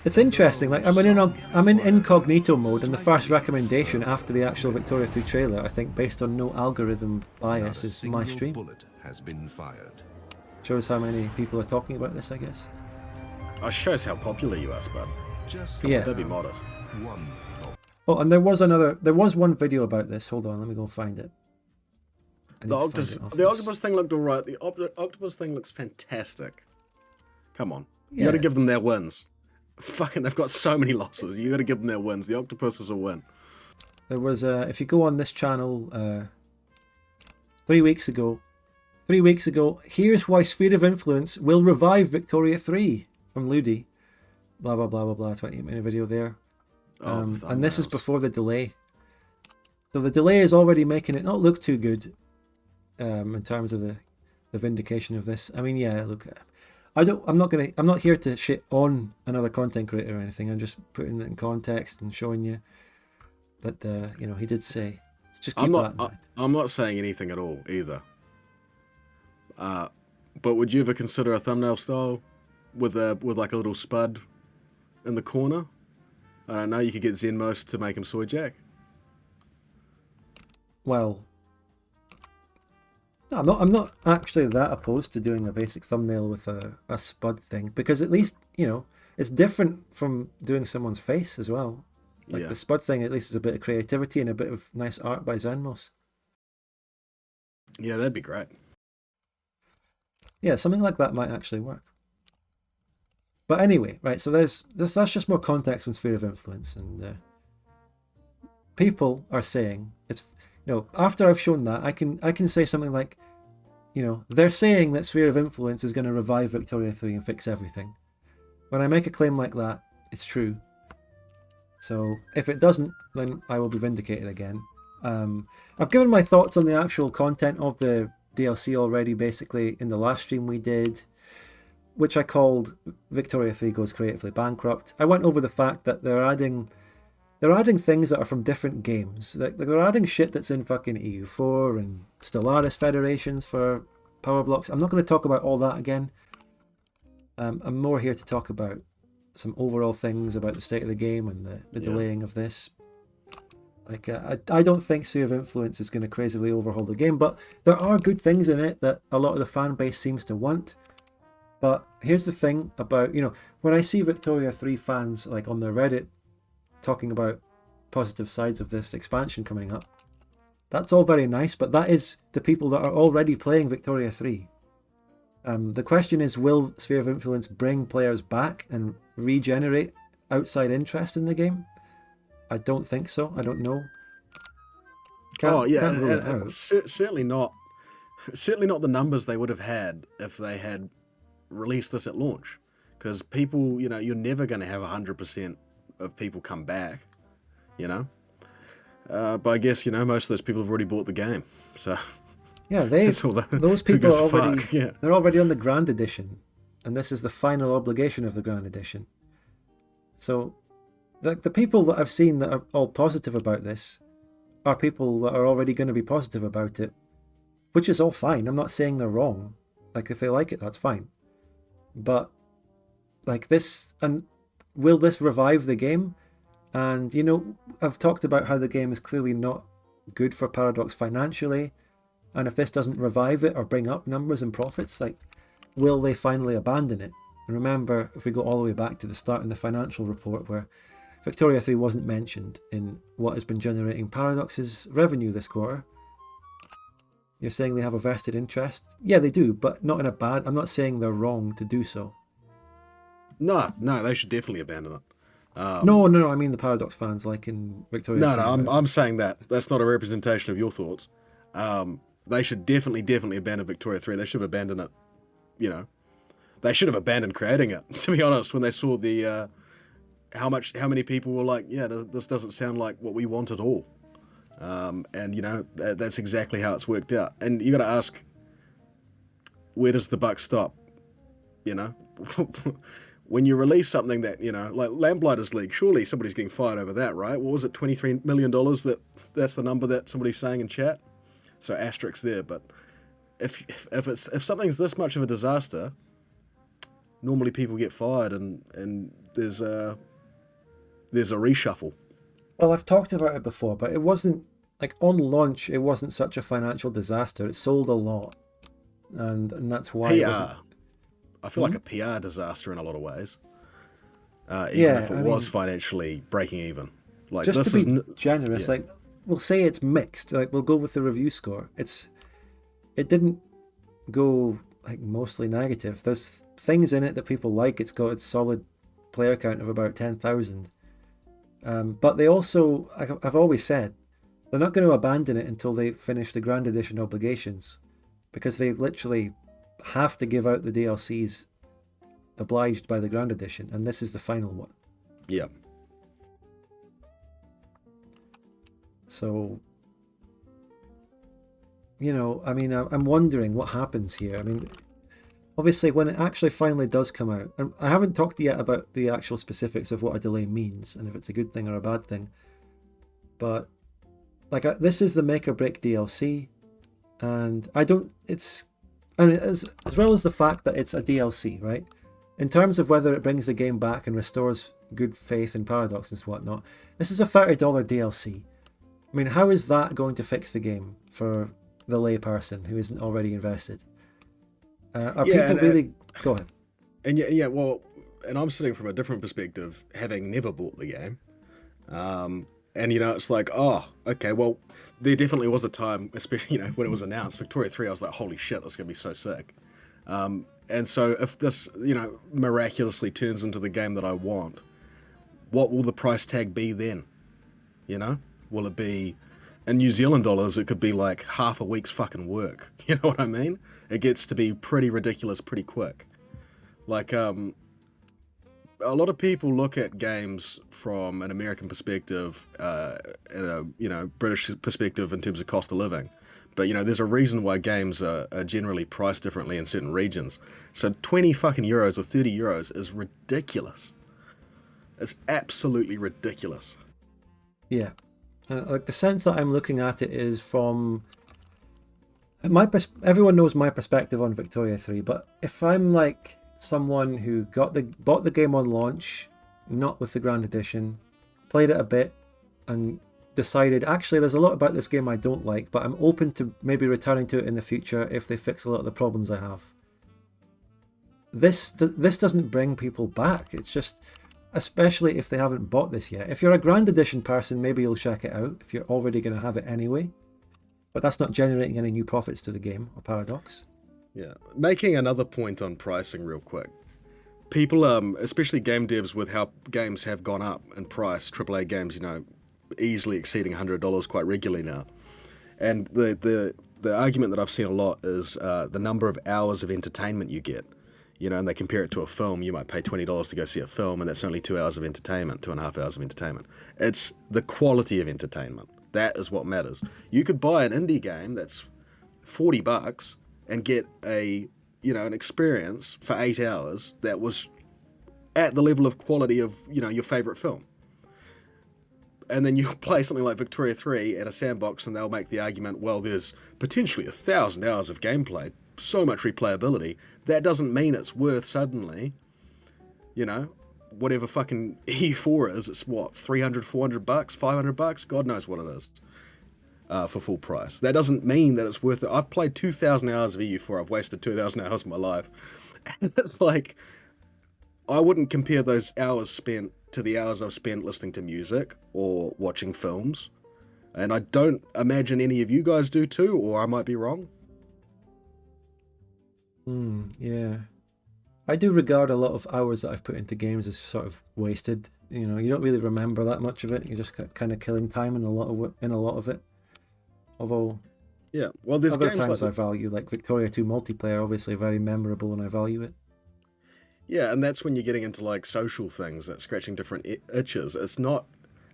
It's interesting. Like I'm in incognito mode, and the first recommendation after the actual Victoria 3 trailer, I think, based on no algorithm bias, Not a is my single stream. bullet has been fired. Shows how many people are talking about this, I guess. It shows how popular you are, Spud. Just Yeah. Don't be modest. one. Oh, and there was one video about this. Hold on, let me go find it. I need The to find octopus, it off the this. octopus thing looked alright. The octopus thing looks fantastic. Come on, you Yeah. got to give them their wins. Fucking, they've got so many losses. You got to give them their wins. The octopus is a win. There was if you go on this channel 3 weeks ago, here's why Sphere of Influence will revive Victoria 3 from Ludi. Blah blah blah blah blah. 28-minute video there. And this is thumbnails. before the delay. So the delay is already making it not look too good in terms of the vindication of this. I mean, yeah, look, I'm not here to shit on another content creator or anything. I'm just putting it in context and showing you that he did say. Just keep that in mind. I'm not saying anything at all either. But would you ever consider a thumbnail style with like a little spud in the corner? I don't know. You could get Zenmost to make him soy jack. Well, no, I'm not actually that opposed to doing a basic thumbnail with a spud thing, because at least, it's different from doing someone's face as well. Like Yeah. the spud thing, at least is a bit of creativity and a bit of nice art by Zenmos. Yeah, that'd be great. Yeah, something like that might actually work. But anyway, right, so that's just more context on Sphere of Influence, and people are saying it's, after I've shown that, I can say something like, they're saying that Sphere of Influence is going to revive Victoria 3 and fix everything. When I make a claim like that, it's true. So if it doesn't, then I will be vindicated again. I've given my thoughts on the actual content of the DLC already, basically, in the last stream we did, which I called Victoria 3 Goes Creatively Bankrupt. I went over the fact that they're adding things that are from different games. They're adding shit that's in fucking EU4 and Stellaris Federations for power blocks. I'm not going to talk about all that again. I'm more here to talk about some overall things about the state of the game and the delaying of this. Like, I don't think Sphere of Influence is going to crazily overhaul the game, but there are good things in it that a lot of the fan base seems to want. But here's the thing about, when I see Victoria 3 fans like on their Reddit talking about positive sides of this expansion coming up, that's all very nice, but that is the people that are already playing Victoria 3. The question is, will Sphere of Influence bring players back and regenerate outside interest in the game? I don't think so. I don't know. Can't rule it out. Certainly not. Certainly not the numbers they would have had if they had released this at launch. Because people, you're never going to have 100% of people come back. But I guess most of those people have already bought the game. So yeah, those people are already they're already on the Grand Edition, and this is the final obligation of the Grand Edition. So the people that I've seen that are all positive about this are people that are already going to be positive about it, which is all fine. I'm not saying they're wrong. Like, if they like it, that's fine. But like this, and will this revive the game? And I've talked about how the game is clearly not good for Paradox financially, and if this doesn't revive it or bring up numbers and profits, like, will they finally abandon it? And remember, if we go all the way back to the start in the financial report, where Victoria 3 wasn't mentioned in what has been generating Paradox's revenue this quarter, you're saying they have a vested interest? Yeah, they do, but not in a bad... I'm not saying they're wrong to do so. No, they should definitely abandon it. No, I mean the Paradox fans, like in Victoria 3. No, I'm saying that's not a representation of your thoughts. They should definitely abandon Victoria 3. They should have abandoned it, They should have abandoned creating it, to be honest, when they saw the... how many people were like, this doesn't sound like what we want at all. And, that's exactly how it's worked out. And you got to ask, where does the buck stop? When you release something that, like Lamplighters League, surely somebody's getting fired over that, right? What was it, $23 million? That's the number that somebody's saying in chat. So asterisk there. But if something's this much of a disaster, normally people get fired and there's a reshuffle. Well, I've talked about it before, but it wasn't, like, on launch, it wasn't such a financial disaster. It sold a lot. And that's why it wasn't... I feel like a PR disaster in a lot of ways. Even if it was financially breaking even. Like, just this to be is generous, like, we'll say it's mixed. Like, we'll go with the review score. It didn't go, like, mostly negative. There's things in it that people like. It's got its solid player count of about 10,000. But they also, I've always said, they're not going to abandon it until they finish the Grand Edition obligations, because they literally have to give out the DLCs obliged by the Grand Edition, and this is the final one. Yeah. So, I mean, I'm wondering what happens here. I mean, obviously, when it actually finally does come out, and I haven't talked yet about the actual specifics of what a delay means and if it's a good thing or a bad thing, but like, this is the make or break DLC, and and as well as the fact that it's a DLC, right? In terms of whether it brings the game back and restores good faith in Paradox and whatnot, this is a $30 DLC. I mean, how is that going to fix the game for the layperson who isn't already invested? Are people really... Go ahead. And yeah, well, and I'm sitting from a different perspective, having never bought the game. And, you know, it's like, oh, okay, well, there definitely was a time, especially, you know, when it was announced, Victoria 3, I was like, holy shit, that's going to be so sick. And so if this, you know, miraculously turns into the game that I want, what will the price tag be then? You know? Will it be, in New Zealand dollars, it could be like half a week's fucking work. You know what I mean? It gets to be pretty ridiculous pretty quick. Like, a lot of people look at games from an American perspective, and a, you know, British perspective in terms of cost of living. But, you know, there's a reason why games are generally priced differently in certain regions. So 20 fucking euros or 30 euros is ridiculous. It's absolutely ridiculous. Yeah. Like the sense that I'm looking at it is from everyone knows my perspective on Victoria 3, but if I'm like someone who bought the game on launch, not with the Grand Edition, played it a bit, and decided actually there's a lot about this game I don't like, but I'm open to maybe returning to it in the future if they fix a lot of the problems I have. This doesn't bring people back. It's just, especially if they haven't bought this yet. If you're a Grand Edition person, maybe you'll check it out if you're already going to have it anyway. But that's not generating any new profits to the game or Paradox. Yeah. Making another point on pricing real quick. People, especially game devs, with how games have gone up in price, AAA games, you know, easily exceeding $100 quite regularly now. And the argument that I've seen a lot is the number of hours of entertainment you get. You know, and they compare it to a film. You might pay $20 to go see a film, and that's only 2 hours of entertainment, 2.5 hours of entertainment. It's the quality of entertainment. That is what matters. You could buy an indie game that's $40 and get an experience for 8 hours that was at the level of quality of, you know, your favorite film. And then you play something like Victoria 3 in a sandbox, and they'll make the argument, well, there's potentially 1,000 hours of gameplay, so much replayability. That doesn't mean it's worth suddenly, you know, whatever fucking EU4 is. It's what, $300, $400, $500? God knows what it is for full price. That doesn't mean that it's worth it. I've played 2,000 hours of EU4. I've wasted 2,000 hours of my life. And it's like, I wouldn't compare those hours spent to the hours I've spent listening to music or watching films. And I don't imagine any of you guys do too, or I might be wrong. Yeah. I do regard a lot of hours that I've put into games as sort of wasted. You know, you don't really remember that much of it. You're just kind of killing time in a lot of it. Although, yeah, well, there's other games times like I value, like Victoria 2 multiplayer, obviously very memorable, and I value it. Yeah, and that's when you're getting into like social things, that scratching different itches. It's not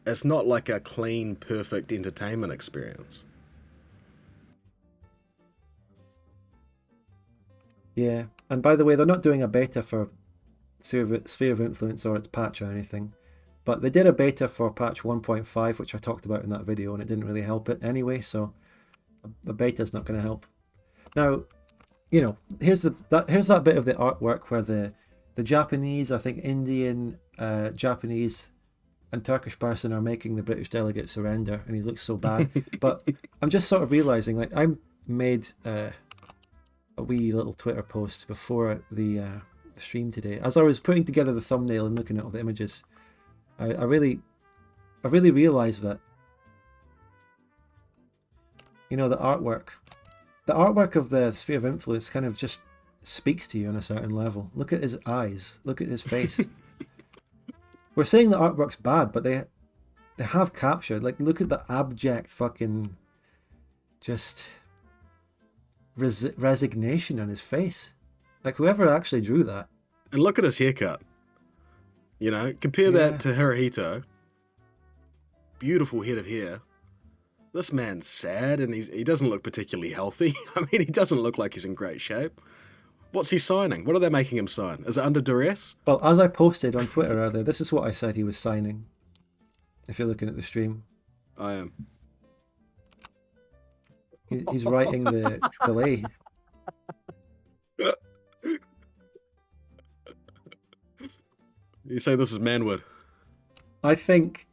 like a clean, perfect entertainment experience. Yeah, and by the way, they're not doing a beta for Sphere of Influence or its patch or anything, but they did a beta for patch 1.5, which I talked about in that video, and it didn't really help it anyway, so a beta's not going to help. Now, you know, here's that bit of the artwork where the Japanese, I think Indian, Japanese, and Turkish person are making the British delegate surrender, and he looks so bad. But I'm just sort of realizing, like, I made a wee little Twitter post before the stream today. As I was putting together the thumbnail and looking at all the images, I really realized that, you know, the artwork of the Sphere of Influence kind of just speaks to you on a certain level. Look at his eyes. Look at his face. We're saying the artwork's bad, but they have captured, like, look at the abject fucking just resignation on his face. Like, whoever actually drew that. And look at his haircut. You know, compare that to Hirohito. Beautiful head of hair. This man's sad, and he doesn't look particularly healthy. I mean, he doesn't look like he's in great shape. What's he signing? What are they making him sign? Is it under duress? Well, as I posted on Twitter earlier, this is what I said he was signing. If you're looking at the stream. I am. He's writing the delay. You say this is Manwood? I think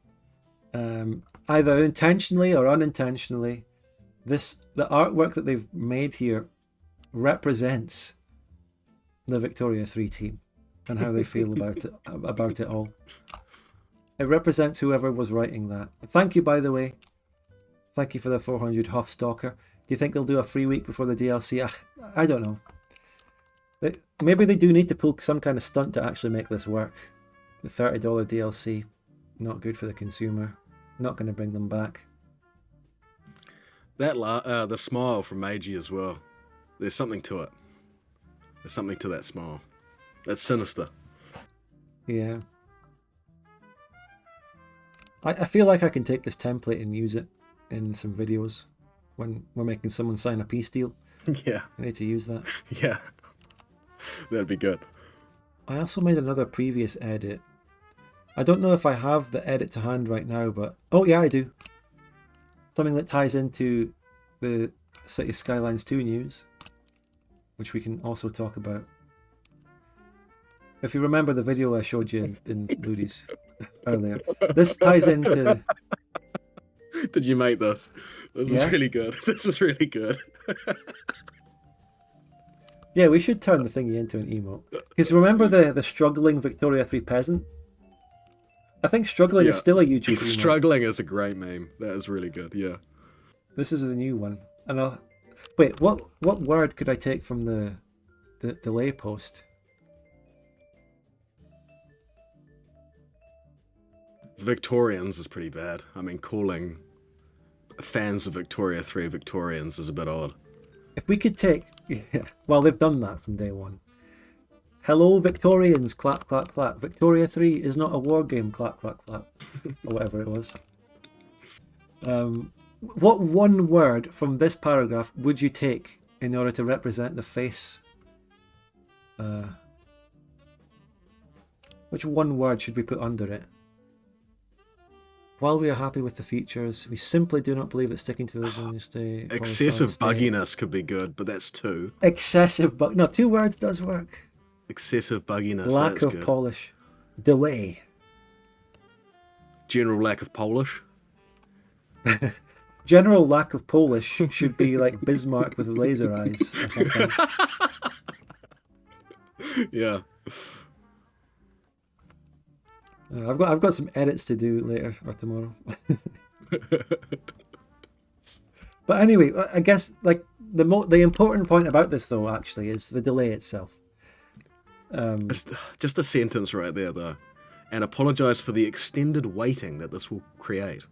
either intentionally or unintentionally, the artwork that they've made here represents the Victoria 3 team and how they feel about it all. It represents whoever was writing that. Thank you, by the way. Thank you for the 400 Hofstalker. Do you think they'll do a free week before the DLC? I don't know. Maybe they do need to pull some kind of stunt to actually make this work. The $30 DLC, not good for the consumer. Not going to bring them back. That the smile from Meiji as well. There's something to it. There's something to that smile. That's sinister. Yeah. I feel like I can take this template and use it in some videos when we're making someone sign a peace deal. Yeah. I need to use that. Yeah. That'd be good. I also made another previous edit. I don't know if I have the edit to hand right now, but... Oh, yeah, I do. Something that ties into the City Skylines 2 news, which we can also talk about. If you remember the video I showed you in Ludi's earlier, this ties into... Did you make this? This is really good. This is really good. Yeah, we should turn the thingy into an emote. Because remember the struggling Victoria 3 peasant? I think struggling is still a YouTube emote. Struggling is a great meme. That is really good, yeah. This is a new one. And wait, what word could I take from the delay post? Victorians is pretty bad. I mean, calling fans of Victoria 3 Victorians is a bit odd. If we could take... Yeah, well, they've done that from day one. Hello, Victorians, clap, clap, clap. Victoria 3 is not a war game, clap, clap, clap. Or whatever it was. What one word from this paragraph would you take in order to represent the face? Which one word should we put under it? While we are happy with the features, we simply do not believe that sticking to those in the state... Excessive bugginess could be good, but that's two. Excessive bug... No, 2 words does work. Excessive bugginess, Lack that's of good. polish. Delay. General lack of Polish. General lack of Polish should be like Bismarck with laser eyes or something. Yeah. I've got some edits to do later or tomorrow. But anyway, I guess like the important point about this though actually is the delay itself. Just a sentence right there though. And apologise for the extended waiting that this will create.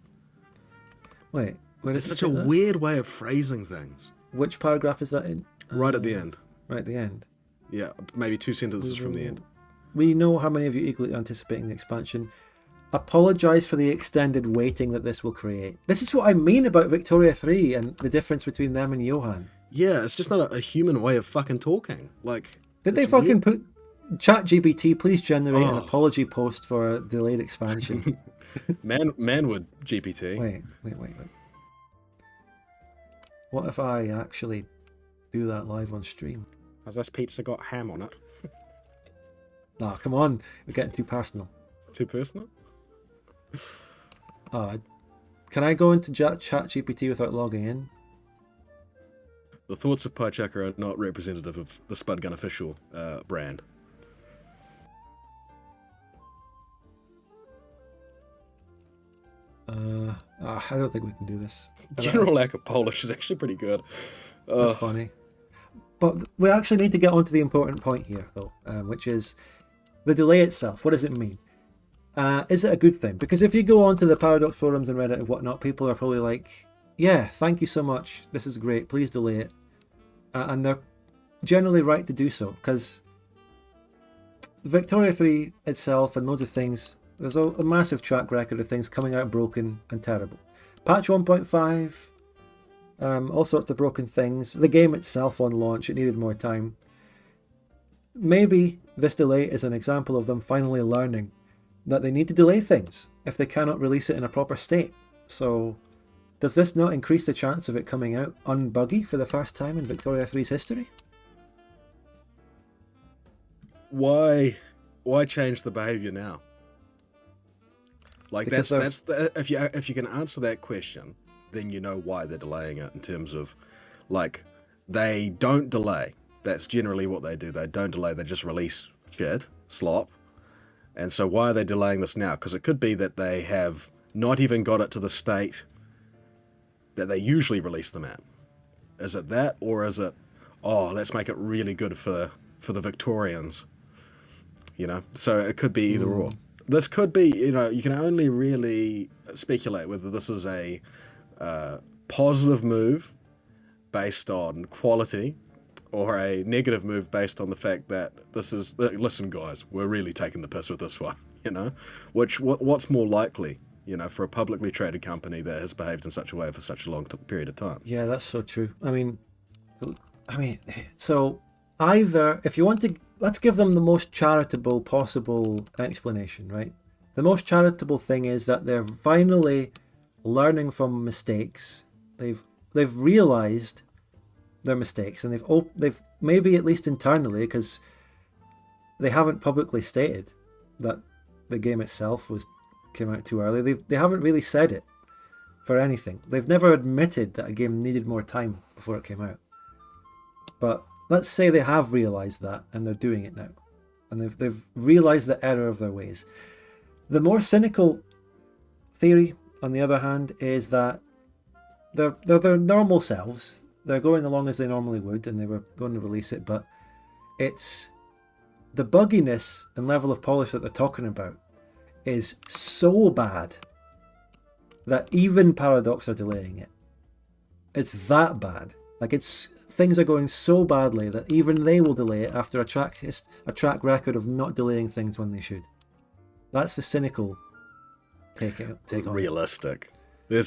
Wait, where It's does it such say a that? weird way of phrasing things. Which paragraph is that in? Right at the end. Right at the end. Yeah, maybe 2 sentences from the end. We know how many of you eagerly anticipating the expansion. Apologise for the extended waiting that this will create. This is what I mean about Victoria 3 and the difference between them and Johan. Yeah, it's just not a human way of fucking talking. Like, Did they it's fucking weird. put ChatGPT, please generate an apology post for a delayed expansion? Manwood GPT. Wait. What if I actually do that live on stream? Has this pizza got ham on it? Nah, come on. We're getting too personal. Too personal? Can I go into ChatGPT without logging in? The thoughts of Pychucker are not representative of the Spudgun official brand. I don't think we can do this. General lack of Polish is actually pretty good. That's funny. But we actually need to get on to the important point here, though, which is the delay itself. What does it mean? Is it a good thing? Because if you go onto the Paradox forums and Reddit and whatnot, people are probably like, yeah, thank you so much. This is great. Please delay it. And they're generally right to do so, because Victoria 3 itself and loads of things, there's a massive track record of things coming out broken and terrible. Patch 1.5, all sorts of broken things. The game itself on launch, it needed more time. Maybe this delay is an example of them finally learning that they need to delay things if they cannot release it in a proper state. So does this not increase the chance of it coming out unbuggy for the first time in Victoria 3's history? why change the behavior now? Like Because that's the, if you can answer that question, then you know why they're delaying it. In terms of, like, they don't delay. That's generally what they do. They don't delay. They just release shit, slop. And so why are they delaying this now? Because it could be that they have not even got it to the state that they usually release them at. Is it that, or is it, oh, let's make it really good for the Victorians? You know, so it could be either or. This could be, you know, you can only really speculate whether this is a positive move based on quality, or a negative move based on the fact that this is, listen guys, we're really taking the piss with this one, you know? What's more likely, you know, for a publicly traded company that has behaved in such a way for such a long period of time? Yeah, that's so true. I mean, so either, if you want to, let's give them the most charitable possible explanation, right? The most charitable thing is that they're finally learning from mistakes. They've realized their mistakes, and they've maybe, at least internally, because they haven't publicly stated that the game itself came out too early. They haven't really said it for anything. They've never admitted that a game needed more time before it came out. But let's say they have realized that, and they're doing it now, and they've realized the error of their ways. The more cynical theory, on the other hand, is that they're their normal selves. They're going along as they normally would, and they were going to release it, but it's the bugginess and level of polish that they're talking about is so bad that even Paradox are delaying it. It's that bad. Like, things are going so badly that even they will delay it after a track record of not delaying things when they should. That's the cynical take on it. Realistic. There's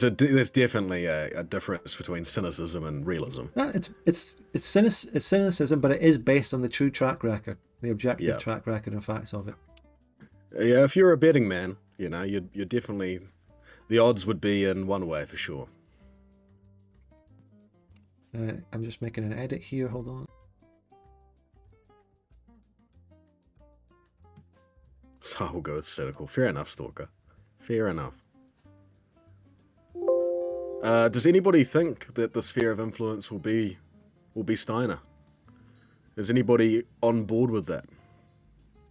definitely a difference between cynicism and realism. Yeah, it's cynicism, but it is based on the true track record, the objective track record and facts of it. Yeah, if you're a betting man, you know, you're definitely, the odds would be in one way for sure. I'm just making an edit here. Hold on. So we'll go with cynical. Fair enough, Stalker. Fair enough. Does anybody think that the sphere of influence will be Steiner? Is anybody on board with that?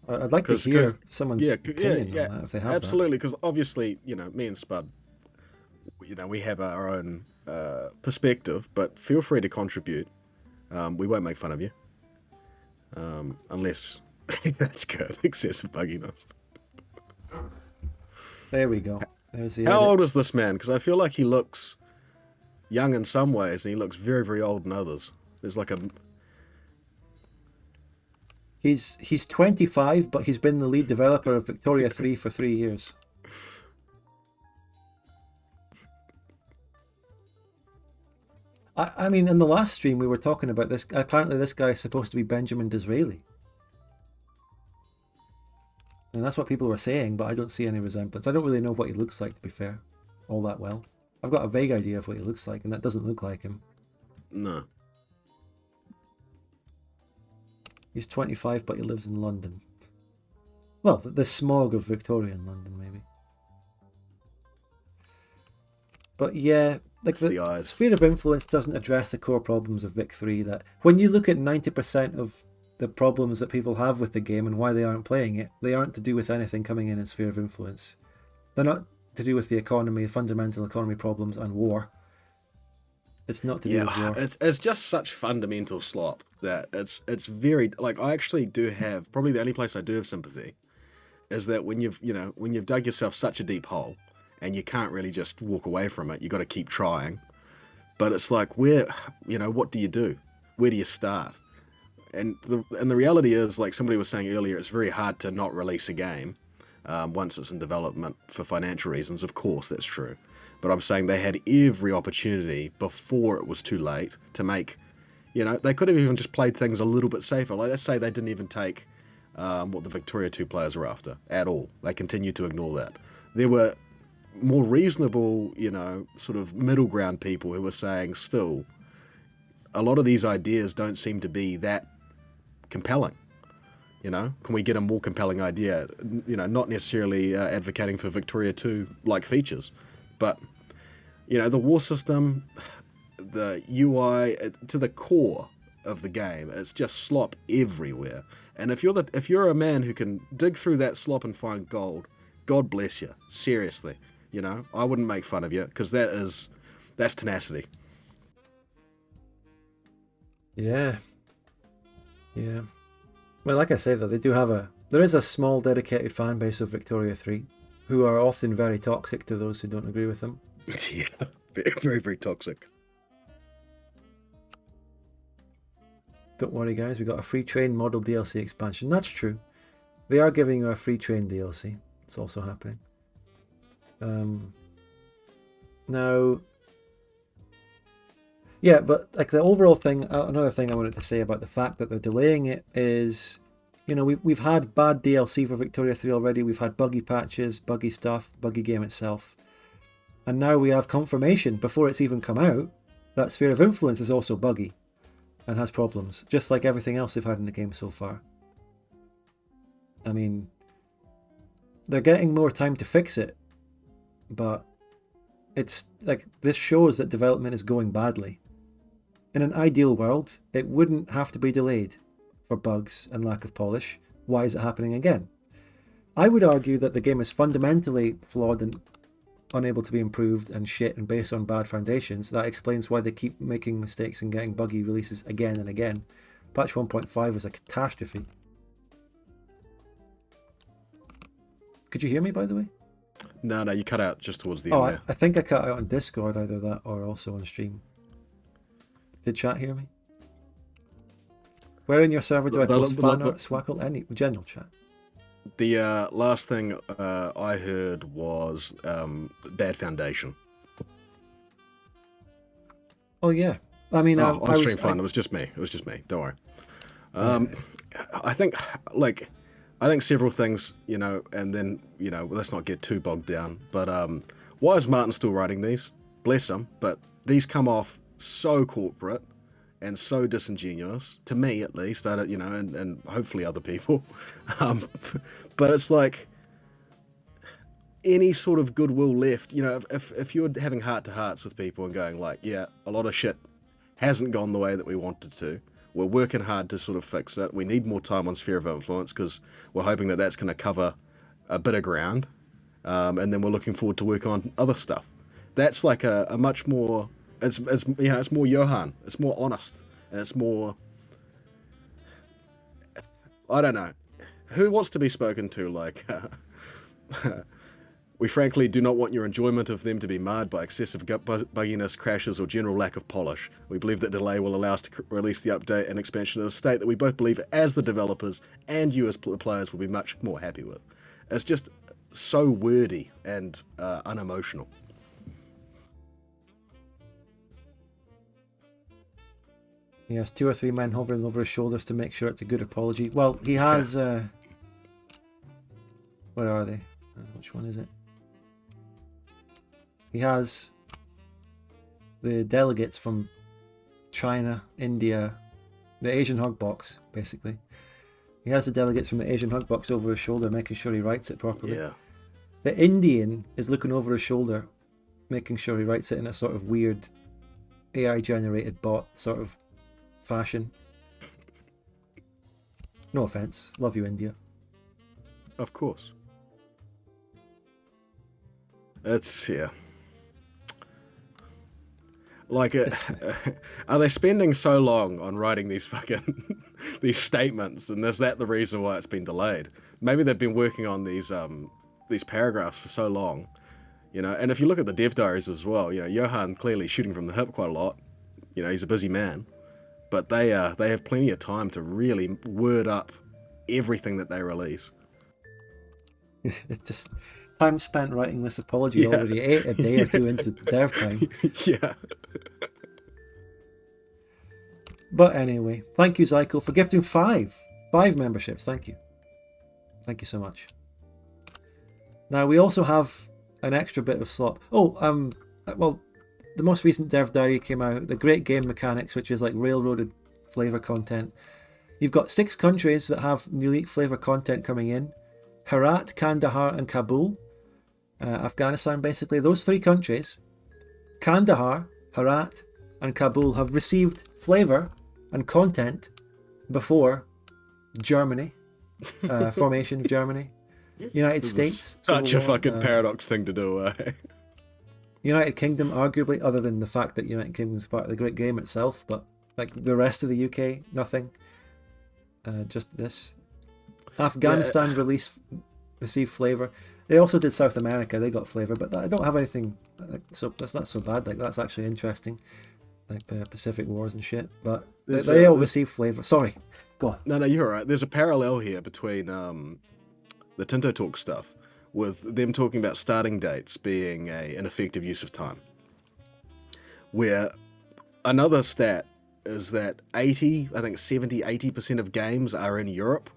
I'd like to hear someone's opinion on that, if they have absolutely, because obviously, you know, me and Spud, you know, we have our own perspective, but feel free to contribute. We won't make fun of you, unless that's good. Excessive bugginess. There we go. There's the How edit. old is this man? Because I feel like he looks young in some ways, and he looks very, very old in others. There's like a... He's 25, but he's been the lead developer of Victoria 3 for 3 years. I mean, in the last stream we were talking about this. Apparently this guy is supposed to be Benjamin Disraeli. And that's what people were saying, but I don't see any resemblance. I don't really know what he looks like, to be fair, all that well. I've got a vague idea of what he looks like, and that doesn't look like him. No. He's 25, but he lives in London. Well, the smog of Victorian London, maybe. But yeah, like the sphere of influence doesn't address the core problems of Vic 3. That when you look at 90% of the problems that people have with the game and why they aren't playing it, they aren't to do with anything coming in sphere of influence. They're not to do with the economy, fundamental economy problems, and war. It's not to do with war. It's just such fundamental slop that it's very, like, I actually do have, probably the only place I do have sympathy is that when you've dug yourself such a deep hole and you can't really just walk away from it, you got to keep trying. But it's like, what do you do? Where do you start? And the reality is, like somebody was saying earlier, it's very hard to not release a game once it's in development for financial reasons. Of course, that's true. But I'm saying they had every opportunity before it was too late to make, they could have even just played things a little bit safer. Like, let's say they didn't even take what the Victoria 2 players were after at all. They continued to ignore that. There were more reasonable, sort of middle ground people who were saying still, a lot of these ideas don't seem to be that compelling. You know, can we get a more compelling idea? You know, not necessarily advocating for Victoria 2 like features, but you know, the war system, the UI to the core of the game, it's just slop everywhere. And if you're a man who can dig through that slop and find gold, God bless you. Seriously, you know, I wouldn't make fun of you because that's tenacity. Yeah. Well, like I say though, there is a small dedicated fan base of Victoria 3 who are often very toxic to those who don't agree with them. Yeah, very, very, very toxic. Don't worry guys, we got a free train model DLC expansion. That's true. They are giving you a free train DLC. It's also happening. Now, yeah, but like the overall thing, another thing I wanted to say about the fact that they're delaying it is, you know, we've had bad DLC for Victoria 3 already. We've had buggy patches, buggy stuff, buggy game itself. And now we have confirmation before it's even come out that Sphere of Influence is also buggy and has problems, just like everything else they've had in the game so far. I mean, they're getting more time to fix it, but it's like this shows that development is going badly. In an ideal world, it wouldn't have to be delayed for bugs and lack of polish. Why is it happening again? I would argue that the game is fundamentally flawed and unable to be improved and shit and based on bad foundations. That explains why they keep making mistakes and getting buggy releases again and again. Patch 1.5 was a catastrophe. Could you hear me, by the way? No, you cut out just towards the end there. I think I cut out on Discord, either that or also on stream. Did chat hear me? Where in your server do I post fan art, Swackle? Any general chat? The last thing I heard was bad foundation. Oh yeah, I mean, on stream fun. It was just me. Don't worry. I think several things, you know, and then, you know, let's not get too bogged down. But why is Martin still writing these? Bless him. But these come off so corporate and so disingenuous, to me at least, you know, and hopefully other people. But it's like any sort of goodwill left, you know, if you're having heart-to-hearts with people and going like, yeah, a lot of shit hasn't gone the way that we wanted to. We're working hard to sort of fix it. We need more time on Sphere of Influence because we're hoping that that's going to cover a bit of ground. And then we're looking forward to work on other stuff. That's like a much more... It's you know, it's more Johan. It's more honest, and it's more. I don't know, who wants to be spoken to like. We frankly do not want your enjoyment of them to be marred by excessive bugginess, crashes, or general lack of polish. We believe that delay will allow us to release the update and expansion in a state that we both believe, as the developers and you as players, will be much more happy with. It's just so wordy and unemotional. He has 2 or 3 men hovering over his shoulders to make sure it's a good apology. Well, he has... where are they? Which one is it? He has the delegates from China, India, the Asian hug box, basically. He has the delegates from the Asian hug box over his shoulder, making sure he writes it properly. Yeah. The Indian is looking over his shoulder, making sure he writes it in a sort of weird AI-generated bot sort of fashion. No offense. Love you, India. Of course. It's, yeah. Like, are they spending so long on writing these fucking these statements, and is that the reason why it's been delayed? Maybe they've been working on these paragraphs for so long, you know. And if you look at the Dev Diaries as well, you know, Johan clearly shooting from the hip quite a lot. You know, he's a busy man, but they have plenty of time to really word up everything that they release. It's just time spent writing this apology already ate a day or two into dev time. Yeah. But anyway, thank you, Zyko, for gifting 5 memberships. Thank you so much. Now we also have an extra bit of slop. Well, the most recent Dev Diary came out, the Great Game Mechanics, which is like railroaded flavor content. You've got 6 countries that have unique flavor content coming in. Herat, Kandahar and Kabul. Afghanistan, basically. Those 3 countries, Kandahar, Herat and Kabul, have received flavor and content before Germany, formation of Germany, United States. Such a Civil War, fucking paradox thing to do, eh? United Kingdom, arguably, other than the fact that United Kingdom is part of the Great Game itself, but like the rest of the UK, nothing. Just this. Afghanistan received flavor. They also did South America. They got flavor, but I don't have anything. So that's not so bad. Like that's actually interesting, like Pacific Wars and shit. But they all receive flavor. Sorry, go on. No, you're all right. There's a parallel here between the Tinto Talks stuff with them talking about starting dates being an effective use of time. Where another stat is that 80% of games are in Europe,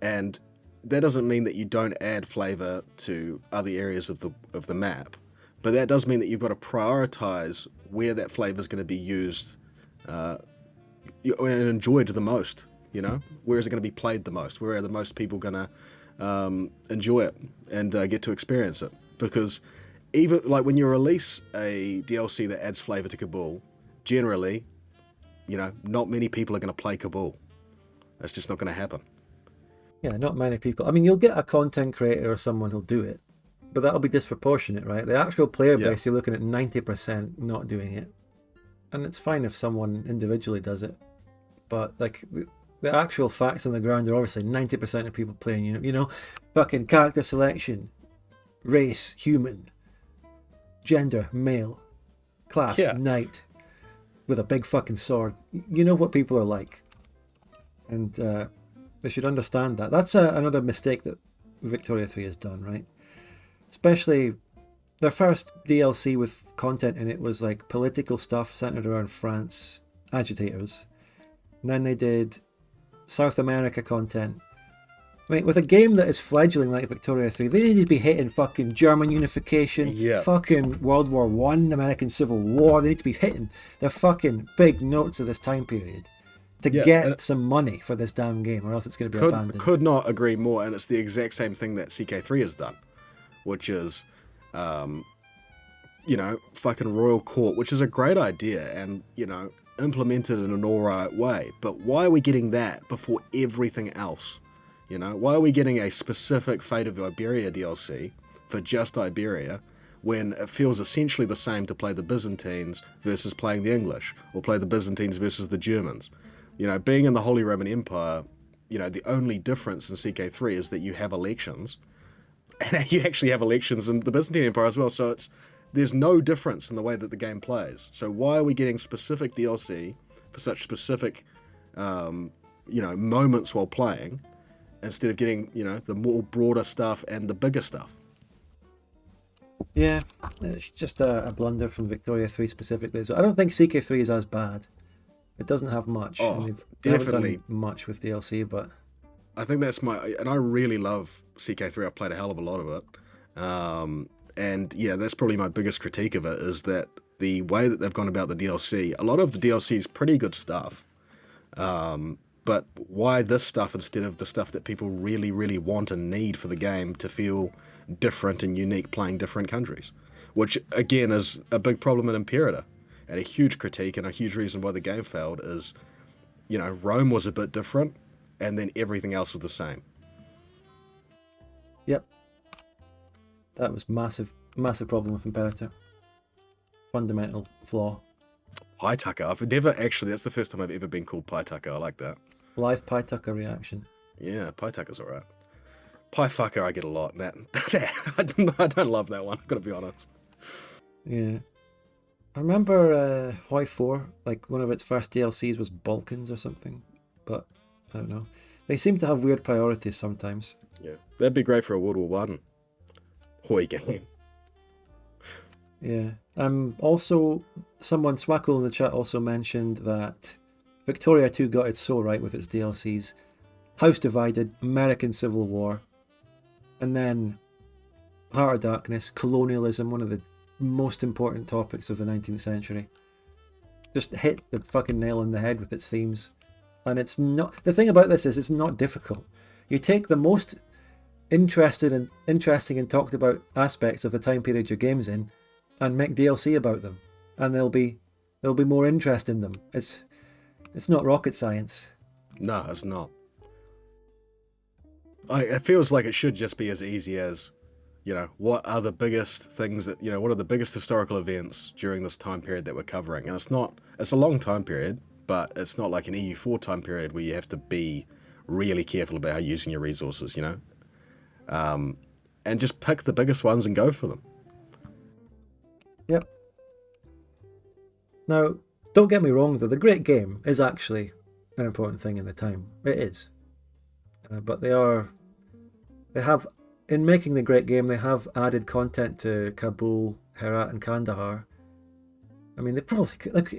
and that doesn't mean that you don't add flavor to other areas of the map, but that does mean that you've got to prioritize where that flavor is going to be used and enjoyed the most. Where is it going to be played the most? Where are the most people going to enjoy it and get to experience it? Because even like when you release a DLC that adds flavor to Kabul, generally, not many people are going to play Kabul. That's just not going to happen. Yeah, not many people. I mean, you'll get a content creator or someone who'll do it, but that'll be disproportionate, right? The actual player base, you're looking at 90% not doing it. And it's fine if someone individually does it. But, like, the actual facts on the ground are obviously 90% of people playing, fucking character selection, race, human, gender, male, class, knight, with a big fucking sword. You know what people are like. And they should understand that. That's another mistake that Victoria 3 has done, right? Especially their first DLC with content in it was like political stuff centered around France, agitators. And then they did South America content. I mean, with a game that is fledgling like Victoria 3, they need to be hitting fucking German unification, fucking World War One, American Civil War. They need to be hitting the fucking big notes of this time period to get some money for this damn game, or else it's going to be abandoned. Could not agree more, and it's the exact same thing that CK3 has done, which is, fucking Royal Court, which is a great idea, and, implemented in an alright way. But why are we getting that before everything else? Why are we getting a specific Fate of Iberia DLC for just Iberia when it feels essentially the same to play the Byzantines versus playing the English, or play the Byzantines versus the Germans? Being in the Holy Roman Empire, the only difference in CK3 is that you have elections, and you actually have elections in the Byzantine Empire as well, so there's no difference in the way that the game plays. So why are we getting specific DLC for such specific, moments while playing, instead of getting, the more broader stuff and the bigger stuff? Yeah, it's just a blunder from Victoria 3 specifically. So I don't think CK3 is as bad. It doesn't have much. Oh, they haven't definitely. done much with DLC, but I think that's and I really love CK3. I've played a hell of a lot of it. And yeah, that's probably my biggest critique of it, is that the way that they've gone about the DLC, a lot of the DLC is pretty good stuff. But why this stuff instead of the stuff that people really, really want and need for the game to feel different and unique playing different countries? Which, again, is a big problem in Imperator. And a huge critique and a huge reason why the game failed is, Rome was a bit different, and then everything else was the same. Yep. That was massive problem with Imperator. Fundamental flaw. Pie Tucker. I've never actually, that's the first time I've ever been called Pie Tucker. I like that. Live Pie Tucker reaction. Yeah, Pie Tucker's alright. Pie Fucker I get a lot. I don't love that one, I've got to be honest. Yeah. I remember Hoi 4, like one of its first DLCs was Balkans or something, but I don't know. They seem to have weird priorities sometimes. Yeah, that'd be great for a World War One Hoi game. Yeah. Also, someone, Swackle in the chat also mentioned that Victoria 2 got it so right with its DLCs. House Divided, American Civil War, and then Heart of Darkness, colonialism, one of the most important topics of the 19th century. Just hit the fucking nail on the head with its themes. And it's not, the thing about this is it's not difficult. You take the most interesting and talked about aspects of the time period your game's in and make DLC about them, and there'll be more interest in them. It's not rocket science. No, it's not. It feels like it should just be as easy as, what are the biggest things that, what are the biggest historical events during this time period that we're covering? And it's a long time period, but it's not like an EU4 time period where you have to be really careful about how you're using your resources, and just pick the biggest ones and go for them. Yep. Now, don't get me wrong though, the great game is actually an important thing in the time. It is. But they have, in making the great game, they have added content to Kabul, Herat and Kandahar. I mean, they probably could, like,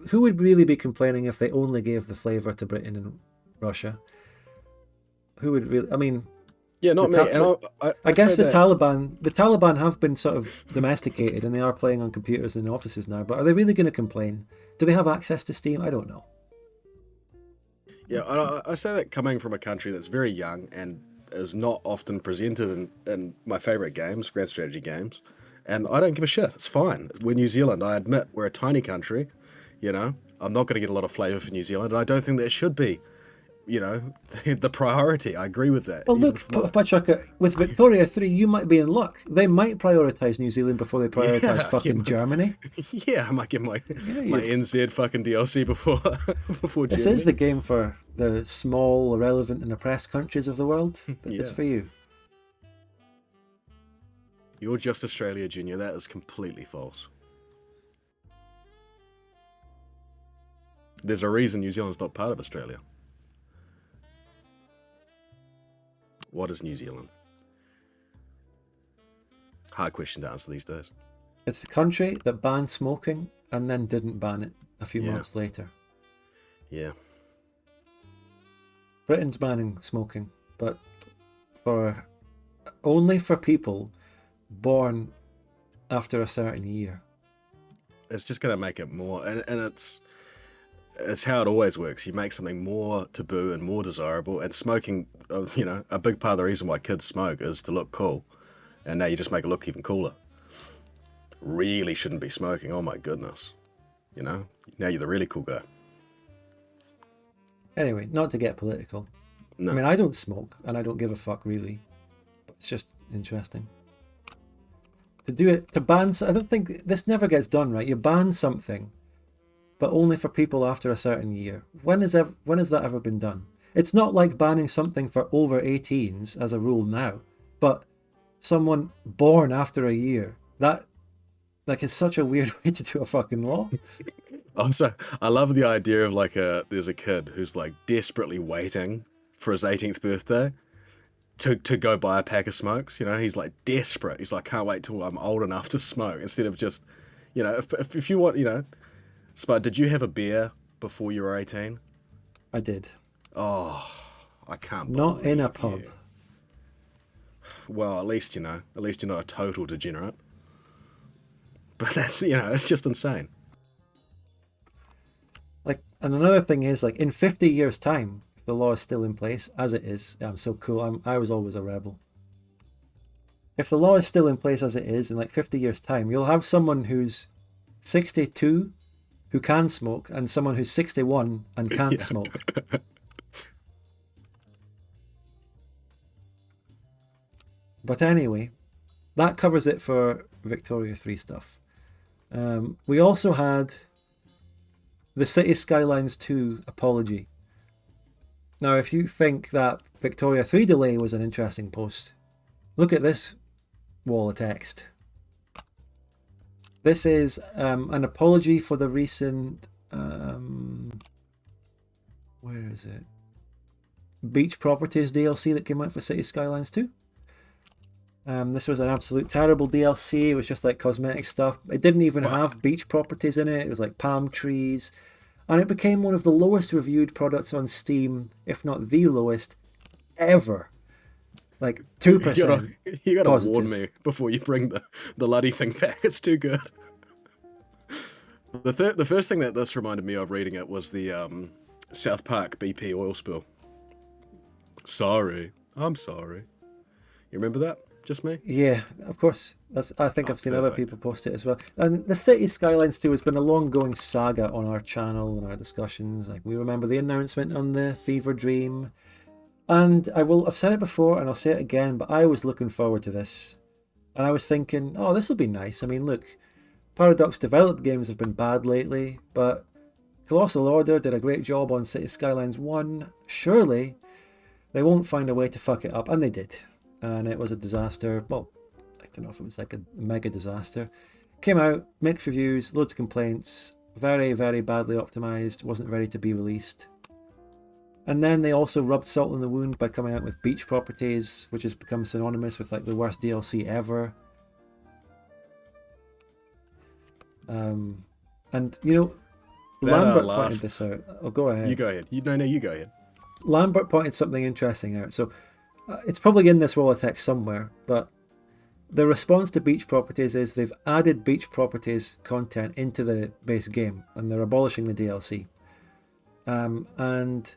who would really be complaining if they only gave the flavour to Britain and Russia? Who would really, I mean... Yeah, not me. And I guess the Taliban have been sort of domesticated and they are playing on computers in offices now, but are they really going to complain? Do they have access to Steam? I don't know. Yeah, I say that coming from a country that's very young and is not often presented in my favourite games, grand strategy games, and I don't give a shit. It's fine. We're New Zealand. I admit we're a tiny country. I'm not going to get a lot of flavour for New Zealand, and I don't think that should be, the priority. I agree with that. Well, look, Pachuca, with Victoria 3, you might be in luck. They might prioritise New Zealand before they prioritise Germany. Yeah, I might get my NZ fucking DLC before Germany. This is the game for the small, irrelevant and oppressed countries of the world. It's for you. You're just Australia, Junior. That is completely false. There's a reason New Zealand's not part of Australia. What is New Zealand? Hard question to answer these days. It's the country that banned smoking and then didn't ban it a few months later. Yeah. Britain's banning smoking, but only for people born after a certain year. It's just going to make it more, and it's how it always works. You make something more taboo and more desirable, and smoking, a big part of the reason why kids smoke is to look cool, and now you just make it look even cooler. Really shouldn't be smoking, oh my goodness. Now you're the really cool guy. Anyway, not to get political. No. I mean, I don't smoke, and I don't give a fuck really, but it's just interesting. To ban, I don't think, this never gets done, right? You ban something, but only for people after a certain year. When has that ever been done? It's not like banning something for over 18s as a rule now, but someone born after a year, that is such a weird way to do a fucking law. Also, I love the idea of there's a kid who's desperately waiting for his 18th birthday to go buy a pack of smokes. He's desperate. He's can't wait till I'm old enough to smoke, instead of just, if you want, Spud, did you have a beer before you were 18? I did. Oh, I can't believe Not in a pub. you. Well, at least you're not a total degenerate. But that's, it's just insane. And another thing is, in 50 years' time, if the law is still in place, as it is, I'm so cool, I was always a rebel. If the law is still in place as it is, in 50 years' time, you'll have someone who's 62 who can smoke, and someone who's 61 and can't smoke. But anyway, that covers it for Victoria 3 stuff. We also had the City Skylines 2 apology. Now, if you think that Victoria 3 delay was an interesting post, look at this wall of text. This is an apology for the recent, where is it? Beach Properties DLC that came out for City Skylines 2. This was an absolute terrible DLC. It was just cosmetic stuff. It didn't even have beach properties in it. It was palm trees. And it became one of the lowest reviewed products on Steam, if not the lowest, ever. 2%. You gotta warn me before you bring the Luddy thing back. It's too good. The first thing that this reminded me of reading it was the South Park BP oil spill. Sorry. I'm sorry. You remember that? Just me? Yeah, of course. I think Oh, I've seen other perfect. people post it as well. And the City Skylines 2 has been a long-going saga on our channel and our discussions. Like, we remember the announcement on the Fever Dream. And I've said it before and I'll say it again, but I was looking forward to this. And I was thinking, oh, this will be nice. I mean, look, Paradox developed games have been bad lately, but Colossal Order did a great job on City Skylines 1. Surely they won't find a way to fuck it up, and they did. And it was a disaster. Well, I don't know if it was like a mega disaster. Came out, mixed reviews, loads of complaints, very, very badly optimized, wasn't ready to be released. And then they also rubbed salt in the wound by coming out with Beach Properties, which has become synonymous with like the worst DLC ever. And you know, Lambert pointed this out. Oh, go ahead. You go ahead. You go ahead. Lambert pointed something interesting out. So it's probably in this wall of text somewhere, but the response to Beach Properties is they've added Beach Properties content into the base game and they're abolishing the DLC. And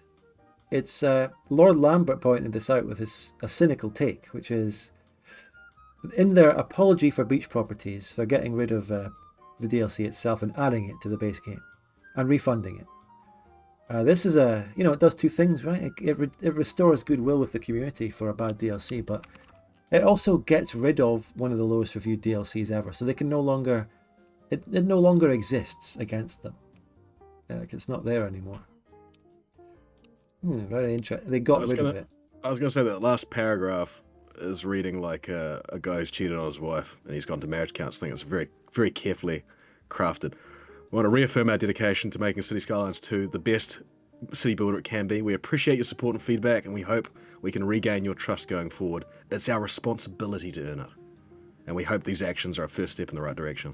it's Lord Lambert pointed this out with a cynical take, which is in their apology for Beach Properties, they're getting rid of the DLC itself and adding it to the base game and refunding it. This is it does two things, right? It restores goodwill with the community for a bad DLC, but it also gets rid of one of the lowest reviewed DLCs ever, so they can no longer, it no longer exists against them. Like it's not there anymore. Very interesting. They got rid of it. I was going to say that last paragraph is reading like a guy who's cheated on his wife and he's gone to marriage counselling. It's very, very carefully crafted. We want to reaffirm our dedication to making City Skylines 2 the best city builder it can be. We appreciate your support and feedback, and we hope we can regain your trust going forward. It's our responsibility to earn it, and we hope these actions are a first step in the right direction.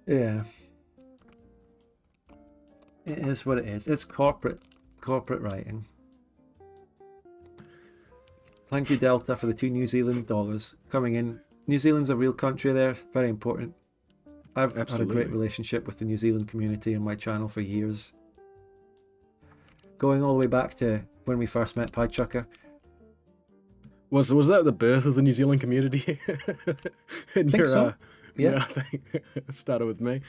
Yeah. It is what it is. It's corporate writing. Thank you, Delta, for the $2 New Zealand coming in. New Zealand's a real country there, very important. I've had a great relationship with the New Zealand community on my channel for years. Going all the way back to when we first met Piechucker. Was that the birth of the New Zealand community? I think so. Yeah. I think it started with me.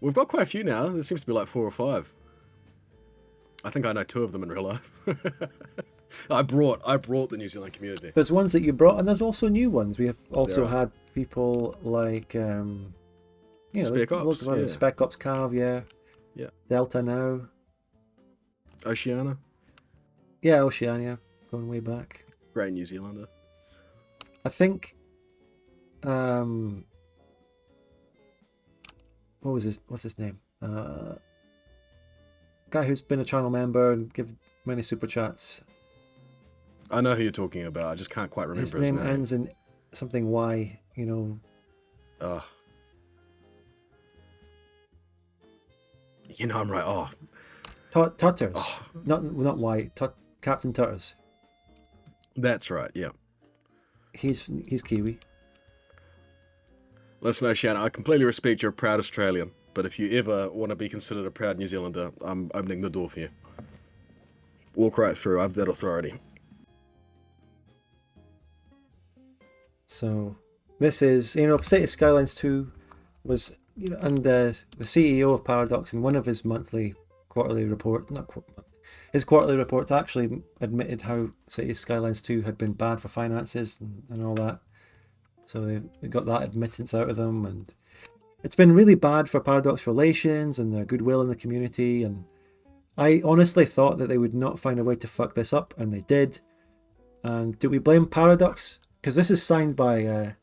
We've got quite a few now. There seems to be like 4 or 5. I think I know 2 of them in real life. I brought the New Zealand community. There's ones that you brought, and there's also new ones. We have also had people like, Spec Ops, loads of other Spec Ops Cav, yeah. Delta now. Oceania. Yeah, Oceania, going way back. Great New Zealander. I think, what's his name? Guy who's been a channel member and give many super chats. I know who you're talking about. I just can't quite remember his name. His name ends in something Y, Oh. I'm right. Oh. Tutters. Oh. Not Y. Captain Tutters. That's right, yeah. He's Kiwi. Listen, Oceana, I completely respect you're a proud Australian, but if you ever want to be considered a proud New Zealander, I'm opening the door for you. Walk right through. I have that authority. So this is, City Skylines 2 was, and the CEO of Paradox in one of his quarterly reports actually admitted how City Skylines 2 had been bad for finances and all that. So they got that admittance out of them, and it's been really bad for Paradox relations and their goodwill in the community, and I honestly thought that they would not find a way to fuck this up, and they did. And do we blame Paradox? Because this is signed by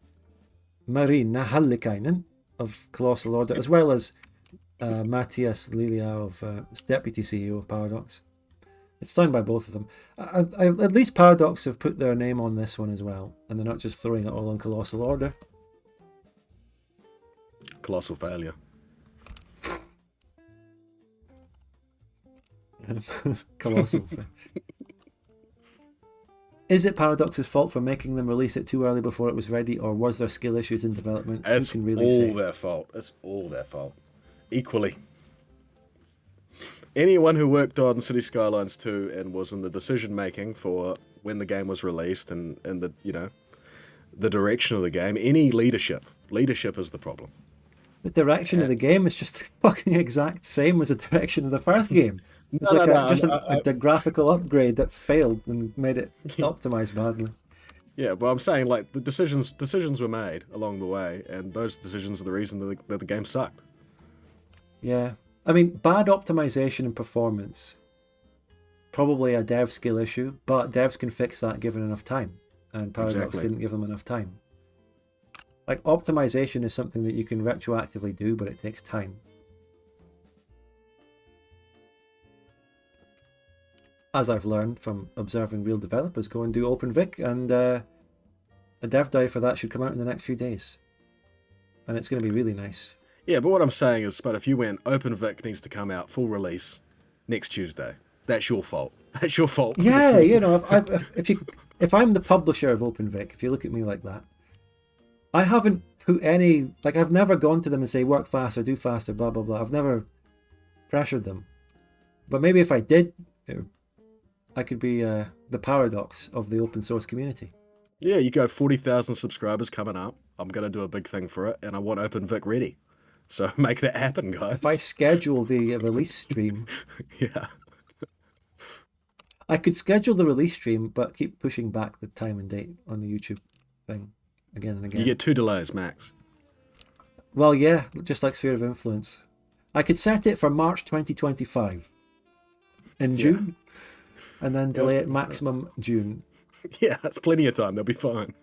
Mari Nahallikainen of Colossal Order, as well as Matthias Lilia of Deputy CEO of Paradox. It's signed by both of them. At least Paradox have put their name on this one as well, and they're not just throwing it all on Colossal Order. Colossal failure. Colossal. Is it Paradox's fault for making them release it too early before it was ready, or was there skill issues in development? It's Who can really say? their fault. It's all their fault. Equally. anyone who worked on City Skylines 2 and was in the decision making for when the game was released and the the direction of the game, any leadership is the problem. The direction of the game is just the fucking exact same as the direction of the first game. It's No, like no, a graphical upgrade that failed and made it optimized badly. Yeah, but I'm saying like the decisions were made along the way, and those decisions are the reason that the game sucked. Yeah. I mean, bad optimization and performance, probably a dev skill issue, but devs can fix that given enough time. And Paradox Exactly. didn't give them enough time. Like, optimization is something that you can retroactively do, but it takes time. As I've learned from observing real developers, go and do OpenVic, and a dev diary for that should come out in the next few days. And it's going to be really nice. Yeah, but what I'm saying is, but if you went OpenVic needs to come out full release next Tuesday, that's your fault. That's your fault. Yeah, you know, if I'm the publisher of OpenVic, if you look at me like that, I haven't put any, like, I've never gone to them and say work faster, do faster, blah blah blah. I've never pressured them. But maybe if I did, I could be the paradox of the open source community. Yeah, you go 40,000 subscribers coming up. I'm gonna do a big thing for it, and I want OpenVic ready. So make that happen, guys. If I schedule the release stream, Yeah. I could schedule the release stream, but keep pushing back the time and date on the YouTube thing again and again. You get 2 delays max. Well, yeah, just like Sphere of Influence. I could set it for March 2025 in June, and then delay it maximum June. Yeah, that's plenty of time. They'll be fine.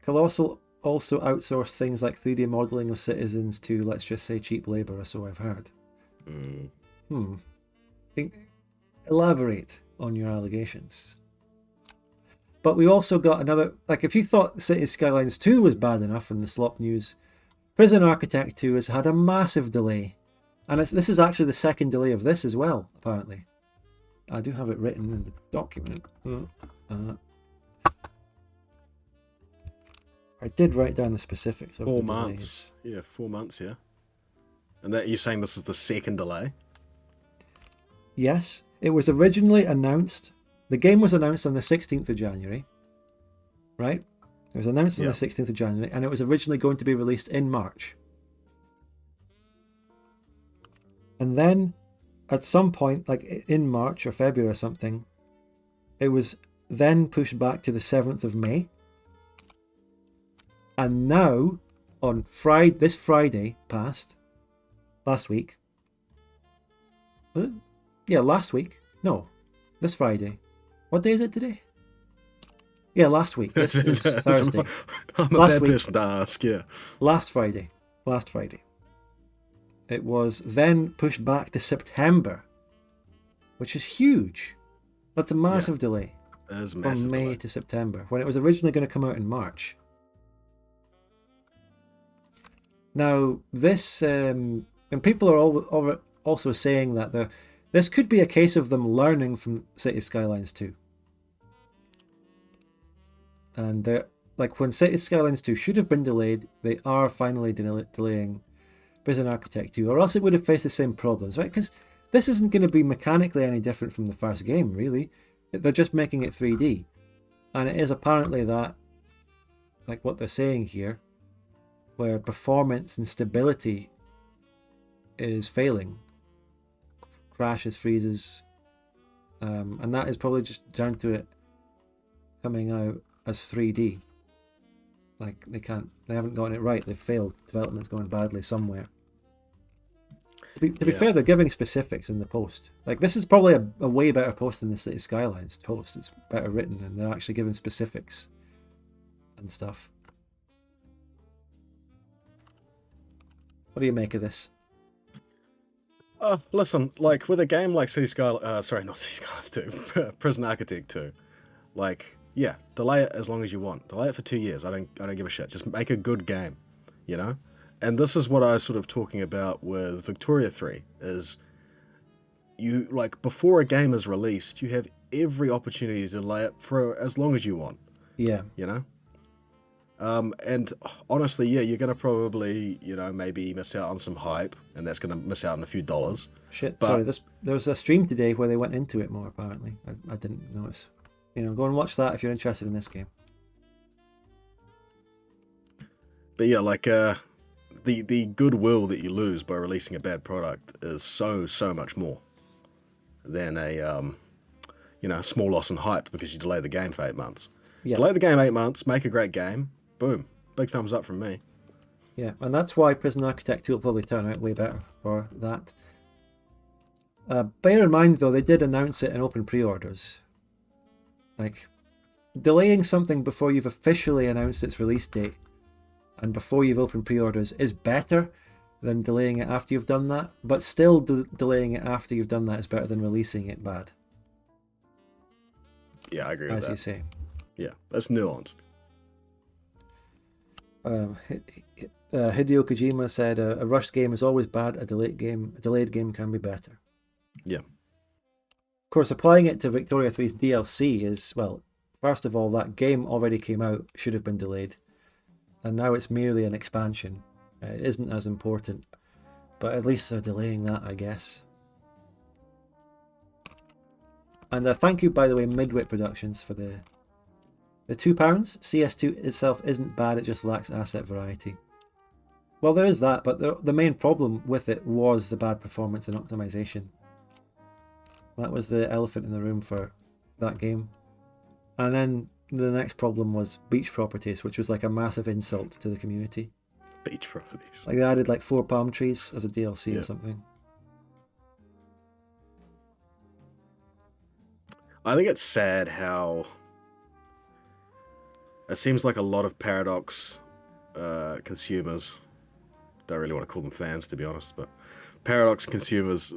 Colossal also outsource things like 3D modeling of citizens to, let's just say, cheap labor, or so I've heard. Elaborate on your allegations. But we also got another, like, if you thought City Skylines 2 was bad enough in the slop news, Prison Architect 2 has had a massive delay. And this is actually the second delay of this as well, apparently. I do have it written in the document. I did write down the specifics of 4 the months. delays. Yeah, 4 months, yeah. And that you're saying this is the second delay? Yes, it was originally announced. The game was announced on the 16th of January, right? It was announced on the 16th of January, and it was originally going to be released in March. And then, at some point, like in March or February or something, it was then pushed back to the 7th of May. And now, on this Friday past, last week. Was it? Yeah, last week. No, this Friday. What day is it today? Yeah, last week. This is Thursday. I'm a Last bad week. person to ask, yeah. Last Friday. It was then pushed back to September, which is huge. That's a massive delay That is a from massive May delay. to September, when it was originally going to come out in March. Now, this, and people are also saying that this could be a case of them learning from City Skylines 2. And they're, like, when City Skylines 2 should have been delayed, they are finally delaying Prison Architect 2, or else it would have faced the same problems, right? Because this isn't going to be mechanically any different from the first game, really. They're just making it 3D. And it is apparently that, like what they're saying here, where performance and stability is failing. Crashes, freezes. And that is probably just down to it coming out as 3D. Like, they haven't gotten it right. They've failed. Development's going badly somewhere. To be fair, they're giving specifics in the post. Like, this is probably a way better post than the City Skylines post. It's better written, and they're actually giving specifics and stuff. What do you make of this? Listen, like with a game like City Skylines, sorry, not City Skylines 2, Prison Architect 2, like, yeah, delay it as long as you want. Delay it for 2 years. I don't give a shit. Just make a good game, you know? And this is what I was sort of talking about with Victoria 3, is you, like, before a game is released, you have every opportunity to delay it for as long as you want. Yeah. You know? And honestly, yeah, you're gonna probably, maybe miss out on some hype, and that's gonna miss out on a few dollars. Shit, But sorry. There was a stream today where they went into it more. Apparently, I didn't notice. Go and watch that if you're interested in this game. but yeah, like the goodwill that you lose by releasing a bad product is so much more than a small loss in hype because you delay the game for 8 months. Yeah. Delay the game 8 months, make a great game, boom, big thumbs up from me. Yeah, and that's why Prison Architect 2 will probably turn out way better for that. Bear in mind, though, they did announce it in open pre-orders. Like, delaying something before you've officially announced its release date and before you've opened pre-orders is better than delaying it after you've done that, but still delaying it after you've done that is better than releasing it bad. Yeah, I agree with as that. you say. Yeah, that's nuanced. Hideo Kojima said a rushed game is always bad, a delayed game can be better. Yeah. Of course, applying it to Victoria 3's DLC is, well, first of all, that game already came out, should have been delayed, and now it's merely an expansion. It isn't as important, but at least they're delaying that, I guess. And thank you, by the way, Midwit Productions, for the £2. CS2 itself isn't bad, it just lacks asset variety. Well, there is that, but the main problem with it was the bad performance and optimization. That was the elephant in the room for that game. And then the next problem was beach properties, which was like a massive insult to the community. Beach properties. Like they added like 4 palm trees as a DLC Yeah. or something. I think it's sad how it seems like a lot of Paradox consumers, don't really want to call them fans to be honest, but Paradox consumers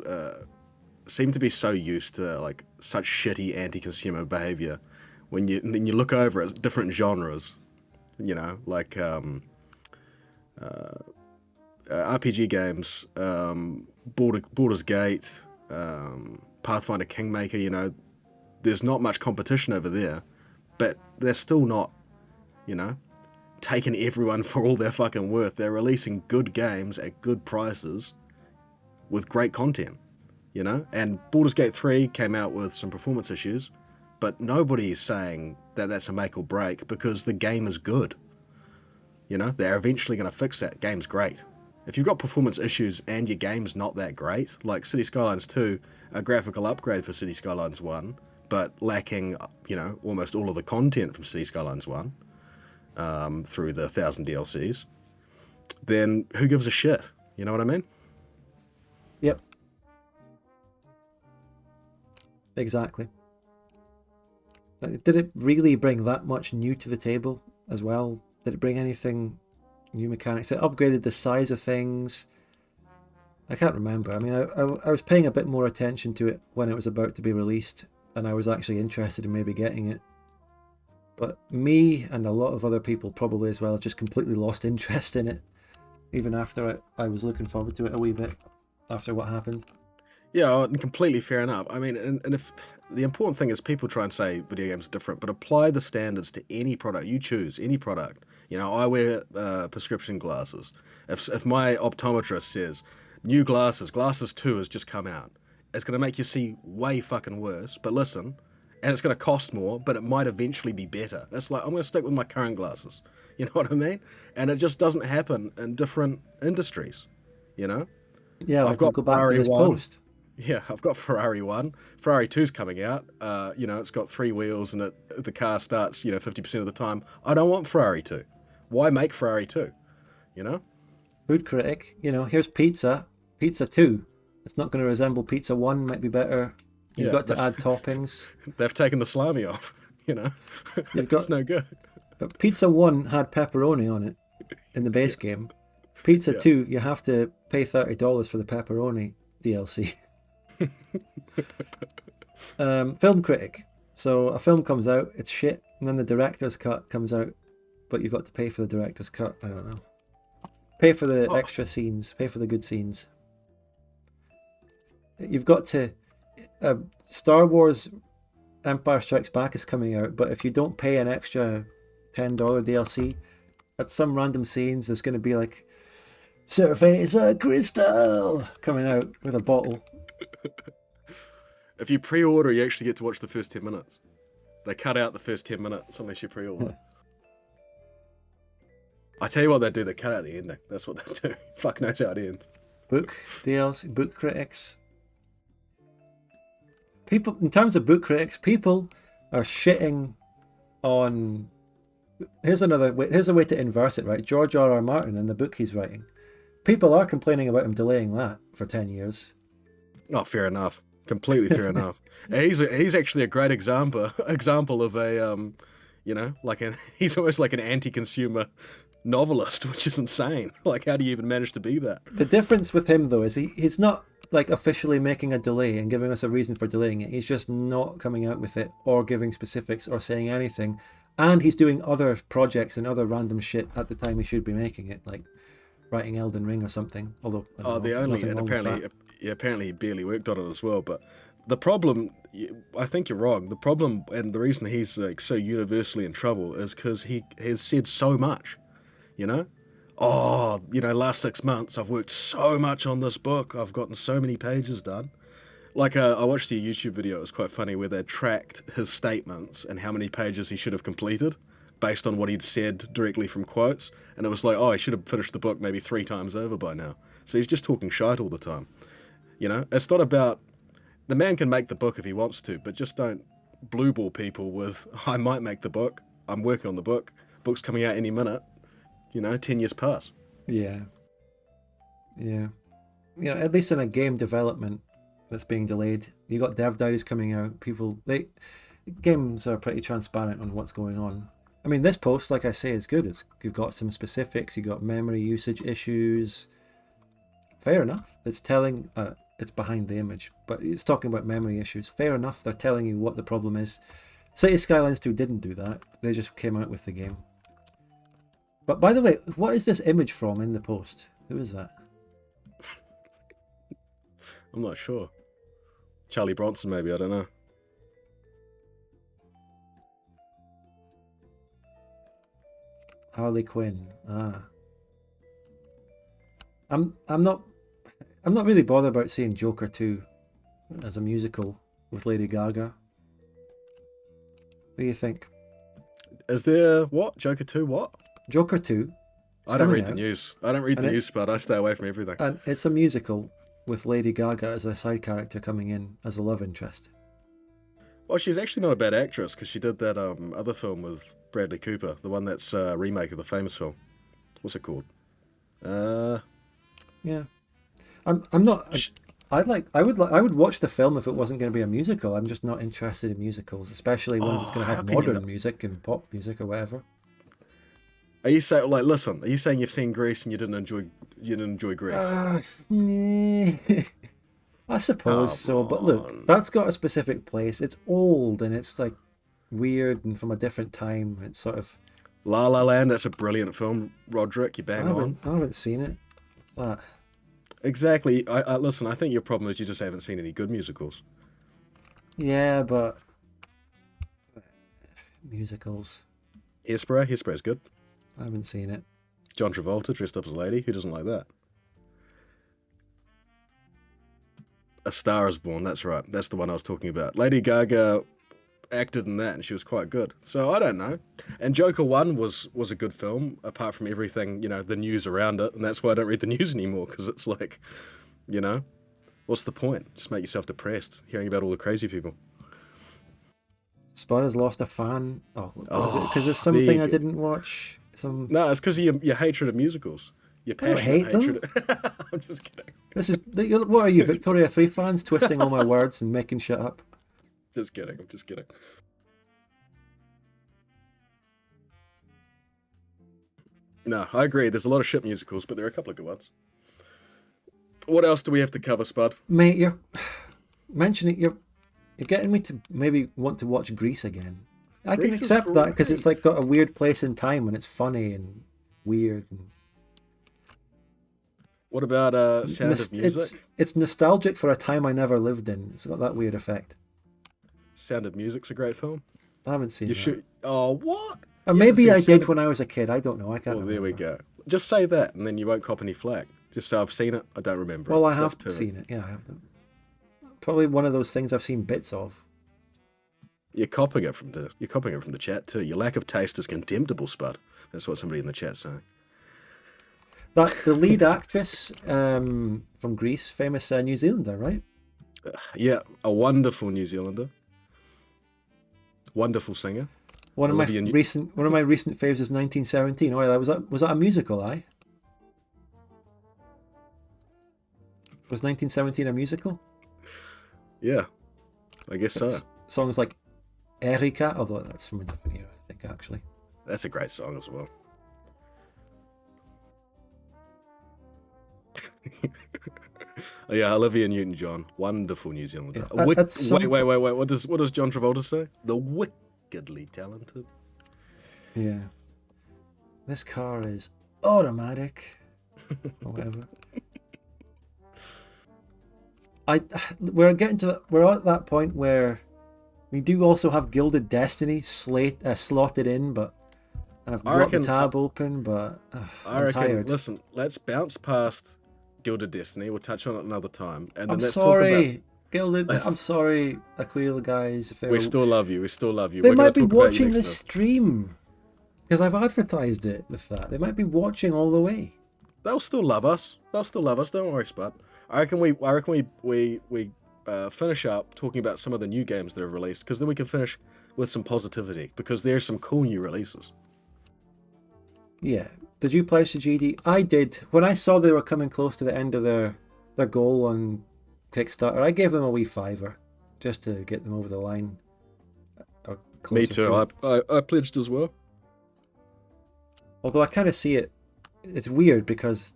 seem to be so used to like such shitty anti-consumer behavior when you look over at different genres, like RPG games, Baldur's Gate, Pathfinder Kingmaker, there's not much competition over there, but they're still not, taking everyone for all their fucking worth. They're releasing good games at good prices with great content, and Baldur's Gate 3 came out with some performance issues, but nobody is saying that that's a make or break because the game is good. They're eventually going to fix that. Game's great. If you've got performance issues and your game's not that great, like City Skylines 2, a graphical upgrade for City Skylines 1, but lacking, almost all of the content from City Skylines 1 through the 1,000 DLCs, then who gives a shit? You know what I mean? Yep. Exactly. Did it really bring that much new to the table as well? Did it bring anything, new mechanics? It upgraded the size of things. I can't remember. I mean, I was paying a bit more attention to it when it was about to be released, and I was actually interested in maybe getting it. But me and a lot of other people probably as well just completely lost interest in it, even after I was looking forward to it a wee bit after what happened. Yeah, completely fair enough. I mean, and if the important thing is people try and say video games are different, but apply the standards to any product. You choose any product. I wear prescription glasses. If my optometrist says, new glasses 2 has just come out, it's going to make you see way fucking worse, but listen, and it's going to cost more, but it might eventually be better. It's like, I'm going to stick with my current glasses. You know what I mean? And it just doesn't happen in different industries, Yeah, I've got go back to Ferrari this 1. post. Yeah, I've got Ferrari 1. Ferrari 2's coming out. It's got 3 wheels and the car starts, 50% of the time. I don't want Ferrari 2. Why make Ferrari 2? Food critic, here's pizza. Pizza 2. It's not going to resemble Pizza 1, might be better. You've got to add toppings. They've taken the salami off, It's no good. But Pizza 1 had pepperoni on it in the base game. Pizza 2, you have to pay $30 for the pepperoni DLC. Film critic. So a film comes out, it's shit, and then the director's cut comes out, but you've got to pay for the director's cut. I don't know. Pay for the extra scenes, pay for the good scenes. You've got to... Star Wars Empire Strikes Back is coming out, but if you don't pay an extra $10 DLC, at some random scenes, there's going to be like, surface a crystal coming out with a bottle. If you pre-order, you actually get to watch the first 10 minutes. They cut out the first 10 minutes unless you pre-order. I tell you what they do, they cut out the ending. That's what they do. Fuck knows how it ends. Book DLC, book critics. People, in terms of book critics, people are shitting on. Here's another way. Here's a way to inverse it, right? George R. R. Martin and the book he's writing. People are complaining about him delaying that for 10 years. Oh, fair enough. Completely fair enough. He's actually a great example of a he's almost like an anti-consumer novelist, which is insane. Like, how do you even manage to be that? The difference with him though is he's not like officially making a delay and giving us a reason for delaying it. He's just not coming out with it or giving specifics or saying anything. And he's doing other projects and other random shit at the time he should be making it, like writing Elden Ring or something. Although apparently he barely worked on it as well. But the problem, I think you're wrong. The problem and the reason he's like so universally in trouble is because he has said so much. You know, last 6 months I've worked so much on this book. I've gotten so many pages done. Like I watched a YouTube video. It was quite funny where they tracked his statements and how many pages he should have completed based on what he'd said directly from quotes. And it was like, he should have finished the book maybe 3 times over by now. So he's just talking shite all the time. You know, it's not about... The man can make the book if he wants to, but just don't blueball people with, I might make the book, I'm working on the book, book's coming out any minute, 10 years pass. Yeah. At least in a game development that's being delayed, you got Dev Diaries coming out, games are pretty transparent on what's going on. I mean, this post, like I say, is good. You've got some specifics, you've got memory usage issues. Fair enough. It's telling... it's behind the image, but it's talking about memory issues. Fair enough, they're telling you what the problem is. City Skylines 2 didn't do that. They just came out with the game. But by the way, what is this image from in the post? Who is that? I'm not sure. Charlie Bronson, maybe, I don't know. Harley Quinn. I'm not really bothered about seeing Joker 2 as a musical with Lady Gaga. What do you think? Is there what? Joker 2 what? Joker 2. I don't read the news. I don't read the news, but I stay away from everything. And it's a musical with Lady Gaga as a side character coming in as a love interest. Well, she's actually not a bad actress because she did that other film with Bradley Cooper, the one that's a remake of the famous film. What's it called? Yeah. I'm not. I would watch the film if it wasn't going to be a musical. I'm just not interested in musicals, especially ones that's going to have modern music and pop music or whatever. Are you saying listen? Are you saying you've seen Grease and you didn't enjoy Grease? I suppose so, but look, that's got a specific place. It's old and it's like weird and from a different time. It's sort of La La Land. That's a brilliant film, Roderick. You bang on. I haven't seen it. What's that? Exactly. I listen. I think your problem is you just haven't seen any good musicals. Yeah, but musicals. Hairspray is good. I haven't seen it. John Travolta dressed up as a lady. Who doesn't like that? A Star is Born. That's right. That's the one I was talking about. Lady Gaga acted in that, and she was quite good. So I don't know. And Joker 1 was a good film, apart from everything, the news around it. And that's why I don't read the news anymore, because it's like, what's the point? Just make yourself depressed, hearing about all the crazy people. Spud has lost a fan. Was it because there's something I didn't watch? No, it's because of your hatred of musicals. Your passionate hatred. I'm just kidding. What are you, Victoria 3 fans, twisting all my words and making shit up? Just kidding. I'm just kidding. No, I agree. There's a lot of shit musicals, but there are a couple of good ones. What else do we have to cover, Spud? Mate, you're mentioning you're getting me to maybe want to watch Grease again. I can accept that because it's like got a weird place in time and it's funny and weird. And... What about Sound of Music? It's nostalgic for a time I never lived in. It's got that weird effect. Sound of Music's a great film. I haven't seen it. Oh, what? And You haven't maybe seen I did Sonic- when I was a kid. I don't know. I can't Well, remember. there we go. Just say that, and then you won't cop any flack. Just say I've seen it. I don't remember. Well, it. I That's have perfect. seen it. Yeah, I have. Probably one of those things I've seen bits of. You're copying it from the chat too. Your lack of taste is contemptible, Spud. That's what somebody in the chat's saying. That the lead actress from Greece, famous New Zealander, right? Yeah, a wonderful New Zealander, wonderful singer. One of my Olivia New- recent faves is 1917. Oh, yeah, was that a musical? Was 1917 a musical? Yeah, I guess so. Songs like Erika, although that's from a different era, I think actually. That's a great song as well. Oh, yeah, Olivia Newton-John, wonderful New Zealander. Yeah, Wait. at some What does John Travolta say? The wickedly talented. Yeah. This car is automatic or whatever. We're at that point where we do also have Gilded Destiny slotted in, but and I've got the tab open, but I'm tired. Listen, let's bounce past Gilded Destiny. We'll touch on it another time, and then I'm let's sorry, talk Gilded. Let's- I'm sorry, Aquila guys. If about. We still love you. We still love you. they We're gonna might be talk about you watching next this time. stream because I've advertised it with that. They might be watching all the way. They'll still love us. They'll still love us. Don't worry, Spud. I reckon we finish up talking about some of the new games that are released, because then we can finish with some positivity, because there's some cool new releases. Yeah. Did you pledge to GD? I did. When I saw they were coming close to the end of their goal on Kickstarter, I gave them a wee $5 just to get them over the line. Or Me closer too. to it. I pledged as well. Although I kind of see it. It's weird because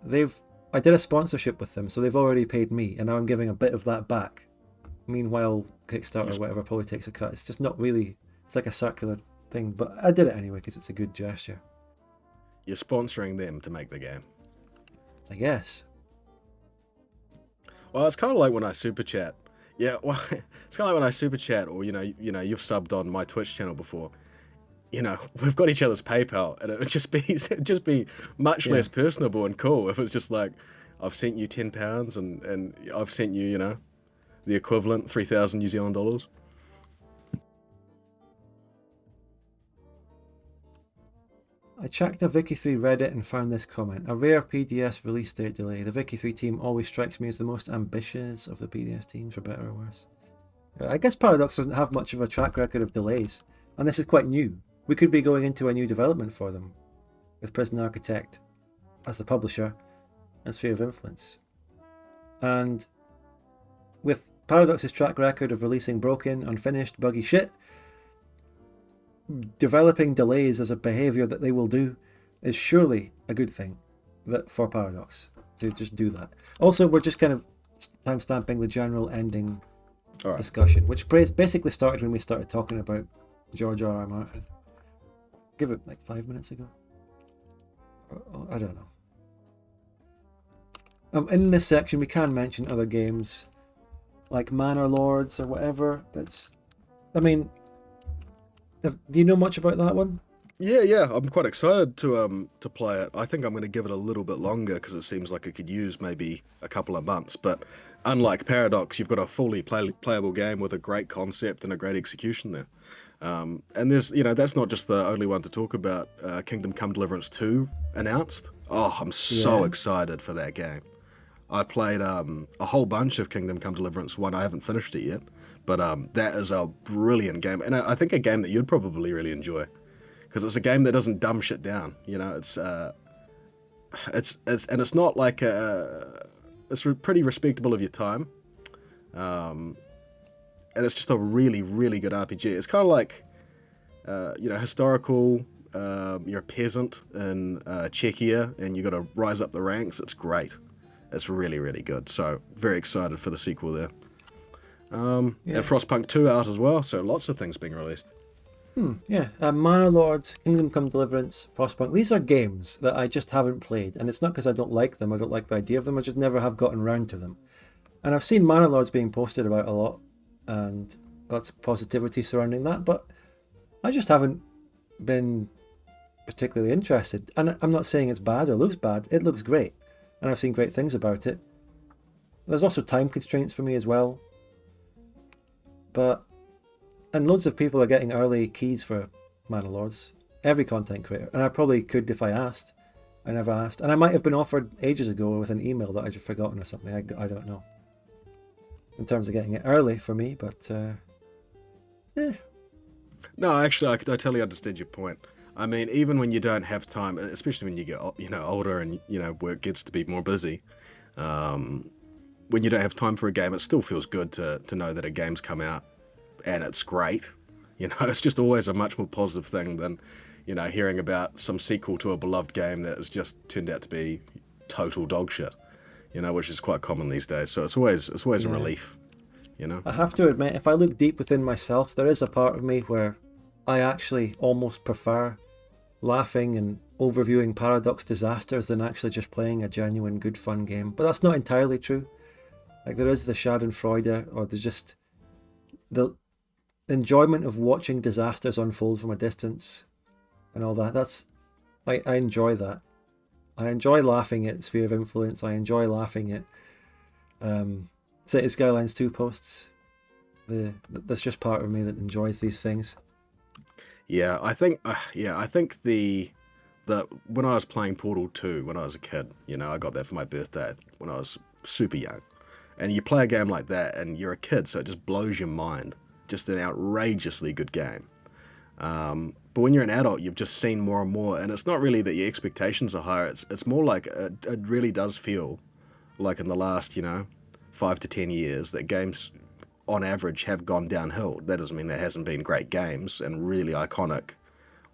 I did a sponsorship with them, so they've already paid me, and now I'm giving a bit of that back. Meanwhile, Kickstarter or whatever probably takes a cut. It's just not really. It's like a circular thing, but I did it anyway because it's a good gesture. You're sponsoring them to make the game. I guess. Well, it's kind of like when I super chat. Yeah, well, it's kind of like when I super chat, or you've subbed on my Twitch channel before. We've got each other's PayPal, and it would just be much less personable and cool if it's just like, I've sent you £10 and I've sent you, the equivalent 3,000 New Zealand dollars. I checked the Vicky 3 Reddit and found this comment. A rare PDS release date delay. The Vicky 3 team always strikes me as the most ambitious of the PDS teams, for better or worse. I guess Paradox doesn't have much of a track record of delays, and this is quite new. We could be going into a new development for them, with Prison Architect as the publisher and Sphere of Influence. And with Paradox's track record of releasing broken, unfinished, buggy shit, developing delays as a behaviour that they will do is surely a good thing for Paradox to just do that. Also, we're just kind of timestamping the general ending discussion, which basically started when we started talking about George R.R. Martin. Give it like 5 minutes ago. I don't know. In this section, we can mention other games like Manor Lords or whatever. Do you know much about that one? Yeah, I'm quite excited to play it. I think I'm going to give it a little bit longer because it seems like it could use maybe a couple of months. But unlike Paradox, you've got a fully playable game with a great concept and a great execution there. And there's, that's not just the only one to talk about. Kingdom Come Deliverance 2 announced. Oh, I'm so excited for that game. I played a whole bunch of Kingdom Come Deliverance 1. I haven't finished it yet, but that is a brilliant game, and I think a game that you'd probably really enjoy, because it's a game that doesn't dumb shit down. It's not like it's pretty respectable of your time, and it's just a really, really good RPG. It's kind of like historical. You're a peasant in Czechia, and you got to rise up the ranks. It's great. It's really, really good. So very excited for the sequel there. And Frostpunk 2 out as well. So lots of things being released. Manor Lords, Kingdom Come Deliverance, Frostpunk. These are games that I just haven't played, and it's not because I don't like them. I don't like the idea of them. I just never have gotten round to them. And I've seen Manor Lords being posted about a lot, and lots of positivity surrounding that. But I just haven't been particularly interested. And I'm not saying it's bad or looks bad. It looks great, and I've seen great things about it. There's also time constraints for me as well. And loads of people are getting early keys for Manor Lords. Every content creator, and I probably could if I asked. I never asked, and I might have been offered ages ago with an email that I just forgotten or something. I don't know. In terms of getting it early for me, but No, actually, I totally understand your point. I mean, even when you don't have time, especially when you get older and work gets to be more busy, when you don't have time for a game, it still feels good to know that a game's come out and it's great. It's just always a much more positive thing than hearing about some sequel to a beloved game that has just turned out to be total dog shit. Which is quite common these days. So it's always a relief. I have to admit, if I look deep within myself, there is a part of me where I actually almost prefer laughing and overviewing paradox disasters than actually just playing a genuine good fun game. But that's not entirely true. Like, there is the Schadenfreude, or there's just the enjoyment of watching disasters unfold from a distance and all that. I enjoy that. I enjoy laughing at Sphere of Influence. I enjoy laughing at City Skylines 2 posts. That's just part of me that enjoys these things. Yeah, I think the when I was playing Portal 2 when I was a kid, I got that for my birthday when I was super young. And you play a game like that and you're a kid, so it just blows your mind. Just an outrageously good game. But when you're an adult, you've just seen more and more, and it's not really that your expectations are higher. It's more like it really does feel like in the last 5 to 10 years that games on average have gone downhill. That doesn't mean there hasn't been great games and really iconic,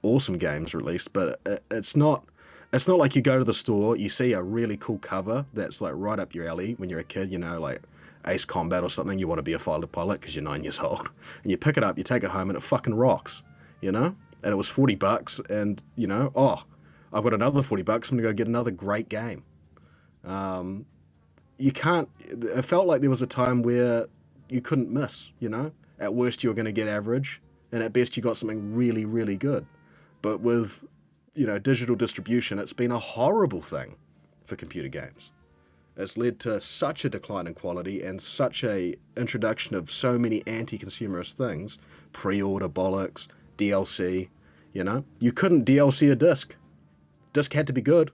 awesome games released, but it's not like you go to the store, you see a really cool cover that's like right up your alley when you're a kid, like Ace Combat or something. You want to be a fighter pilot because you're 9 years old, and you pick it up, you take it home, and it fucking rocks, and it was $40, and I've got another $40. I'm gonna go get another great game. You can't. It felt like there was a time where you couldn't miss. At worst you were going to get average, and at best you got something really, really good. But with digital distribution, it's been a horrible thing for computer games. It's led to such a decline in quality and such a introduction of so many anti-consumerist things, pre-order bollocks, DLC. You couldn't DLC a disc. Disc had to be good.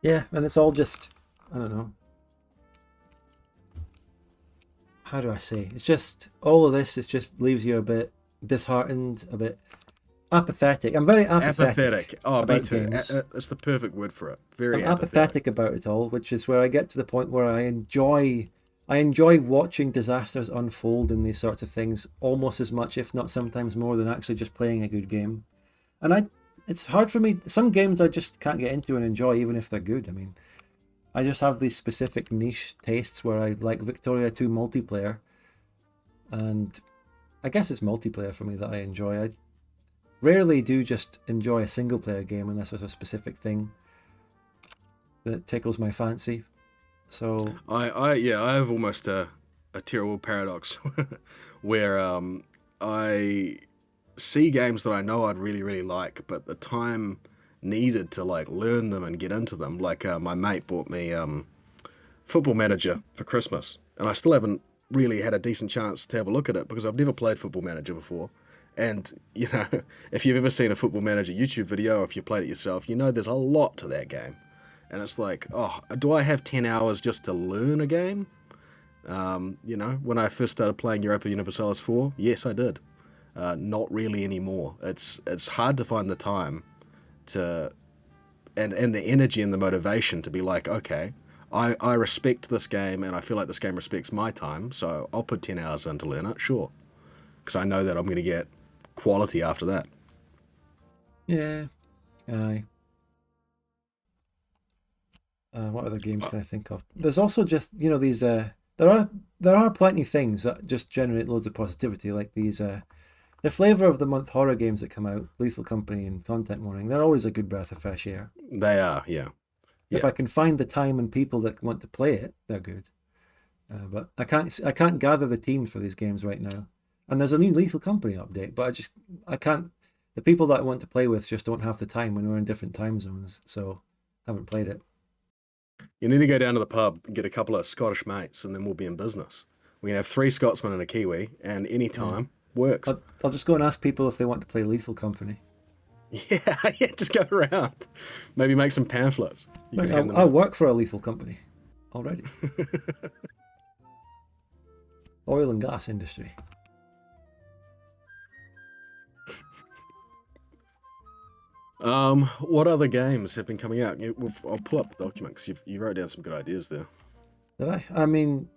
Yeah, and it's all just, I don't know. How do I say? It's just, all of this, it just leaves you a bit disheartened, a bit apathetic. I'm very apathetic. Oh, me too. Games. It's the perfect word for it. Very I'm apathetic about it all, which is where I get to the point where I enjoy watching disasters unfold in these sorts of things almost as much, if not sometimes more, than actually just playing a good game. And it's hard for me. Some games I just can't get into and enjoy, even if they're good. I mean, I just have these specific niche tastes where I like Victoria 2 multiplayer, and I guess it's multiplayer for me that I enjoy. I rarely do just enjoy a single player game unless there's a specific thing that tickles my fancy. So I have almost a terrible paradox where I see games that I know I'd really, really like, but the time needed to like learn them and get into them. Like my mate bought me Football Manager for Christmas, and I still haven't really had a decent chance to have a look at it because I've never played Football Manager before. And if you've ever seen a Football Manager YouTube video, or if you played it yourself, there's a lot to that game. And it's like, oh, do I have 10 hours just to learn a game? When I first started playing Europa Universalis 4, yes, I did. Not really anymore. It's hard to find the time to, and the energy and the motivation to be like, okay, I respect this game and I feel like this game respects my time, so I'll put 10 hours in to learn it, sure. Because I know that I'm going to get quality after that. yeah, aye. What other games can I think of? There's also just these. There are plenty of things that just generate loads of positivity, like these. The flavor of the month horror games that come out, Lethal Company and Content Warning. They're always a good breath of fresh air. They are, yeah. If I can find the time and people that want to play it, they're good. But I can't gather the teams for these games right now. And there's a new Lethal Company update, but I can't. the people that I want to play with just don't have the time when we're in different time zones, so I haven't played it. You need to go down to the pub and get a couple of Scottish mates, and then we'll be in business. We can have 3 Scotsmen and a Kiwi, and any time works. I'll just go and ask people if they want to play Lethal Company. Yeah, just go around. Maybe make some pamphlets. You can hand them I out. work for a Lethal Company already. Oil and gas industry. What other games have been coming out? I'll pull up the document because you wrote down some good ideas there. Did I? I mean,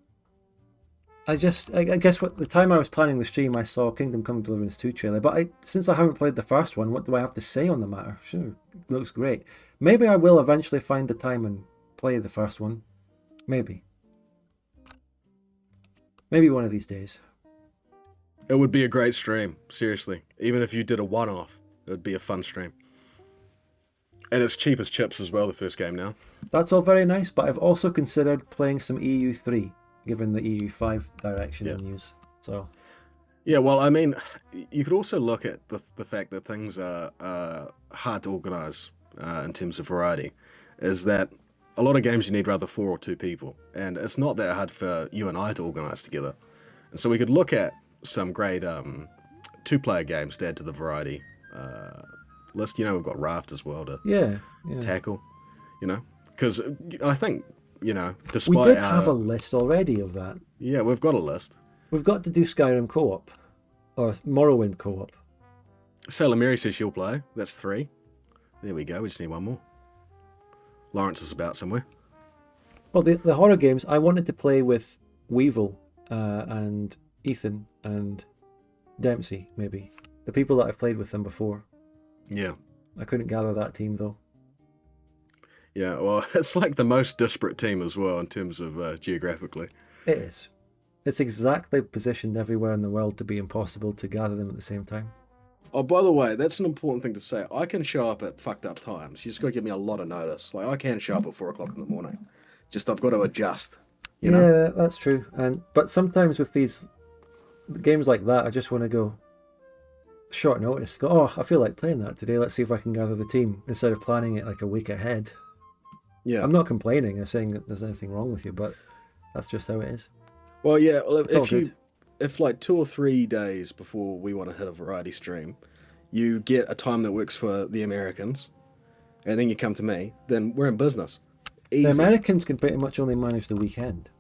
I guess what the time I was planning the stream, I saw Kingdom Come Deliverance 2 trailer. But since I haven't played the first one, what do I have to say on the matter? Sure, it looks great. Maybe I will eventually find the time and play the first one. Maybe one of these days. It would be a great stream, seriously. Even if you did a one-off, it would be a fun stream. And it's cheap as chips as well, the first game now. That's all very nice, but I've also considered playing some EU3, given the EU5 direction in news. So, yeah, well, I mean, you could also look at the fact that things are hard to organise in terms of variety, is that a lot of games you need rather 4 or 2 people, and it's not that hard for you and I to organise together. And so we could look at some great 2-player games to add to the variety list. You know, we've got Raft as well to tackle, you know, because I think, you know, despite we did have a list already of that. Yeah, we've got a list. We've got to do Skyrim co-op or Morrowind co-op. Sailor Mary says she'll play. That's 3. There we go. We just need 1 more. Lawrence is about somewhere. Well, the horror games, I wanted to play with Weevil and Ethan and Dempsey, maybe. The people that I've played with them before. Yeah. I couldn't gather that team, though. Yeah, well, it's like the most disparate team as well in terms of geographically. It is. It's exactly positioned everywhere in the world to be impossible to gather them at the same time. Oh, by the way, that's an important thing to say. I can show up at fucked up times. You just got to give me a lot of notice. Like, I can show up at 4 o'clock in the morning. Just, I've got to adjust. You know? Yeah, that's true. But sometimes with these games like that, I just want to go short notice. Go, oh, I feel like playing that today. Let's see if I can gather the team instead of planning it like a week ahead. Yeah. I'm not complaining or saying that there's anything wrong with you, but that's just how it is. Well, yeah, well, It's if like 2 or 3 days before we want to hit a variety stream, you get a time that works for the Americans, and then you come to me, then we're in business. Easy. The Americans can pretty much only manage the weekend.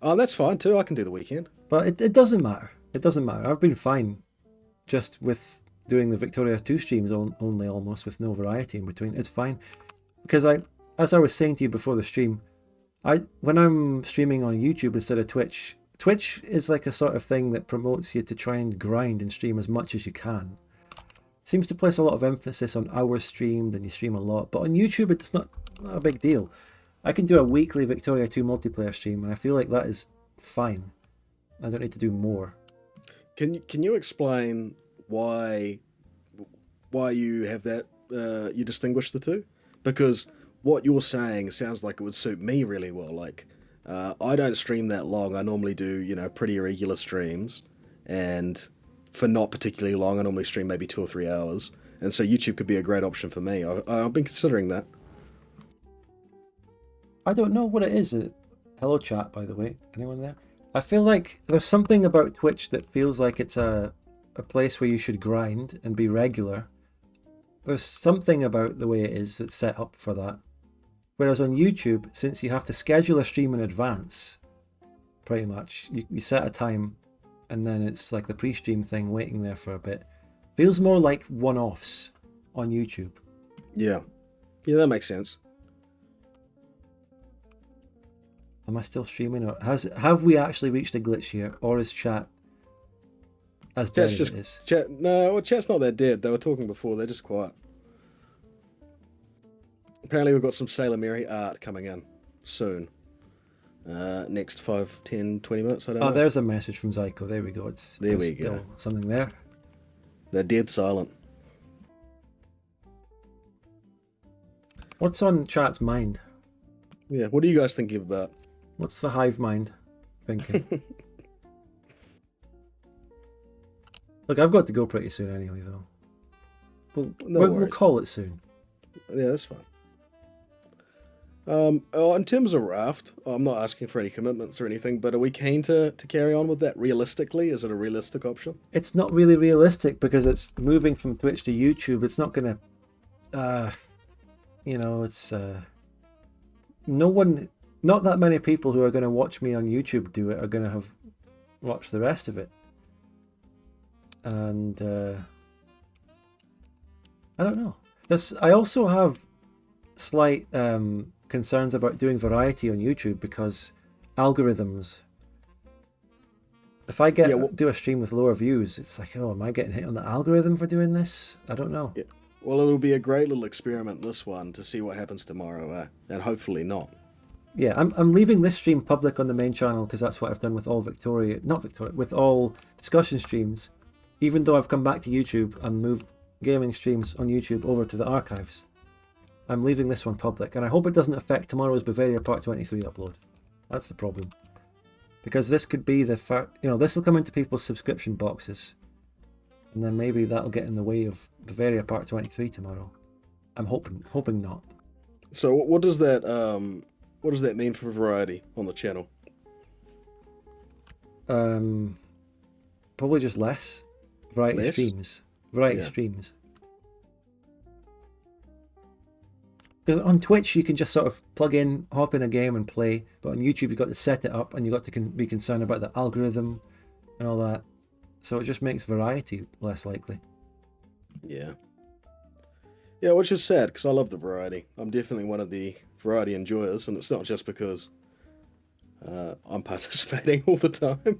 Oh, that's fine too. I can do the weekend. But it doesn't matter. It doesn't matter. I've been fine just with doing the Victoria 2 streams only almost with no variety in between. It's fine. Because as I was saying to you before the stream, when I'm streaming on YouTube instead of Twitch is like a sort of thing that promotes you to try and grind and stream as much as you can. Seems to place a lot of emphasis on hours streamed and you stream a lot, but on YouTube it's not a big deal. I can do a weekly Victoria 2 multiplayer stream and I feel like that is fine. I don't need to do more. Can you explain why you have that, you distinguish the two? Because what you're saying sounds like it would suit me really well. Like, I don't stream that long. I normally do, you know, pretty irregular streams. And for not particularly long, I normally stream maybe 2 or 3 hours. And so YouTube could be a great option for me. I've been considering that. I don't know what it is. Hello chat, by the way. Anyone there? I feel like there's something about Twitch that feels like it's a place where you should grind and be regular. There's something about the way it is that's set up for that. Whereas on YouTube, since you have to schedule a stream in advance, pretty much, you set a time and then it's like the pre-stream thing waiting there for a bit. Feels more like one-offs on YouTube. Yeah. Yeah, that makes sense. Am I still streaming? Or have we actually reached a glitch here? Or is chat as dead as it is? Chat's not that dead. They were talking before. They're just quiet. Apparently we've got some Sailor Mary art coming in soon. Next 5, 10, 20 minutes, I don't know. Oh, there's a message from Zyko. There we go. There we go. Something there. They're dead silent. What's on chat's mind? Yeah, what are you guys thinking about? What's the hive mind thinking? Look, I've got to go pretty soon anyway, though. No We'll worries. call it soon. Yeah, that's fine. In terms of Raft, I'm not asking for any commitments or anything, but are we keen to carry on with that realistically? Is it a realistic option? It's not really realistic because it's moving from Twitch to YouTube. It's not gonna, it's not that many people who are going to watch me on YouTube do it are going to have watched the rest of it. And I don't know. I also have slight concerns about doing variety on YouTube because algorithms. If I do a stream with lower views, it's like, oh, am I getting hit on the algorithm for doing this? I don't know. Yeah. Well, it'll be a great little experiment, this one, to see what happens tomorrow, and hopefully not. Yeah, I'm leaving this stream public on the main channel because that's what I've done with all with all discussion streams. Even though I've come back to YouTube and moved gaming streams on YouTube over to the archives, I'm leaving this one public, and I hope it doesn't affect tomorrow's Bavaria Part 23 upload. That's the problem. Because this could be this will come into people's subscription boxes, and then maybe that'll get in the way of Bavaria Part 23 tomorrow. I'm hoping not. So what does that mean for variety on the channel? Probably just less variety streams. Streams. Because on Twitch you can just sort of hop in a game and play, but on YouTube you've got to set it up and you've got to be concerned about the algorithm and all that. So it just makes variety less likely. Yeah. Yeah, which is sad because I love the variety. I'm definitely one of the variety enjoyers, and it's not just because I'm participating all the time,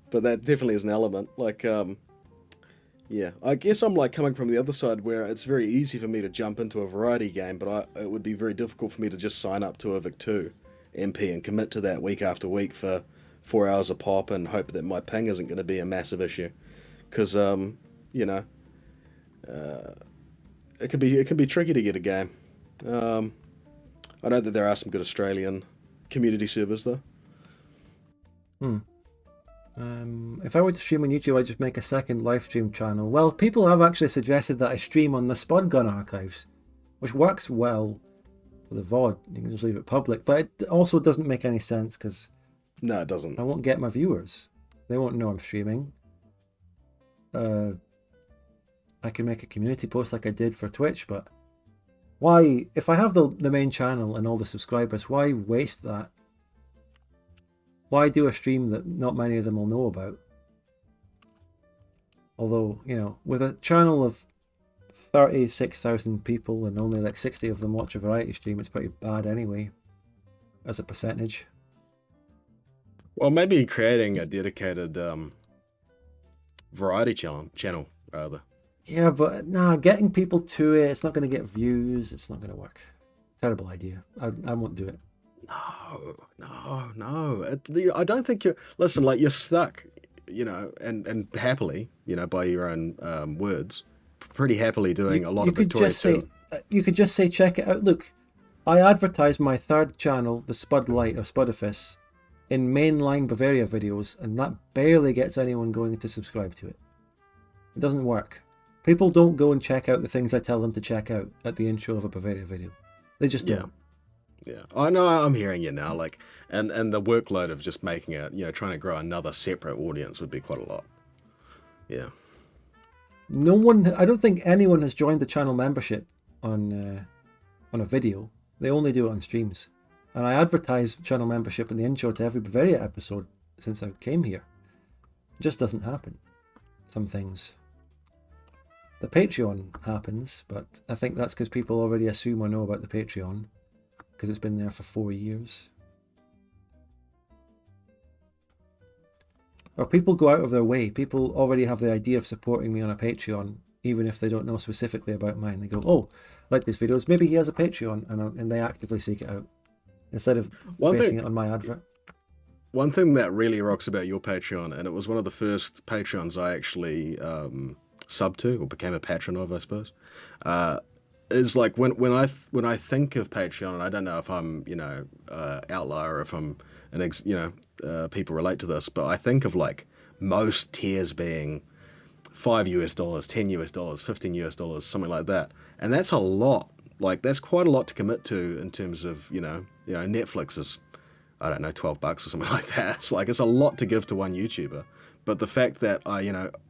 but that definitely is an element. Yeah, I guess I'm coming from the other side where it's very easy for me to jump into a variety game, but it would be very difficult for me to just sign up to a Vic2 MP and commit to that week after week for 4 hours a pop and hope that my ping isn't going to be a massive issue, because it can be tricky to get a game. I know that there are some good Australian community servers though. If I were to stream on YouTube, I'd just make a second live stream channel. Well, people have actually suggested that I stream on the Spud Gun archives, which works well for the VOD. You can just leave it public, but it also doesn't make any sense because no, it doesn't. I won't get my viewers. They won't know I'm streaming. I can make a community post like I did for Twitch, but why, if I have the main channel and all the subscribers, why waste that? Why do a stream that not many of them will know about? Although, with a channel of 36,000 people and only 60 of them watch a variety stream, it's pretty bad anyway, as a percentage. Well, maybe creating a dedicated variety channel rather. Yeah, but getting people to it, it's not going to get views, it's not going to work. Terrible idea. I won't do it. No. I don't think you're... Listen, you're stuck, and happily, by your own words, pretty happily doing a lot of Victoria too. You could just say, check it out. Look, I advertise my third channel, the Spud Light or Spudifice, in mainline Bavaria videos, and that barely gets anyone going to subscribe to it. It doesn't work. People don't go and check out the things I tell them to check out at the intro of a Bavaria video. They just don't. Yeah, I know. I'm hearing you now. And the workload of just making trying to grow another separate audience would be quite a lot. Yeah. I don't think anyone has joined the channel membership on a video. They only do it on streams. And I advertise channel membership in the intro to every Bavaria episode since I came here. It just doesn't happen. Some things. The Patreon happens, but I think that's because people already assume I know about the Patreon, because it's been there for 4 years. Or people go out of their way. People already have the idea of supporting me on a Patreon, even if they don't know specifically about mine. They go, oh, like these videos, maybe he has a Patreon, and they actively seek it out, instead of basing it on my advert. One thing that really rocks about your Patreon, and it was one of the first Patreons I actually subbed to, or became a patron of, I suppose, is when I think of Patreon, and I don't know if I'm outlier or if I'm people relate to this, but I think of most tiers being $5, $10, $15, something like that. And that's a lot. Like that's quite a lot to commit to in terms of, Netflix is, I don't know, $12 or something like that. It's a lot to give to one YouTuber. But the fact that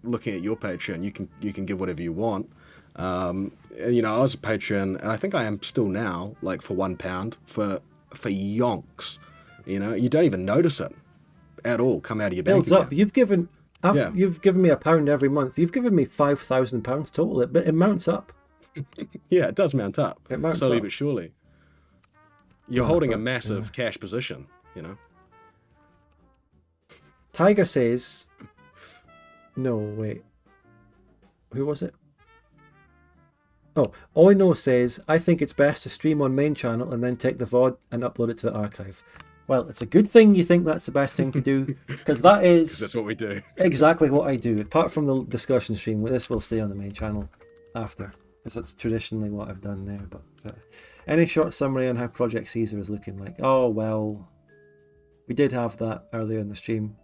looking at your Patreon, you can give whatever you want. And, I was a Patreon, and I think I am still now, like for £1 for yonks. You don't even notice it at all come out of your bank Builds up. account. You've given Yeah. you've given me £1 every month. You've given me £5,000 total. It mounts up. Yeah, it does mount up. It mounts slowly up. but surely. You're Yeah, holding a but, massive cash position, Tiger says, no, wait. Who was it? Oh, Oino says, I think it's best to stream on main channel and then take the VOD and upload it to the archive. Well, it's a good thing you think that's the best thing to do, because that is That's what we do. exactly what I do. Apart from the discussion stream, this will stay on the main channel after, because that's traditionally what I've done there. But any short summary on how Project Caesar is looking like? Oh, well, we did have that earlier in the stream.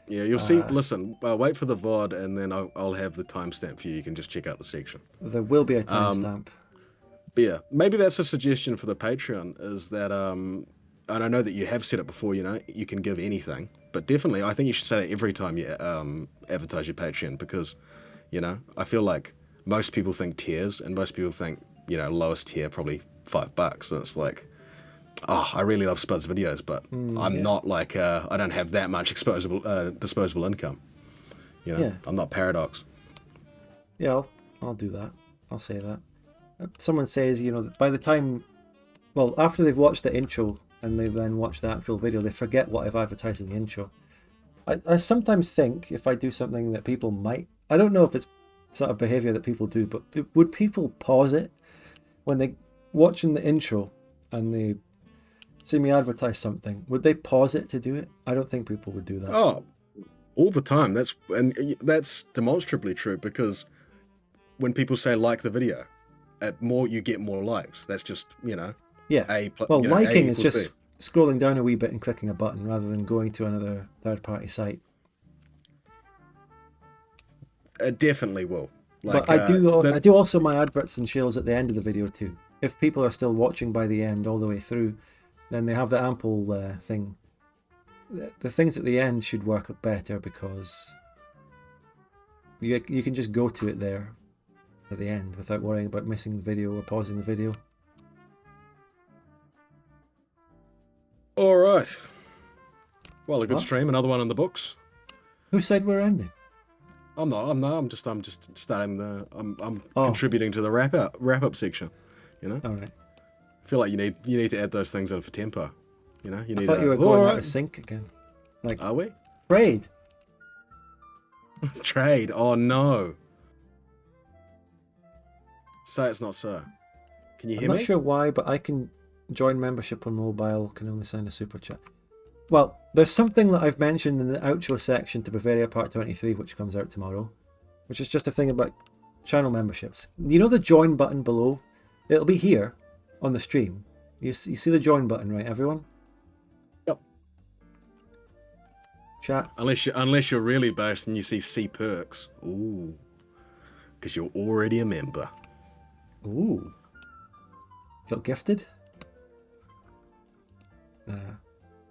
Yeah, you'll see. Listen, wait for the VOD, and then I'll have the timestamp for you. You can just check out the section. There will be a timestamp. But yeah, maybe that's a suggestion for the Patreon, is that, and I know that you have said it before, you can give anything, but definitely I think you should say that every time you advertise your Patreon, because, I feel like most people think tiers, and most people think, lowest tier probably $5, and it's like, oh, I really love Spud's videos, but I'm not like, I don't have that much disposable income. I'm not Paradox. Yeah, I'll do that. I'll say that. Someone says, by the time, well, after they've watched the intro and they've then watched the actual video, they forget what I've advertised in the intro. I sometimes think if I do something that people might, I don't know if it's sort of behavior that people do, but would people pause it when they watching the intro and they see me advertise something? Would they pause it to do it? I don't think people would do that. Oh, all the time. That's demonstrably true, because when people say like the video, you get more likes. That's just, Yeah. Well, liking is just scrolling down a wee bit and clicking a button rather than going to another third-party site. It definitely will. But I do also my adverts and shills at the end of the video too. If people are still watching by the end all the way through, then they have the ample thing. The things at the end should work better, because you can just go to it there at the end without worrying about missing the video or pausing the video. All right. Well, a good What? stream. Another one in the books. Who said we're ending? I'm not. I'm just starting the. I'm Oh. contributing to the wrap up section. All right. I feel like you need to add those things in for tempo. You I need. thought you were going out of sync again. Like, Are we? trade. Trade. Oh no. Say it's not so. Can you I'm hear not me? sure why, but I can join membership on mobile, can only send a super chat. Well, there's something that I've mentioned in the outro section to Bavaria Part 23, which comes out tomorrow, which is just a thing about channel memberships. You know the join button below? It'll be here on the stream. You see the join button, right, everyone? Yep. Chat. Unless you're really based and you see perks. Ooh. Because you're already a member. Ooh. Got gifted?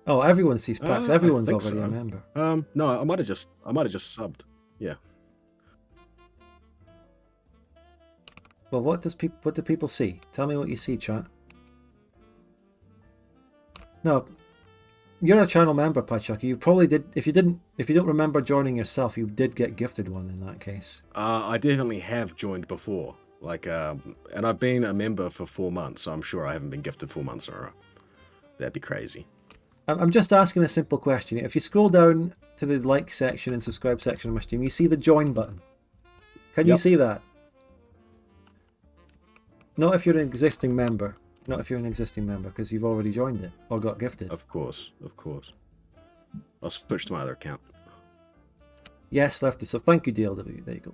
Oh, everyone sees perks. I Everyone's think already so. a member. No, I might have just subbed. Yeah. Well, what do people see? Tell me what you see, chat. No, you're a channel member, Pachucky. You probably did. If you don't remember joining yourself, you did get gifted one in that case. I definitely have joined before. And I've been a member for 4 months, so I'm sure I haven't been gifted 4 months in a row. That'd be crazy. I'm just asking a simple question. If you scroll down to the like section and subscribe section of my stream, you see the join button. Can you Yep. see that? Not if you're an existing member. Not if you're an existing member, because you've already joined it or got gifted. Of course. I'll switch to my other account. Yes, lefty. So thank you, DLW. There you go.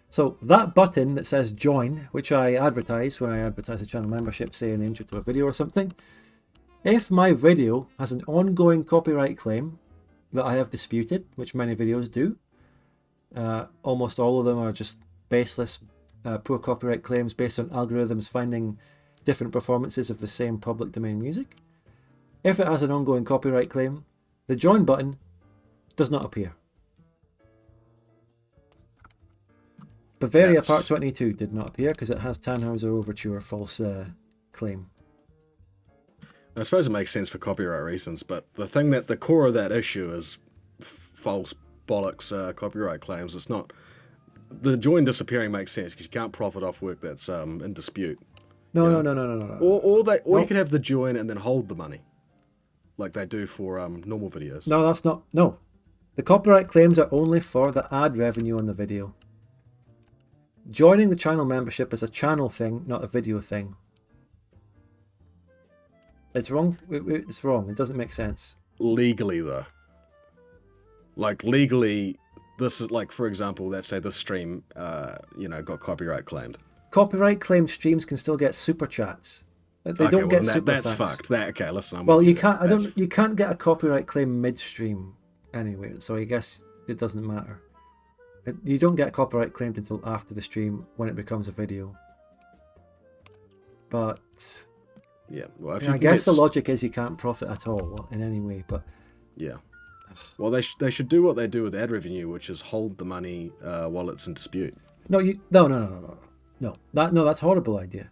So that button that says join, which I advertise when I advertise a channel membership, say in the intro to a video or something, if my video has an ongoing copyright claim that I have disputed, which many videos do, Almost all of them are just baseless, poor copyright claims based on algorithms finding different performances of the same public domain music. If it has an ongoing copyright claim, the join button does not appear. Bavaria Part 22 did not appear because it has Tannhauser Overture false claim. I suppose it makes sense for copyright reasons, but the core of that issue is false bollocks copyright claims. It's not the join disappearing makes sense because you can't profit off work that's in dispute. No. Or you could have the join and then hold the money, like they do for normal videos. No, that's not. No, the copyright claims are only for the ad revenue on the video. Joining the channel membership is a channel thing, not a video thing. It's wrong. It's wrong. It doesn't make sense. Legally, though. Like, legally, this is like, for example, let's say this stream, got copyright claimed. Copyright claimed streams can still get super chats. They don't get super That's thanks. fucked. Okay, listen. You can't. You can't get a copyright claim midstream anyway. So I guess it doesn't matter. You don't get copyright claimed until after the stream when it becomes a video. But yeah, well, I guess the logic is you can't profit at all in any way. But yeah, well, they should do what they do with ad revenue, which is hold the money while it's in dispute. No. That's a horrible idea.